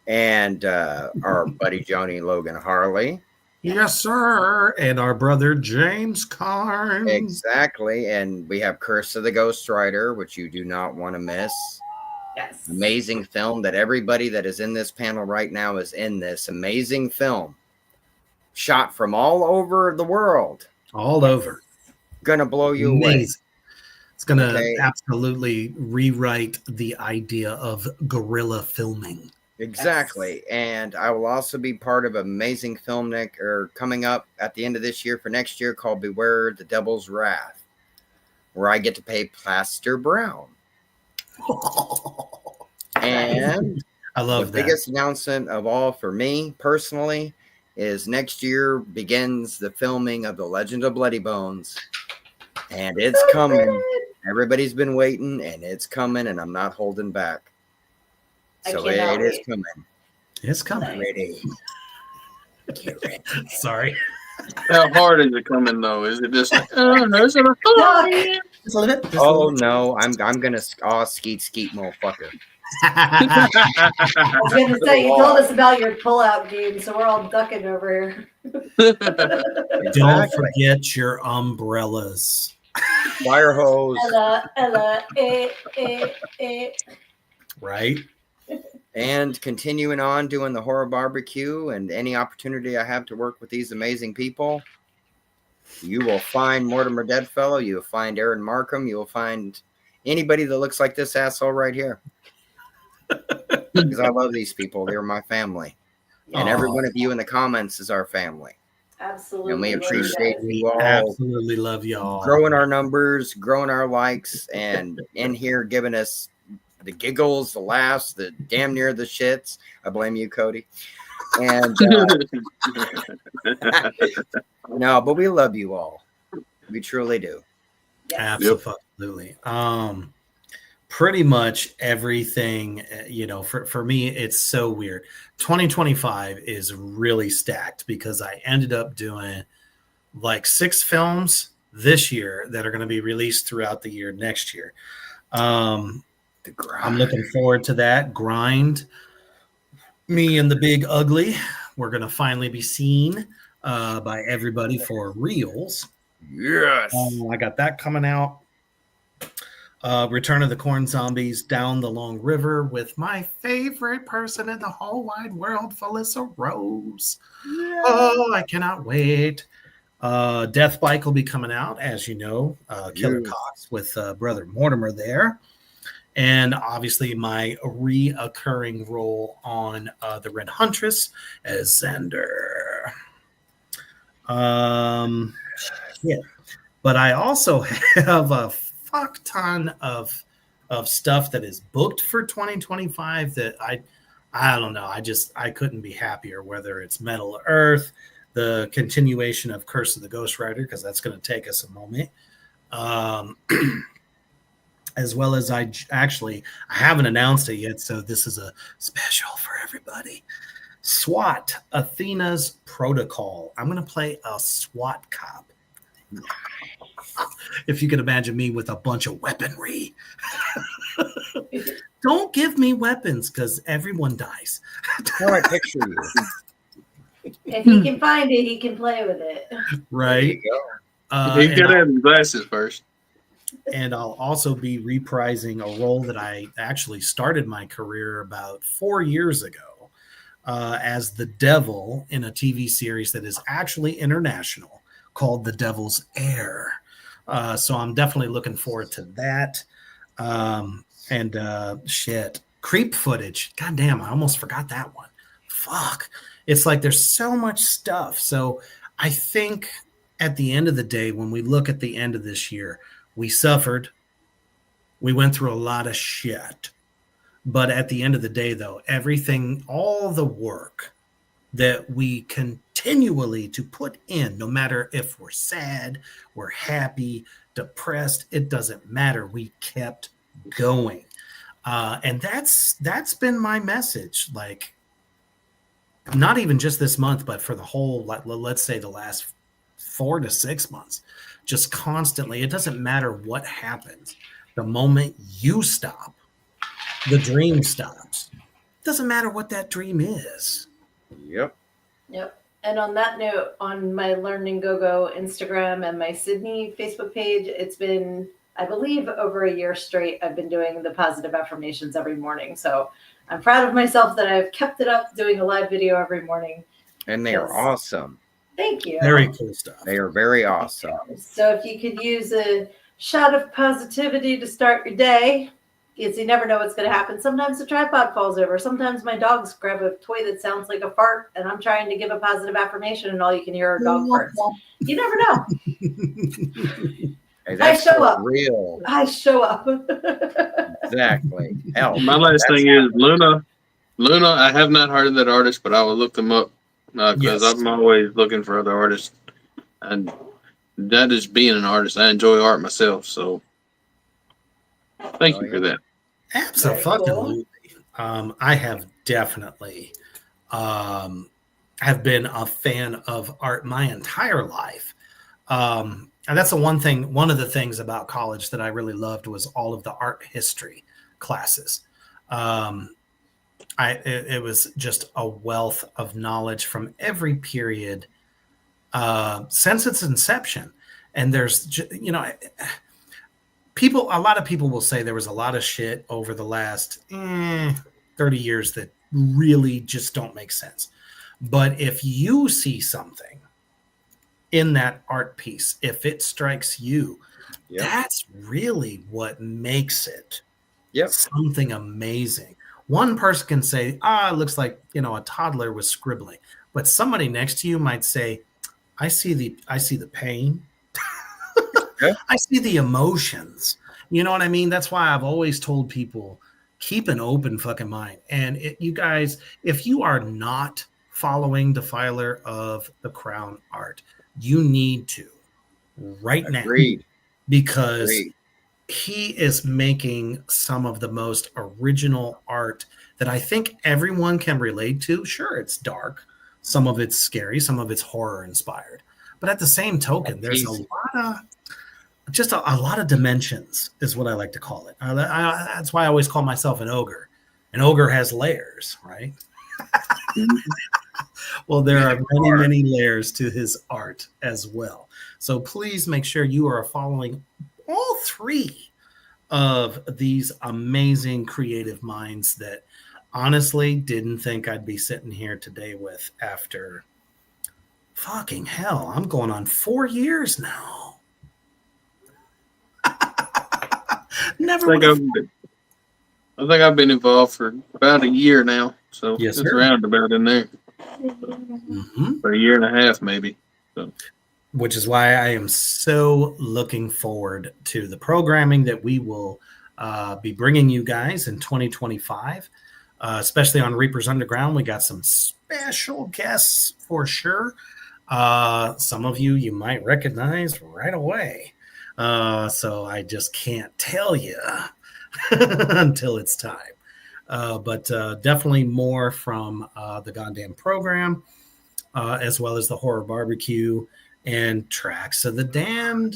and our buddy Joni Logan Harley. Yes, sir. And our brother James Carn. Exactly. And we have Curse of the Ghost Rider, which you do not want to miss. Yes. Amazing film that everybody that is in this panel right now is in this amazing film. Shot from all over the world. All over. Gonna blow you away. It's going to absolutely rewrite the idea of guerrilla filming. Exactly. Yes. And I will also be part of an amazing film coming up at the end of this year for next year called Beware the Devil's Wrath, where I get to play Plaster Brown. And I love the biggest announcement of all for me personally is next year begins the filming of The Legend of Bloody Bones. And it's coming. Everybody's been waiting, and it's coming, and I'm not holding back. So it is coming. It's coming. Ready. Get ready. Sorry. How hard is it coming though? Is it just? Is it oh no! I'm gonna skeet motherfucker. I was gonna say you told us about your pullout game, so we're all ducking over here. Don't forget your umbrellas. Fire hose. Ella, Right. And continuing on doing the horror barbecue and any opportunity I have to work with these amazing people, you will find Mortimer Deadfellow, you will find Aaron Markham, you will find anybody that looks like this asshole right here. Because I love these people. They're my family. And every one of you in the comments is our family. Absolutely. And we appreciate you all. Absolutely love y'all. Growing our numbers, growing our likes, and in here giving us the giggles, the laughs, the damn near the shits. I blame you, Cody. And no, but we love you all. We truly do. Absolutely. Pretty much everything, for me, it's so weird. 2025 is really stacked because I ended up doing like 6 films this year that are going to be released throughout the year next year. I'm looking forward to that. Grind. Me and the Big Ugly. We're going to finally be seen by everybody for reals. Yes. I got that coming out. Return of the Corn Zombies, Down the Long River with my favorite person in the whole wide world, Felissa Rose. Yeah. Oh, I cannot wait. Death Bike will be coming out, as you know. Killer Cox with Brother Mortimer there. And obviously my reoccurring role on The Red Huntress as Xander. Yeah. But I also have a fuck ton of stuff that is booked for 2025 that I don't know. I couldn't be happier, whether it's Metal Earth, the continuation of Curse of the Ghost Rider, because that's going to take us a moment. As well as I haven't announced it yet, so this is a special for everybody. SWAT, Athena's Protocol. I'm going to play a SWAT cop. If you can imagine me with a bunch of weaponry. Don't give me weapons because everyone dies. How I picture you. If he can find it, he can play with it. Right. He's got to have his glasses first. And I'll also be reprising a role that I actually started my career about 4 years ago as the devil in a TV series that is actually international called The Devil's Heir. So I'm definitely looking forward to that. Creep footage. God damn, I almost forgot that one. Fuck. It's like there's so much stuff. So I think at the end of the day, when we look at the end of this year, we suffered. We went through a lot of shit. But at the end of the day, though, everything, all the work that we continually to put in, no matter if we're sad, we're happy, depressed, it doesn't matter. We kept going. And that's been my message. Like, not even just this month, but for the whole, let's say the last 4 to 6 months, just constantly. It doesn't matter what happens. The moment you stop, the dream stops. Doesn't matter what that dream is. Yep. Yep. And on that note, on my Learn and Go Instagram and my Sydney Facebook page, it's been, I believe, over a year straight. I've been doing the positive affirmations every morning. So I'm proud of myself that I've kept it up, doing a live video every morning. And they are awesome. Thank you. Very cool stuff. They are very awesome. So if you could use a shot of positivity to start your day, because you never know what's going to happen. Sometimes the tripod falls over. Sometimes my dogs grab a toy that sounds like a fart, and I'm trying to give a positive affirmation, and all you can hear are dog farts. You never know. Hey, I show up. Real. I show up. Exactly. Hell, My last thing is Luna. Luna, I have not heard of that artist, but I will look them up because I'm always looking for other artists. And that is being an artist. I enjoy art myself, so thank you for that. Absolutely. I have definitely have been a fan of art my entire life. And that's one of the things about college that I really loved was all of the art history classes. It was just a wealth of knowledge from every period since its inception. And there's, you know, a lot of people will say there was a lot of shit over the last 30 years that really just don't make sense. But if you see something in that art piece, if it strikes you, that's really what makes it something amazing. One person can say, it looks like, you know, a toddler was scribbling. But somebody next to you might say, I see the pain. I see the emotions. You know what I mean? That's why I've always told people, keep an open fucking mind. And you guys, if you are not following Defiler of the Crown art, you need to right now. Because he is making some of the most original art that I think everyone can relate to. Sure, it's dark. Some of it's scary. Some of it's horror inspired. But at the same token, there's a lot of dimensions is what I like to call it. That's why I always call myself an ogre. An ogre has layers, right? Well, there are many, many layers to his art as well. So please make sure you are following all three of these amazing creative minds that honestly didn't think I'd be sitting here today with after fucking hell. I'm going on 4 years now. Never. I think I've been involved for about a year now, so it's roundabout in there. For a year and a half, maybe. So. Which is why I am so looking forward to the programming that we will be bringing you guys in 2025, especially on Reapers Underground. We got some special guests for sure. Some of you might recognize right away. So I just can't tell you until it's time. But definitely more from the goddamn program, as well as the horror barbecue and Tracks of the Damned.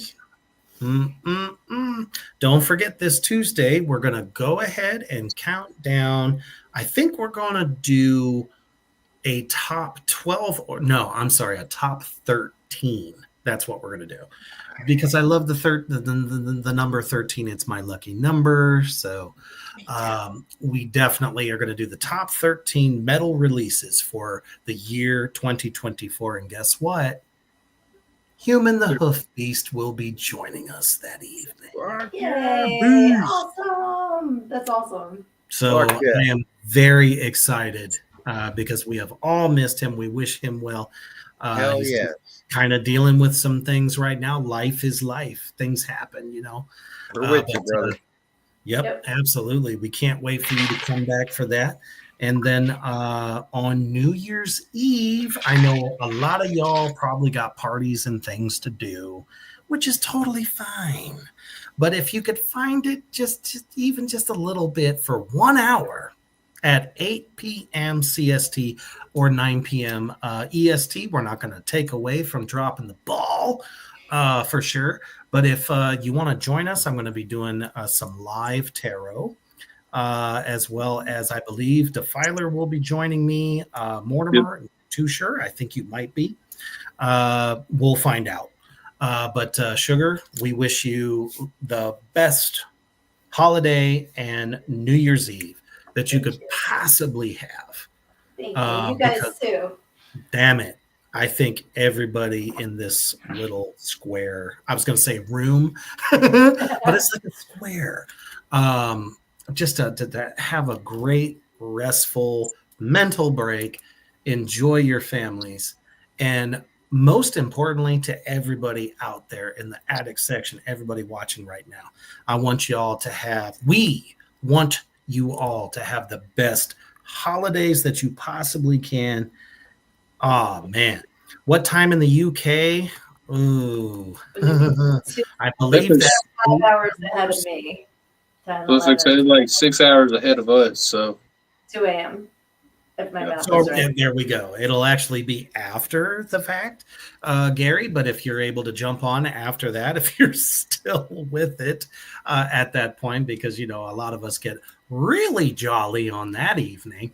Don't forget this Tuesday, we're going to go ahead and count down. I think we're going to do a top 12 a top 13. That's what we're going to do. Because I love the number 13. It's my lucky number. So we definitely are going to do the top 13 metal releases for the year 2024. And guess what? Human the Hoof Beast will be joining us that evening. Yay! Awesome! That's awesome. So I am very excited because we have all missed him. We wish him well. Hell yeah. Kind of dealing with some things right now. Life is life. Things happen, you know. We're with you, brother. Yep, absolutely. We can't wait for you to come back for that. And then on New Year's Eve, I know a lot of y'all probably got parties and things to do, which is totally fine. But if you could find it just even a little bit for 1 hour at 8 p.m. CST or 9 p.m. EST, we're not going to take away from dropping the ball for sure. But if you want to join us, I'm going to be doing some live tarot. as well as I believe Defiler will be joining me. Mortimer, too sure. I think you might be. We'll find out. But Sugar, we wish you the best holiday and New Year's Eve that you could possibly have. Thank you. You guys too. Damn it. I think everybody in this little square, I was going to say room, but it's like a square. Just to have a great, restful mental break, enjoy your families, and most importantly, to everybody out there in the addict section, everybody watching right now, we want you all to have the best holidays that you possibly can. Oh man, what time in the UK? Ooh, I believe that 5 hours ahead of me. 10, Looks like it's like 6 hours ahead of us. So 2 a.m. If my math so is right. there we go. It'll actually be after the fact, Gary. But if you're able to jump on after that, if you're still with it at that point, because a lot of us get really jolly on that evening.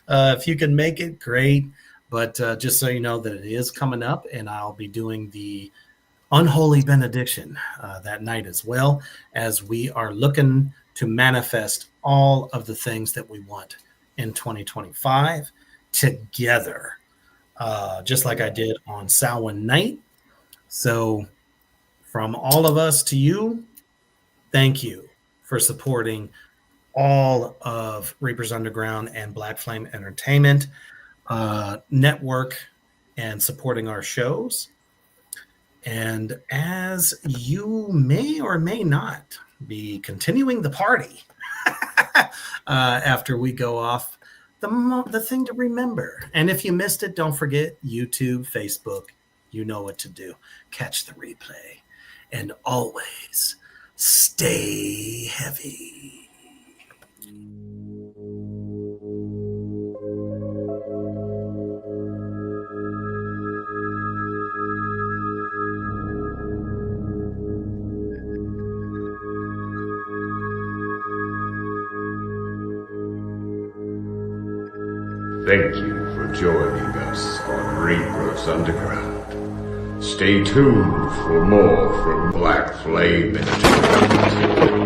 If you can make it, great. But just so you know that it is coming up, and I'll be doing the unholy benediction that night, as well as we are looking to manifest all of the things that we want in 2025 together, just like I did on Samhain night. So from all of us to you, thank you for supporting all of Reapers Underground and Black Flame Entertainment network and supporting our shows. And as you may or may not be continuing the party after we go off, the thing to remember, and if you missed it, don't forget YouTube, Facebook, you know what to do. Catch the replay, and always stay heavy. Thank you for joining us on Reapers Underground. Stay tuned for more from Black Flame Entertainment.